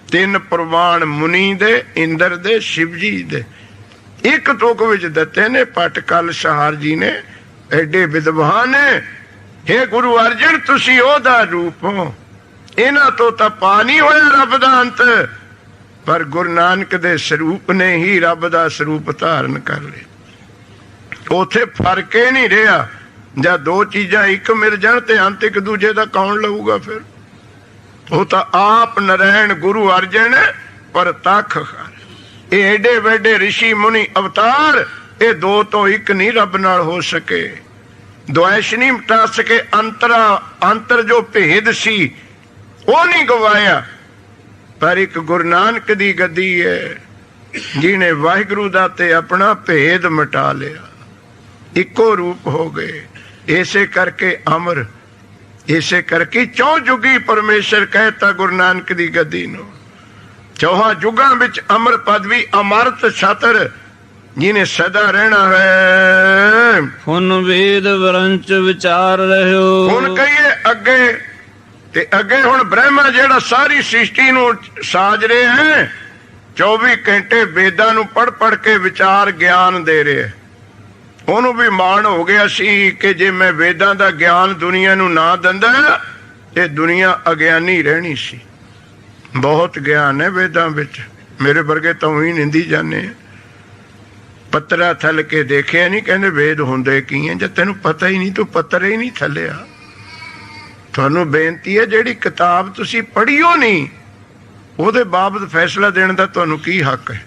3 ਪ੍ਰਵਾਨ ਮੁਨੀ ਦੇ, ਇੰਦਰ ਦੇ, ਸ਼ਿਵ ਜੀ ਦੇ ਇੱਕ ਤੁਕ ਵਿੱਚ ਦਿੱਤੇ ਨੇ। ਪਟ ਕਲ ਸ਼ਹਾਰ ਜੀ ਨੇ ਐਡੇ ਵਿਦਵਾਨ ਨੇ। ਹੇ ਗੁਰੂ ਅਰਜਨ, ਤੁਸੀਂ ਉਹਦਾ ਰੂਪ ਹੋ, ਇਹਨਾਂ ਤੋਂ ਤਾਂ ਪਾ ਨਹੀਂ ਹੋਇਆ ਰੱਬ ਦਾ ਅੰਤ, ਪਰ ਗੁਰੂ ਨਾਨਕ ਦੇ ਸਰੂਪ ਨੇ ਹੀ ਰੱਬ ਦਾ ਸਰੂਪ ਧਾਰਨ ਕਰ ਲਿਆ। ਉੱਥੇ ਫਰਕ ਹੀ ਨਹੀਂ ਰਿਹਾ। ਜਾਂ 2 ਚੀਜ਼ਾਂ ਇੱਕ ਮਿਲ ਜਾਣ ਤੇ ਅੰਤ ਇੱਕ ਦੂਜੇ ਦਾ ਕੌਣ ਲਊਗਾ ਫਿਰ? ਉਹ ਤਾਂ ਆਪ ਨਰੈਣ ਗੁਰੂ ਅਰਜਨ ਪ੍ਰਤੱਖ ਕਰ। ਇਹ ਏਡੇ ਵੱਡੇ ਰਿਸ਼ੀ ਮੁਨੀ ਅਵਤਾਰ, ਇਹ 2 ਤੋਂ 1 ਨਹੀਂ ਰੱਬ ਨਾਲ ਹੋ ਸਕੇ। ਦੁਆਇਸ਼ ਨਹੀਂ ਮਿਟਾ ਸਕੇ। ਅੰਤਰ ਜੋ ਭੇਦ ਸੀ ਉਹ ਨਹੀਂ ਗਵਾਇਆ। ਪਰ ਇੱਕ ਗੁਰੂ ਨਾਨਕ ਦੀ ਗੱਦੀ ਹੈ, ਜਿਹਨੇ ਵਾਹਿਗੁਰੂ ਦਾ ਤੇ ਆਪਣਾ ਭੇਦ ਮਿਟਾ ਲਿਆ, ਇੱਕੋ ਰੂਪ ਹੋ ਗਏ। ਇਸੇ ਕਰਕੇ ਅਮਰ, ਇਸੇ ਕਰਕੇ 4 ਜੁਗੀ ਪਰਮੇਸ਼ਰ ਕਹਿਤਾ ਗੁਰੂ ਨਾਨਕ ਦੀ ਗੱਦੀ ਨੂੰ। 4 ਜੁਗਾਂ ਵਿੱਚ ਅਮਰ ਪਦਵੀ, ਅਮਰਤ ਛਤਰ, ਜਿਹਨੇ ਸਦਾ ਰਹਿਣਾ ਹੈ। ਹੁਣ ਵੇਦ ਵਰੰਚ ਵਿਚਾਰ ਰਹਿਓ। ਹੁਣ ਕਹੀਏ ਅੱਗੇ, ਤੇ ਅੱਗੇ ਹੁਣ ਬ੍ਰਹਮਾ ਜਿਹੜਾ ਸਾਰੀ ਸ੍ਰਿਸ਼ਟੀ ਨੂੰ ਸਾਜ ਰਿਹਾ ਹੈ, 24 ਘੰਟੇ ਵੇਦਾਂ ਨੂੰ ਪੜ੍ਹ ਪੜ੍ਹ ਕੇ ਵਿਚਾਰ ਗਿਆਨ ਦੇ ਰਿਹਾ। ਉਹਨੂੰ ਵੀ ਮਾਣ ਹੋ ਗਿਆ ਸੀ ਕਿ ਜੇ ਮੈਂ ਵੇਦਾਂ ਦਾ ਗਿਆਨ ਦੁਨੀਆ ਨੂੰ ਨਾ ਦਿੰਦਾ, ਇਹ ਦੁਨੀਆ ਅਗਿਆਨੀ ਰਹਿਣੀ ਸੀ। ਬਹੁਤ ਗਿਆਨ ਹੈ ਵੇਦਾਂ ਵਿੱਚ, ਮੇਰੇ ਵਰਗੇ ਤਾਂ ਹੀ ਨਿੰਦੀ ਜਾਂਦੇ ਆ। ਪੱਤਰਾ ਥੱਲ ਕੇ ਦੇਖਿਆ ਨਹੀਂ, ਕਹਿੰਦੇ ਵੇਦ ਹੁੰਦੇ ਕੀ ਹੈ? ਜੇ ਤੈਨੂੰ ਪਤਾ ਹੀ ਨਹੀਂ, ਤੂੰ ਪੱਤਰ ਹੀ ਨਹੀਂ ਥੱਲਿਆ। ਤੁਹਾਨੂੰ ਬੇਨਤੀ ਹੈ, ਜਿਹੜੀ ਕਿਤਾਬ ਤੁਸੀਂ ਪੜ੍ਹੀਓ ਨਹੀਂ, ਉਹਦੇ ਬਾਬਤ ਫੈਸਲਾ ਦੇਣ ਦਾ ਤੁਹਾਨੂੰ ਕੀ ਹੱਕ ਹੈ?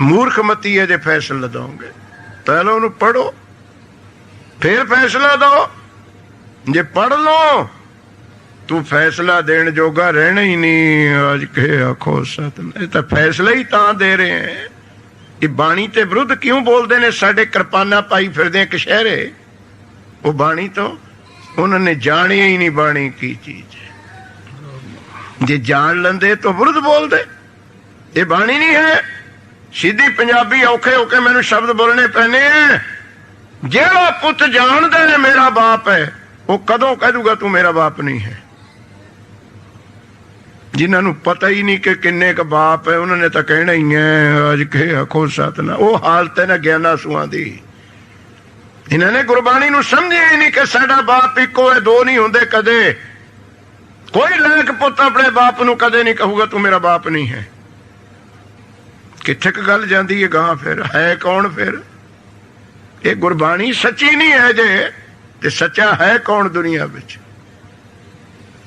ਮੂਰਖਮਤੀ ਹੈ ਜੇ ਫੈਸਲਾ ਦਓਗੇ। ਪਹਿਲਾਂ ਉਹਨੂੰ ਪੜ੍ਹੋ, ਫਿਰ ਫੈਸਲਾ ਦਓ। ਜੇ ਪੜ੍ਹ ਲਓ, ਤੂੰ ਫੈਸਲਾ ਦੇਣ ਜੋਗਾ ਰਹਿਣਾ ਹੀ ਨਹੀਂ। ਅੱਜ ਕੇ ਆਖੋ ਸਤਿਨਾਮ। ਇਹ ਤਾਂ ਫੈਸਲਾ ਹੀ ਤਾਂ ਦੇ ਰਹੇ ਹੈ। ਇਹ ਬਾਣੀ ਤੇ ਵਿਰੁੱਧ ਕਿਉਂ ਬੋਲਦੇ ਨੇ? ਸਾਡੇ ਕਿਰਪਾਨਾਂ ਪਾਈ ਫਿਰਦੇ ਕਸ਼ਹਿਰੇ, ਉਹ ਬਾਣੀ ਤੋਂ ਉਹਨਾਂ ਨੇ ਜਾਣਿਆ ਹੀ ਨਹੀਂ ਬਾਣੀ ਕੀ ਚੀਜ਼ ਹੈ। ਜੇ ਜਾਣ ਲੈਂਦੇ ਤਾਂ ਵਿਰੁੱਧ ਬੋਲਦੇ। ਇਹ ਬਾਣੀ ਨਹੀਂ ਹੈ। ਸਿੱਧੀ ਪੰਜਾਬੀ ਔਖੇ ਹੋ ਕੇ ਮੈਨੂੰ ਸ਼ਬਦ ਬੋਲਣੇ ਪੈਣੇ ਆ। ਜਿਹੜਾ ਪੁੱਤ ਜਾਣਦਾ ਹੈ ਮੇਰਾ ਬਾਪ ਹੈ, ਉਹ ਕਦੋਂ ਕਹਿ ਦੂਗਾ ਤੂੰ ਮੇਰਾ ਬਾਪ ਨਹੀਂ ਹੈ? ਜਿਨ੍ਹਾਂ ਨੂੰ ਪਤਾ ਹੀ ਨਹੀਂ ਕਿ ਕਿੰਨੇ ਕ ਬਾਪ ਹੈ, ਉਹਨਾਂ ਨੇ ਤਾਂ ਕਹਿਣਾ ਹੀ ਹੈ। ਅੱਜ ਕੇ ਆਖੋ ਸਤਿਨਾਮ। ਉਹ ਹਾਲਤ ਹੈ ਨਾ ਗਿਆਨਾਂ ਸੂਆਂ ਦੀ। ਇਹਨਾਂ ਨੇ ਗੁਰਬਾਣੀ ਨੂੰ ਸਮਝਿਆ ਹੀ ਨਹੀਂ ਕਿ ਸਾਡਾ ਬਾਪ ਇੱਕੋ ਹੈ, 2 ਨਹੀਂ ਹੁੰਦੇ ਕਦੇ। ਕੋਈ ਲਾਇਕ ਪੁੱਤ ਆਪਣੇ ਬਾਪ ਨੂੰ ਕਦੇ ਨਹੀਂ ਕਹੂਗਾ ਤੂੰ ਮੇਰਾ ਬਾਪ ਨਹੀਂ ਹੈ। ਕਿੱਥੇ ਕ ਗੱਲ ਜਾਂਦੀ ਹੈ ਗਾਂ? ਫਿਰ ਹੈ ਕੌਣ? ਫਿਰ ਇਹ ਗੁਰਬਾਣੀ ਸੱਚੀ ਨਹੀਂ ਹੈ ਜੇ, ਤੇ ਸੱਚਾ ਹੈ ਕੌਣ ਦੁਨੀਆ ਵਿੱਚ?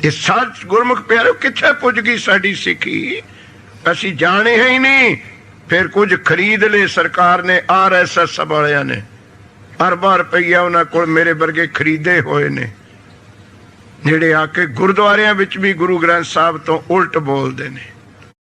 ਇਹ ਸੱਚ ਗੁਰਮੁਖ ਪਿਆਰਿਓ ਕਿੱਥੇ ਪੁੱਜ ਗਈ ਸਾਡੀ ਸਿੱਖੀ? ਅਸੀਂ ਜਾਣੇ ਹੀ ਨਹੀਂ। ਫਿਰ ਕੁਝ ਖਰੀਦ ਲਏ ਸਰਕਾਰ ਨੇ, RSS ਵਾਲਿਆਂ ਨੇ, ਅਰਬਾਂ ਰੁਪਈਆ ਉਹਨਾਂ ਕੋਲ ਮੇਰੇ ਵਰਗੇ ਖਰੀਦੇ ਹੋਏ ਨੇ, ਜਿਹੜੇ ਆ ਕੇ ਗੁਰਦੁਆਰਿਆਂ ਵਿੱਚ ਵੀ ਗੁਰੂ ਗ੍ਰੰਥ ਸਾਹਿਬ ਤੋਂ ਉਲਟ ਬੋਲਦੇ ਨੇ।